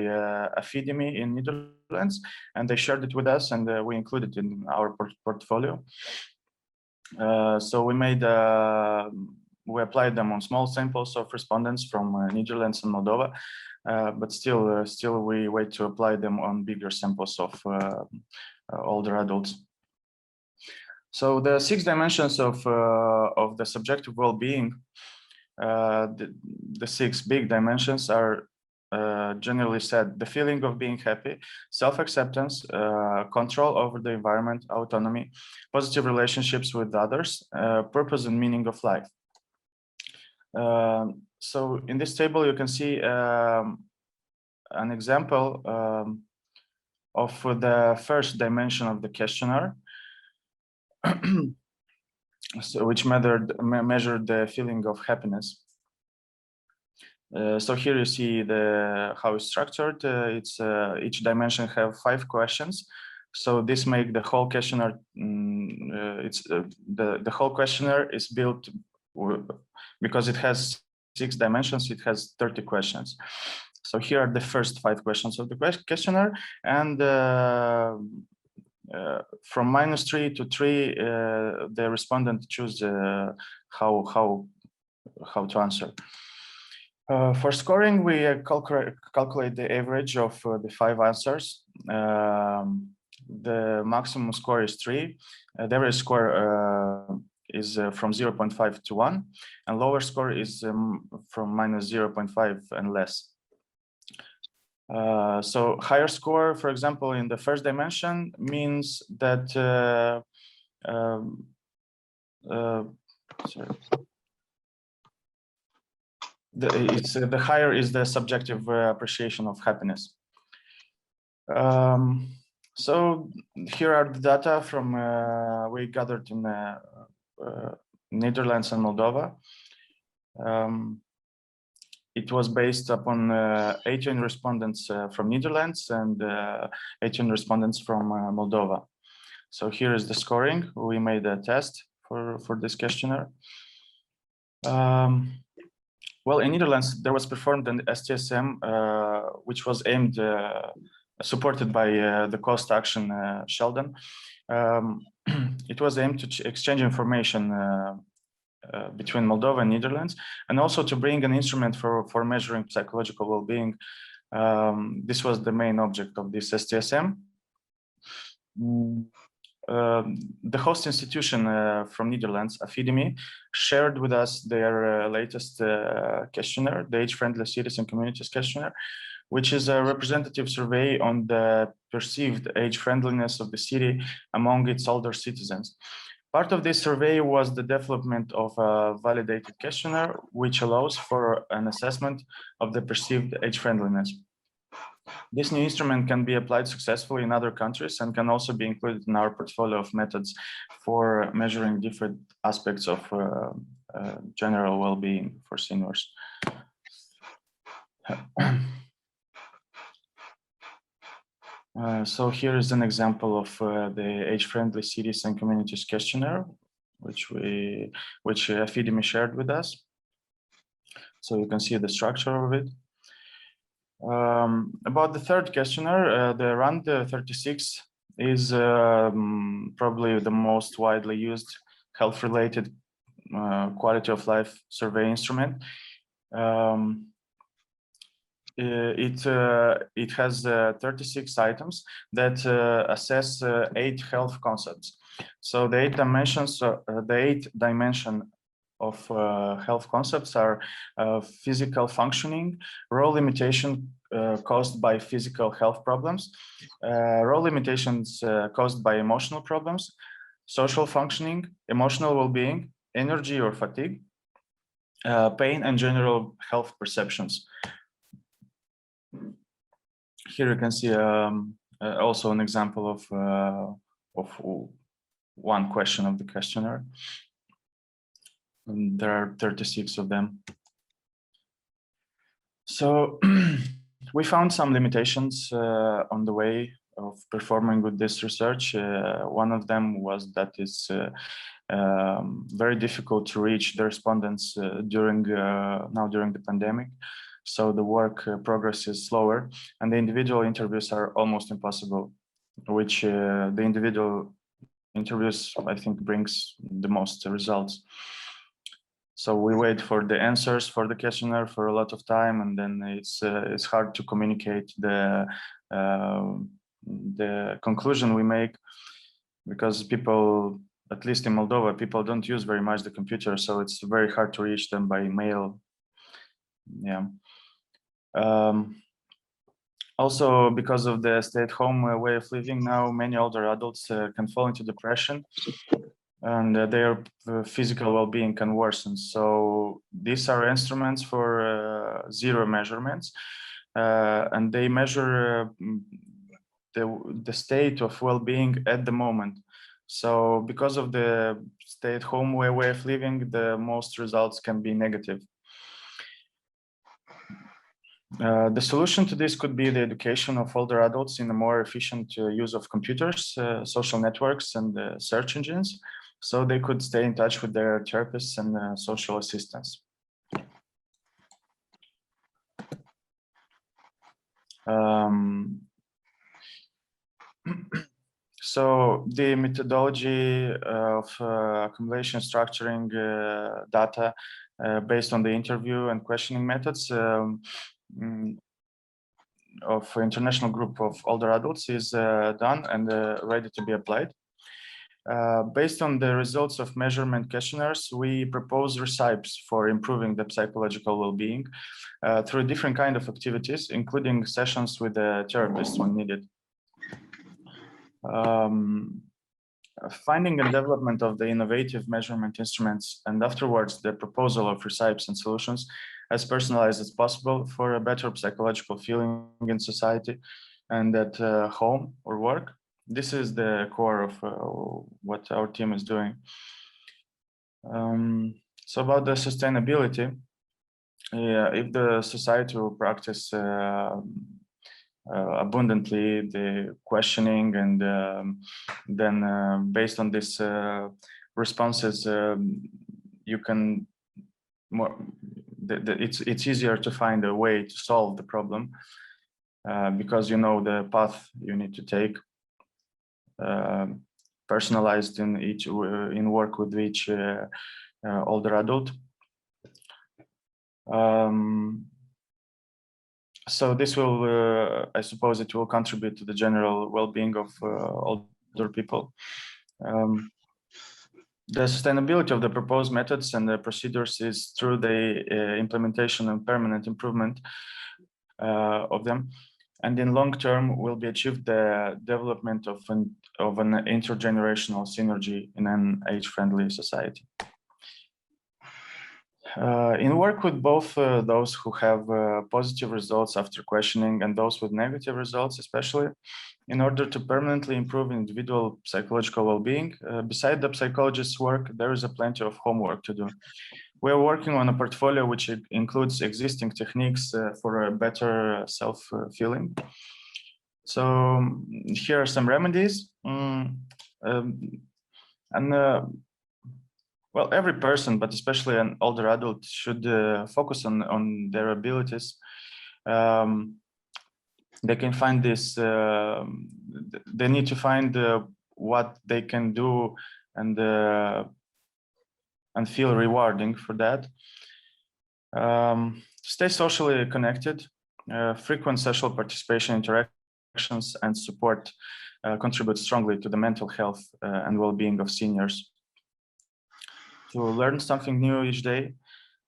Affidemi in Netherlands, and they shared it with us, and we included it in our portfolio. So we applied them on small samples of respondents from Netherlands and Moldova, but still we wait to apply them on bigger samples of older adults. So the 6 dimensions of the subjective well-being, the 6 big dimensions are generally said: the feeling of being happy, self-acceptance, control over the environment, autonomy, positive relationships with others, purpose and meaning of life. So in this table, you can see an example of the first dimension of the questionnaire, so which measured the feeling of happiness. So here you see how it's structured. Each dimension have 5 questions. So this make the whole questionnaire. The whole questionnaire is built because it has 6 dimensions. It has 30 questions. So here are the first 5 questions of the questionnaire, and from -3 to 3, the respondent choose how to answer. For scoring, we calculate the average of the 5 answers. The maximum score is 3. The average score is from 0.5 to 1, and lower score is from -0.5 and less. So higher score, for example, in the first dimension means that the higher is the subjective appreciation of happiness. So here are the data from we gathered in Netherlands and Moldova. It was based upon 18 respondents from Netherlands and 18 respondents from Moldova. So here is the scoring. We made a test for this questionnaire. Well, in Netherlands, there was performed an STSM, which was aimed, supported by the cost action Sheldon. It was aimed to exchange information between Moldova and Netherlands, and also to bring an instrument for measuring psychological well-being. This was the main object of this STSM. The host institution from Netherlands, Affidemi, shared with us their latest questionnaire, the Age-Friendly Cities and Communities questionnaire, which is a representative survey on the perceived age-friendliness of the city among its older citizens. Part of this survey was the development of a validated questionnaire, which allows for an assessment of the perceived age-friendliness. This new instrument can be applied successfully in other countries and can also be included in our portfolio of methods for measuring different aspects of general well-being for seniors. So here is an example of the age-friendly cities and communities questionnaire, which Affidemi shared with us. So you can see the structure of it. About the third questionnaire, the RAND 36 is probably the most widely used health-related quality of life survey instrument. It has 36 items that assess 8 health concepts. So the 8 dimension of health concepts are physical functioning, role limitation caused by physical health problems, role limitations caused by emotional problems, social functioning, emotional well-being, energy or fatigue, pain and general health perceptions. Here you can see also an example of one question of the questionnaire. And there are 36 of them. So we found some limitations on the way of performing with this research. One of them was that it's very difficult to reach the respondents during the pandemic. So the work progress is slower, and the individual interviews are almost impossible, which the individual interviews, I think, brings the most results. So we wait for the answers for the questionnaire for a lot of time, and then it's hard to communicate the conclusion we make, because people, at least in Moldova, people don't use very much the computer, so it's very hard to reach them by mail. Yeah. Also, because of the stay-at-home way of living now, many older adults can fall into depression, and their physical well-being can worsen. So these are instruments for zero measurements, and they measure the state of well-being at the moment. So because of the stay-at-home way of living, the most results can be negative. The solution to this could be the education of older adults in a more efficient use of computers, social networks, and search engines, so they could stay in touch with their therapists and social assistants. So the methodology of accumulation, structuring data based on the interview and questioning methods of international group of older adults is done and ready to be applied. Based on the results of measurement questionnaires, we propose recipes for improving the psychological well-being through different kind of activities, including sessions with the therapist when needed. Finding and development of the innovative measurement instruments, and afterwards the proposal of recipes and solutions as personalized as possible for a better psychological feeling in society and at home or work. This is the core of what our team is doing. So about the sustainability, if the society will practice abundantly the questioning, and then based on this responses, you can it's easier to find a way to solve the problem because you know the path you need to take, personalized in work with each older adult. So this will, I suppose, it will contribute to the general well-being of older people. The sustainability of the proposed methods and the procedures is through the implementation and permanent improvement of them, and in long term will be achieved the development of an intergenerational synergy in an age-friendly society. In work with both those who have positive results after questioning and those with negative results, especially, in order to permanently improve individual psychological well-being, beside the psychologist's work, there is plenty of homework to do. We are working on a portfolio which includes existing techniques for a better self-feeling. So here are some remedies. Well, every person, but especially an older adult, should focus on their abilities. They can find this, they need to find what they can do and feel rewarding for that. Stay socially connected, frequent social participation, interactions, and support contribute strongly to the mental health and well-being of seniors. To learn something new each day,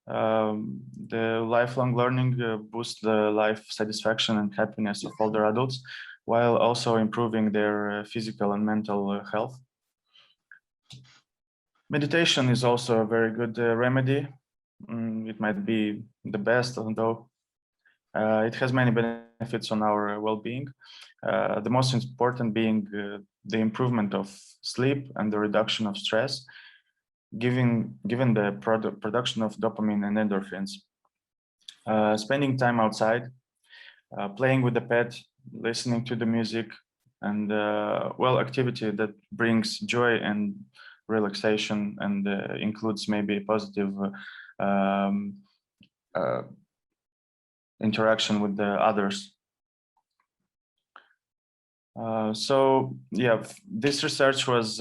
the lifelong learning boosts the life satisfaction and happiness of older adults, while also improving their physical and mental health. Meditation is also a very good remedy It might be the best, although it has many benefits on our well-being. The most important being the improvement of sleep and the reduction of stress, given the production of dopamine and endorphins. Spending time outside, playing with the pet, listening to the music, and well, activity that brings joy and relaxation and includes maybe positive interaction with the others. So yeah, this research was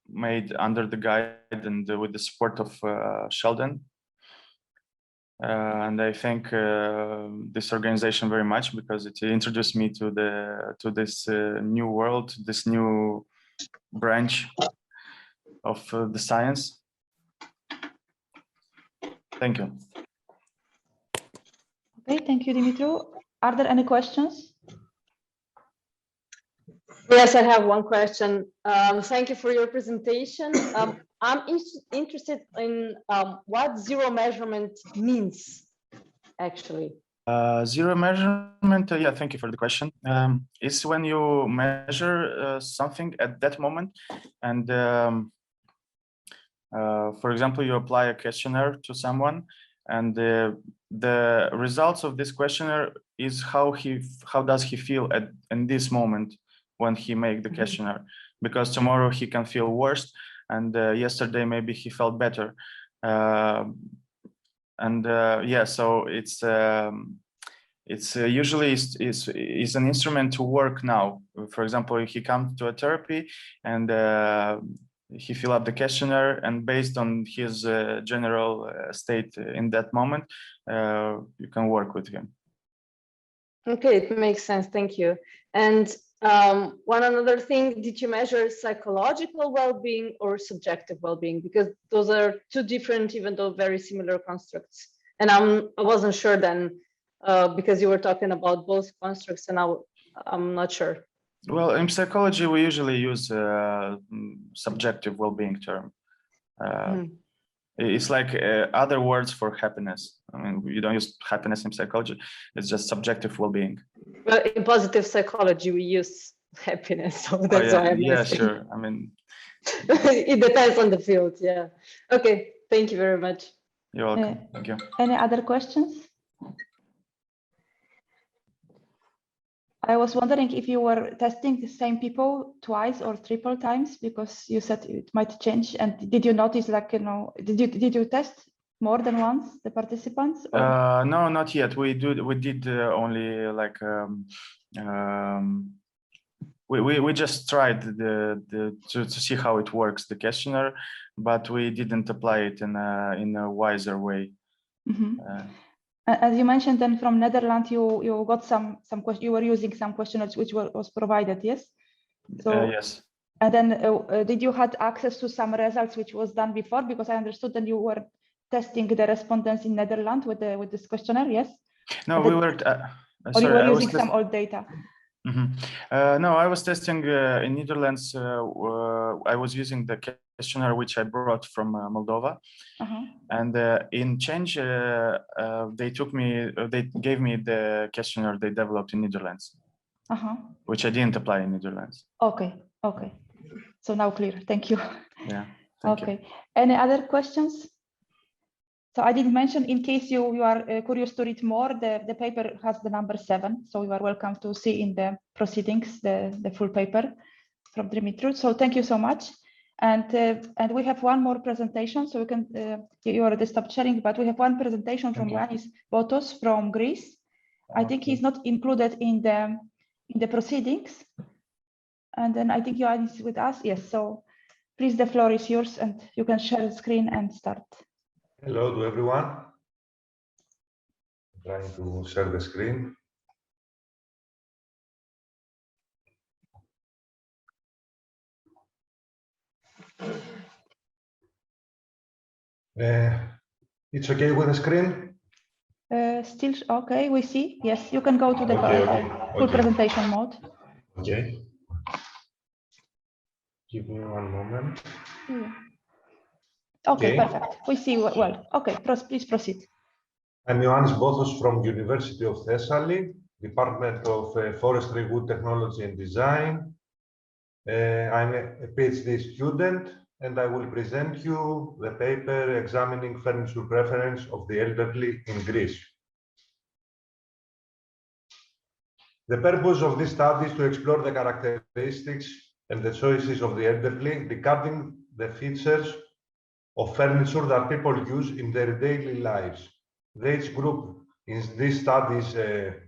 made under the guide and with the support of Sheldon. And I thank this organization very much because it introduced me to this new world, this new branch of the science. Thank you. Okay, thank you, Dimitru. Are there any questions? Yes, I have one question. Thank you for your presentation. I'm interested in what zero measurement means, actually. Zero measurement, yeah, thank you for the question. It's when you measure something at that moment. And for example, you apply a questionnaire to someone, and the results of this questionnaire is how does he feel in this moment when he make the questionnaire, because tomorrow he can feel worse, and yesterday maybe he felt better, yeah, so it's usually is an instrument to work now. For example, if he comes to a therapy and he fill up the questionnaire, and based on his general state in that moment, you can work with him. Okay, it makes sense. Thank you. And one another thing, did you measure psychological well-being or subjective well-being? Because those are two different, even though very similar constructs. And I wasn't sure then, because you were talking about both constructs, and I'm not sure. Well, in psychology, we usually use subjective well-being term. It's like other words for happiness. I mean, you don't use happiness in psychology. It's just subjective well-being. Well, in positive psychology, we use happiness. So that's why I'm asking. Sure. I mean, it depends on the field. Yeah. Okay. Thank you very much. You're welcome. Thank you. Any other questions? I was wondering if you were testing the same people twice or triple times, because you said it might change. And did you notice, like, you know, did you test more than once the participants? Or? No, not yet. We did only like we just tried to see how it works, the questionnaire, but we didn't apply it in a wiser way. As you mentioned, then from Netherlands, you got some you were using some questionnaires which was provided, yes? So yes. And then did you had access to some results which was done before? Because I understood that you were testing the respondents in Netherlands with this questionnaire, yes? No, we were. Or you were using some old data. No, I was testing in Netherlands. I was using the questionnaire which I brought from Moldova, and in change they gave me the questionnaire they developed in Netherlands, which I didn't apply in Netherlands. Okay. So now clear. Thank you. Yeah. Thank you. Any other questions? So I did mention, in case you are curious to read more, the paper has the number 7. So you are welcome to see in the proceedings the full paper from Dimitru. So thank you so much. And we have one more presentation. So we can you already stopped sharing, but we have one presentation from Yanis Botos from Greece. I think he's not included in the proceedings. And then I think Yanis is with us. Yes. So please, the floor is yours, and you can share the screen and start. Hello to everyone. I'm trying to share the screen. It's okay with the screen? Still okay, we see. Yes, you can go to the full presentation mode. Okay. Give me one moment. Okay, perfect. We see well. Okay, please proceed. I'm Ioannis Bothos from University of Thessaly, Department of Forestry, Wood Technology and Design. I'm a PhD student, and I will present you the paper examining furniture preference of the elderly in Greece. The purpose of this study is to explore the characteristics and the choices of the elderly regarding the features of furniture that people use in their daily lives. The age group in this study is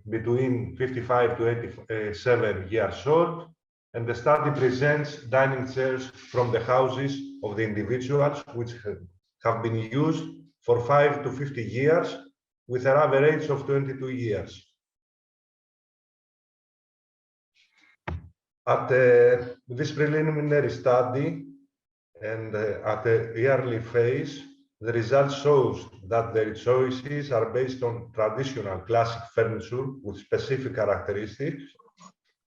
between 55 to 87 years old, and the study presents dining chairs from the houses of the individuals which have been used for 5 to 50 years with an average of 22 years. At this preliminary study and at the early phase, the result shows that their choices are based on traditional classic furniture with specific characteristics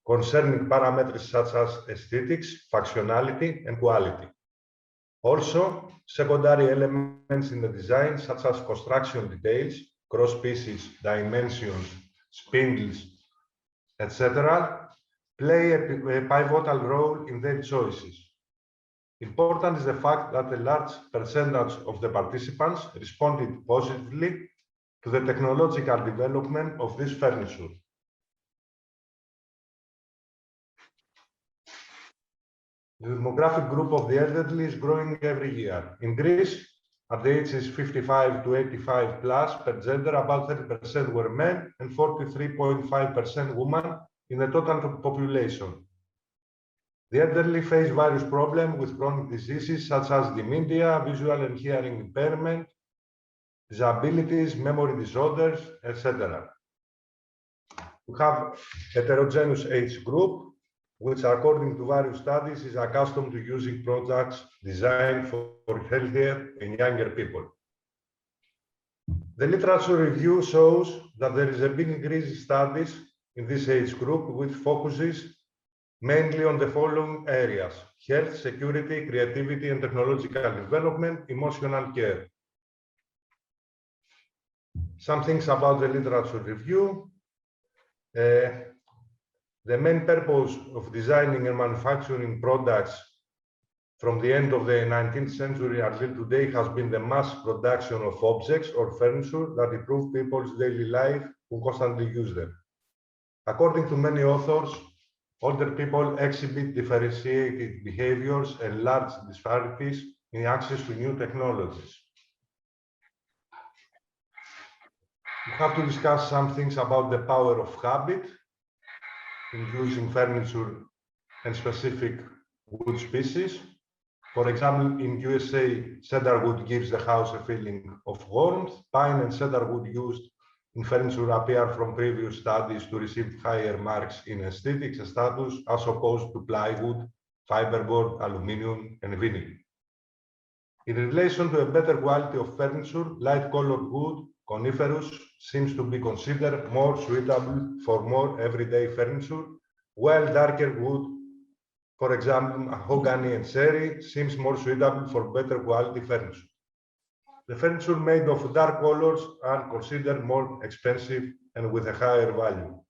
concerning parameters such as aesthetics, functionality, and quality. Also, secondary elements in the design, such as construction details, cross pieces, dimensions, spindles, etc., play a pivotal role in their choices. Important is the fact that a large percentage of the participants responded positively to the technological development of this furniture. The demographic group of the elderly is growing every year. In Greece, at the ages 55 to 85 plus per gender, about 30% were men and 43.5% women in the total population. The elderly face various problems with chronic diseases such as dementia, visual and hearing impairment, disabilities, memory disorders, etc. We have heterogeneous age group, which according to various studies is accustomed to using products designed for healthier and younger people. The literature review shows that there is a big increase in studies in this age group, which focuses mainly on the following areas: health, security, creativity and technological development, emotional care. Some things about the literature review. The main purpose of designing and manufacturing products from the end of the 19th century until today has been the mass production of objects or furniture that improve people's daily life who constantly use them. According to many authors, older people exhibit differentiated behaviors and large disparities in access to new technologies. We have to discuss some things about the power of habit in using furniture and specific wood species. For example, in USA, cedar wood gives the house a feeling of warmth. Pine and cedar wood used in furniture appear from previous studies to receive higher marks in aesthetics status as opposed to plywood, fiberboard, aluminium, and vinyl. In relation to a better quality of furniture, light-colored wood, coniferous, seems to be considered more suitable for more everyday furniture, while darker wood, for example, mahogany and cherry, seems more suitable for better quality furniture. The furniture made of dark colors are considered more expensive and with a higher value.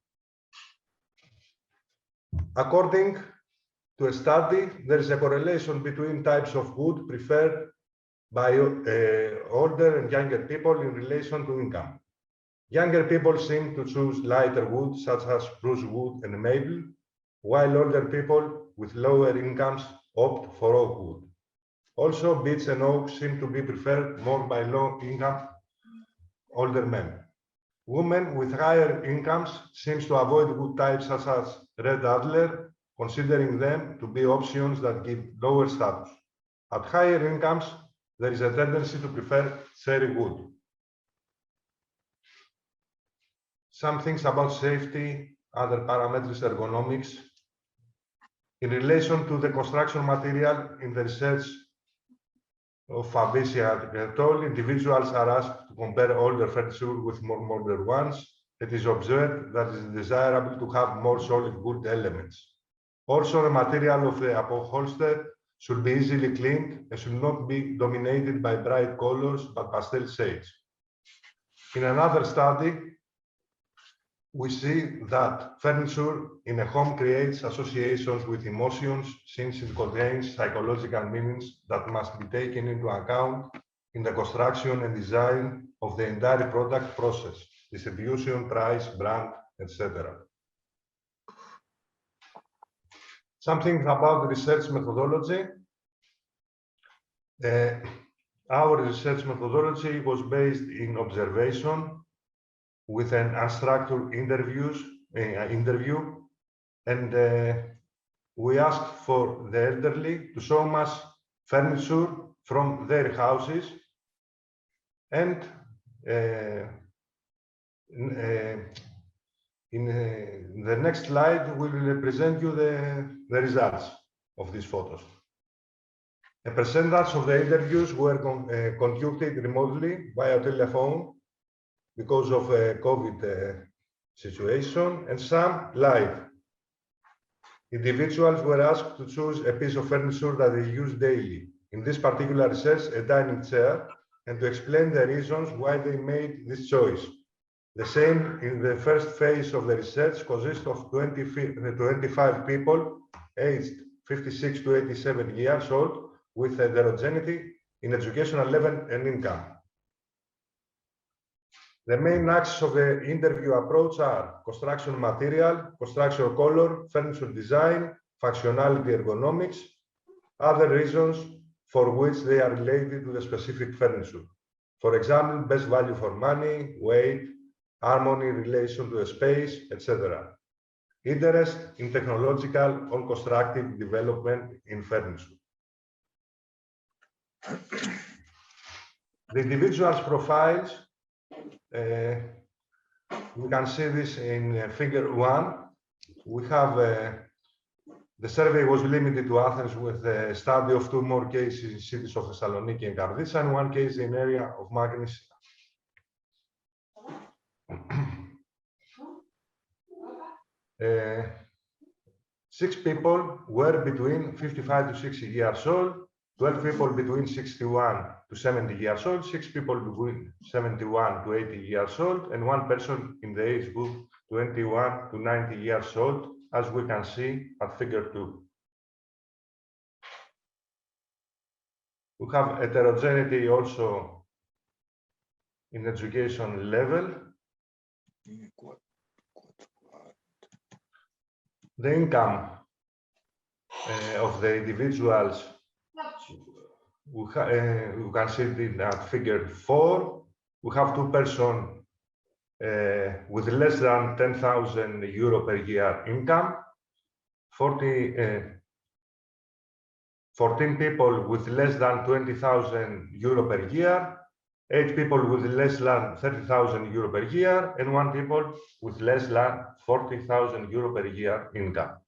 According to a study, there is a correlation between types of wood preferred by older and younger people in relation to income. Younger people seem to choose lighter wood, such as spruce wood and maple, while older people with lower incomes opt for oak wood. Also, beech and oak seem to be preferred more by low-income older men. Women with higher incomes seem to avoid wood types such as red adler, considering them to be options that give lower status. At higher incomes, there is a tendency to prefer cherry wood. Some things about safety, other parameters, ergonomics. In relation to the construction material in the research of Fabricia et al., individuals are asked to compare older furniture with more modern ones. It is observed that it is desirable to have more solid wood elements. Also, the material of the upholstery should be easily cleaned and should not be dominated by bright colors but pastel shades. In another study, we see that furniture in a home creates associations with emotions since it contains psychological meanings that must be taken into account in the construction and design of the entire product process, distribution, price, brand, etc. Something about research methodology. Our research methodology was based in observation with an unstructured interview, and we asked for the elderly to show us furniture from their houses, and in the next slide, we will present you the results of these photos. A percentage of the interviews were conducted remotely via telephone because of a COVID situation, and some live. Individuals were asked to choose a piece of furniture that they use daily. In this particular research, a dining chair, and to explain the reasons why they made this choice. The same in the first phase of the research consists of 25 people aged 56 to 87 years old with heterogeneity in educational level and income. The main axes of the interview approach are construction material, construction color, furniture design, functionality, ergonomics, other reasons for which they are related to the specific furniture. For example, best value for money, weight, harmony in relation to the space, etc. Interest in technological or constructive development in furniture. The individual's profiles, we can see this in figure 1. We have the survey was limited to Athens with a study of 2 more cases in cities of Thessaloniki and Karditsa, and 1 case in area of Magnesia. 6 people were between 55 to 60 years old, 12 people between 61 to 70 years old, 6 people between 71 to 80 years old, and 1 person in the age group 21 to 90 years old, as we can see at figure 2. We have heterogeneity also in education level. The income of the individuals, we can see it at figure 4. We have 2 persons with less than 10,000 euro per year income, 14 people with less than 20,000 euro per year, 8 people with less than 30,000 euro per year, and 1 people with less than 40,000 euro per year income.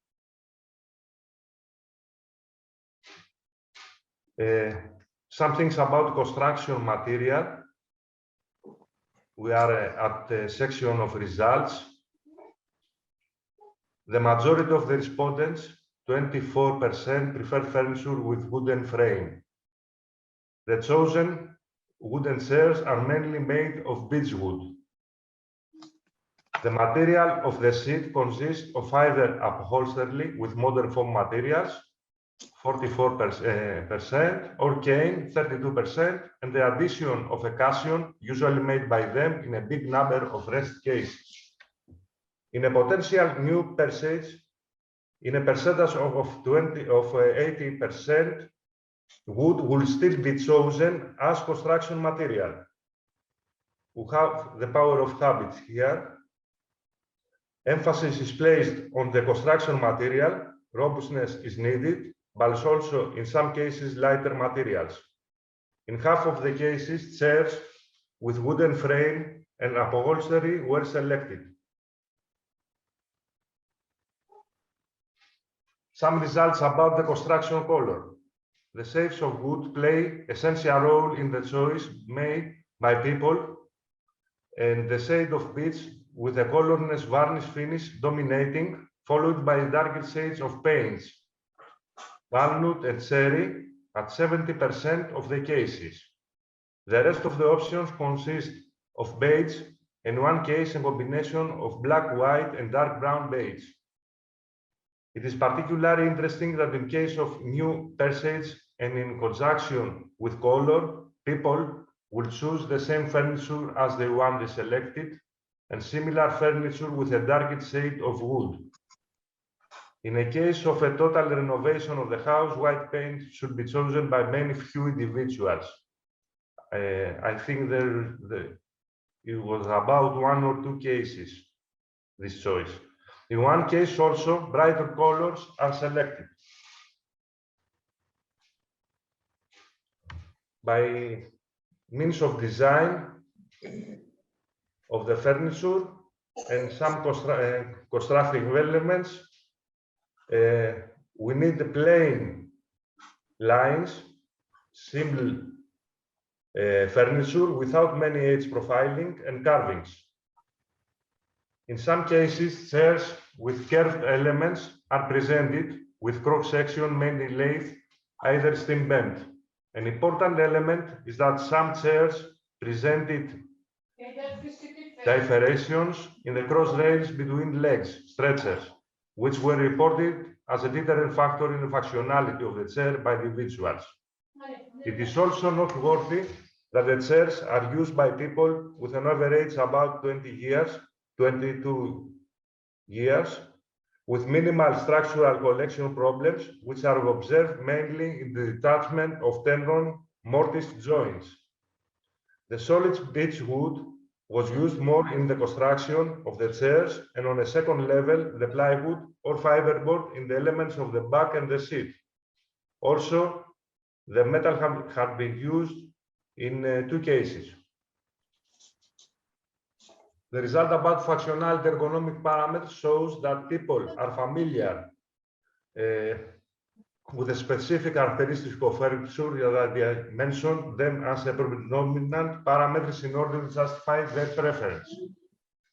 Some things about construction material. We are at the section of results. The majority of the respondents, 24%, prefer furniture with wooden frame. The chosen wooden chairs are mainly made of beechwood. The material of the seat consists of either upholstery with modern foam materials, 44%, or cane, 32%, and the addition of a cushion, usually made by them in a big number of rest cases. In a potential new purchase, in a percentage of 80%, wood will still be chosen as construction material. We have the power of habit here. Emphasis is placed on the construction material. Robustness is needed, but also in some cases lighter materials. In half of the cases, chairs with wooden frame and upholstery were selected. Some results about the construction color. The shades of wood play essential role in the choice made by people, and the shade of beech with a colorless varnish finish dominating, followed by darker shades of paints. walnut, and cherry at 70% of the cases. The rest of the options consist of beige, in one case a combination of black, white, and dark brown beige. It is particularly interesting that in case of new persage and in conjunction with color, people will choose the same furniture as the one they selected, and similar furniture with a darker shade of wood. In a case of a total renovation of the house, white paint should be chosen by many few individuals. I think it was about 1 or 2 cases, this choice. In one case also, brighter colors are selected. By means of design of the furniture and some constructive elements, we need the plain lines, simple furniture without many edge profiling and carvings. In some cases, chairs with curved elements are presented with cross-section mainly lathe, either steam bent. An important element is that some chairs presented differentiations in the cross rails between legs, stretchers, which were reported as a deterrent factor in the functionality of the chair by individuals. It is also noteworthy that the chairs are used by people with an average about 20 years, 22 years, with minimal structural collection problems, which are observed mainly in the detachment of tendon mortise joints. The solid beech wood was used more in the construction of the chairs, and on a second level, the plywood or fiberboard in the elements of the back and the seat. Also, the metal had been used in 2 cases. The result about functionality ergonomic parameters shows that people are familiar with the specific characteristics of furniture that they mentioned them as a predominant parameters in order to justify their preference.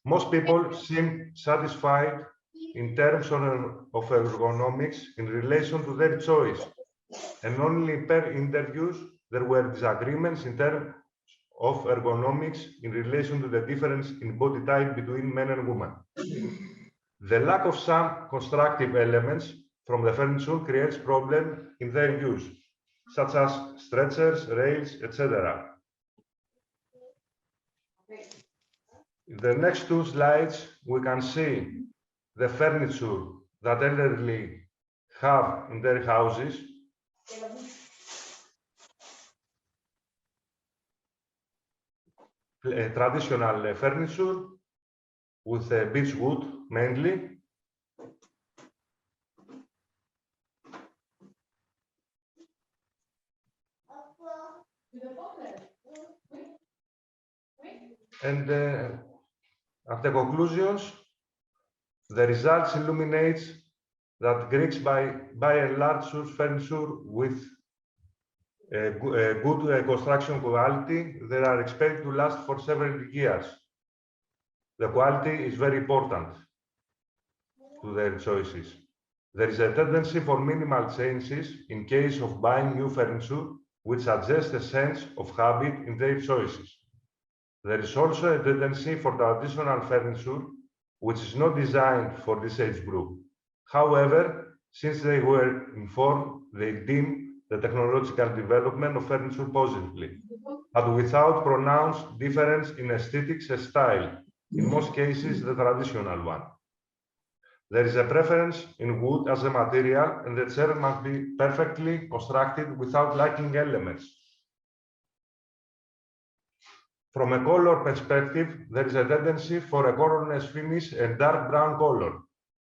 Most people seem satisfied in terms of ergonomics in relation to their choice, and only per interviews there were disagreements in terms of ergonomics in relation to the difference in body type between men and women. The lack of some constructive elements from the furniture creates problems in their use, such as stretchers, rails, etc. In the next 2 slides, we can see the furniture that elderly have in their houses. Traditional furniture with beech wood mainly. And at the conclusions, the results illuminates that Greeks by and large choose furniture with good construction quality. They are expected to last for several years. The quality is very important to their choices. There is a tendency for minimal changes in case of buying new furniture, which suggests a sense of habit in their choices. There is also a tendency for traditional furniture, which is not designed for this age group. However, since they were informed, they deem the technological development of furniture positively, but without pronounced difference in aesthetics and style, in most cases the traditional one. There is a preference in wood as a material, and the chair must be perfectly constructed without lacking elements. From a color perspective, there is a tendency for a colorless finish and dark brown color.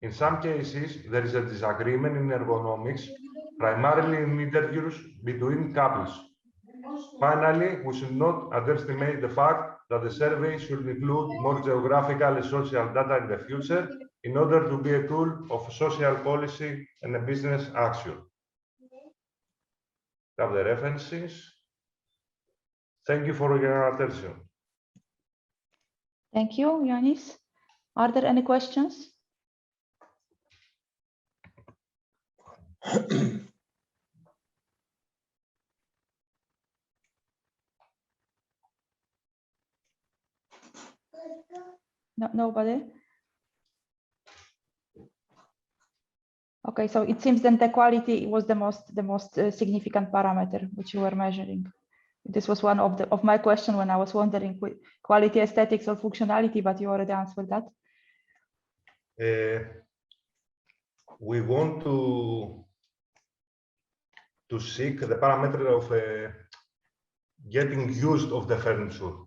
In some cases, there is a disagreement in ergonomics, primarily in interviews between couples. Finally, we should not underestimate the fact that the survey should include more geographical and social data in the future in order to be a tool of social policy and a business action. Have the references. Thank you for your attention. Thank you, Yanis. Are there any questions? No, nobody. Okay, so it seems then the quality was the most significant parameter which you were measuring. This was one of my question when I was wondering quality, aesthetics, or functionality, but you already answered that. We want to seek the parameter of getting used of the furniture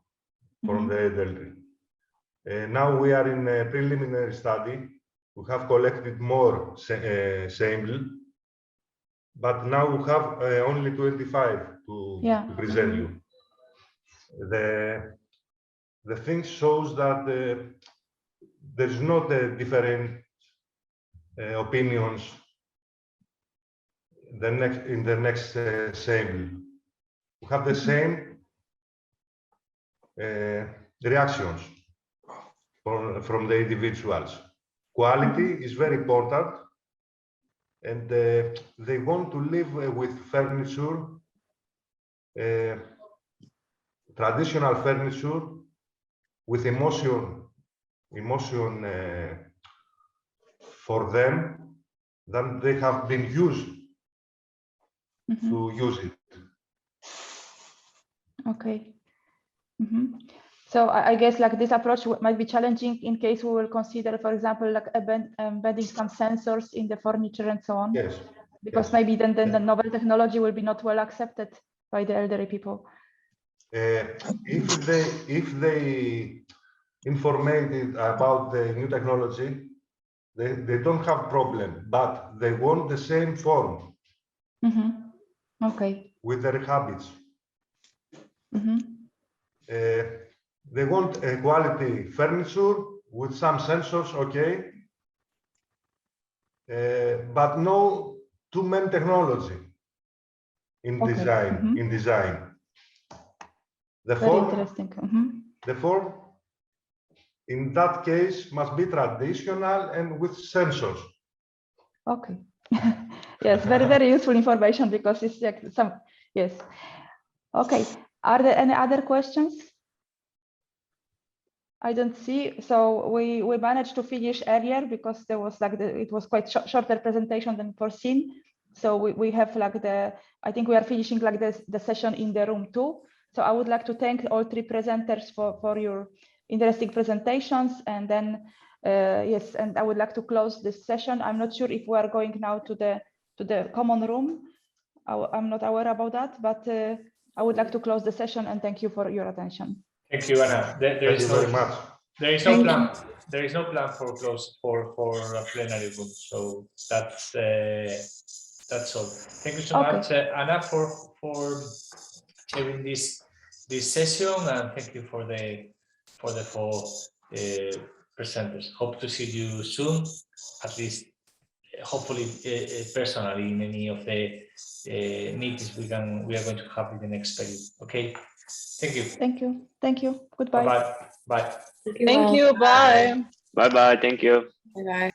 from the elderly. Now we are in a preliminary study. We have collected more sample, but now we have only 25 to present you. The thing shows that there's not a different opinions in the next sample. We have the same reactions from the individuals. Quality is very important, and they want to live with furniture, traditional furniture, with emotion for them that they have been used to use it. Okay. So I guess like this approach might be challenging in case we will consider, for example, like embedding some sensors in the furniture and so on. Yes. Because maybe then the novel technology will be not well accepted by the elderly people. If they informated about the new technology, they don't have problem, but they want the same form. Okay. With their habits. They want a quality furniture with some sensors, okay, but no too many technology in design. In design, the form in that case must be traditional and with sensors. Okay. Yes, very useful information because it's like some yes. Okay. Are there any other questions? I don't see. So we managed to finish earlier because there was like it was quite shorter presentation than foreseen. So we have like I think we are finishing like the session in the room 2. So I would like to thank all 3 presenters for your interesting presentations, and then yes, and I would like to close this session. I'm not sure if we are going now to the common room. I'm not aware about that, but I would like to close the session and thank you for your attention. Thank you, Anna. There is no plan for close for a plenary room. So that's all. Thank you so much, Anna, for chairing this session, and thank you for the 4 presenters. Hope to see you soon, at least hopefully personally in any of the meetings we are going to have in the next period. Okay. Thank you. Thank you. Goodbye. Bye. Thank you. Bye. Bye. Thank you. Bye.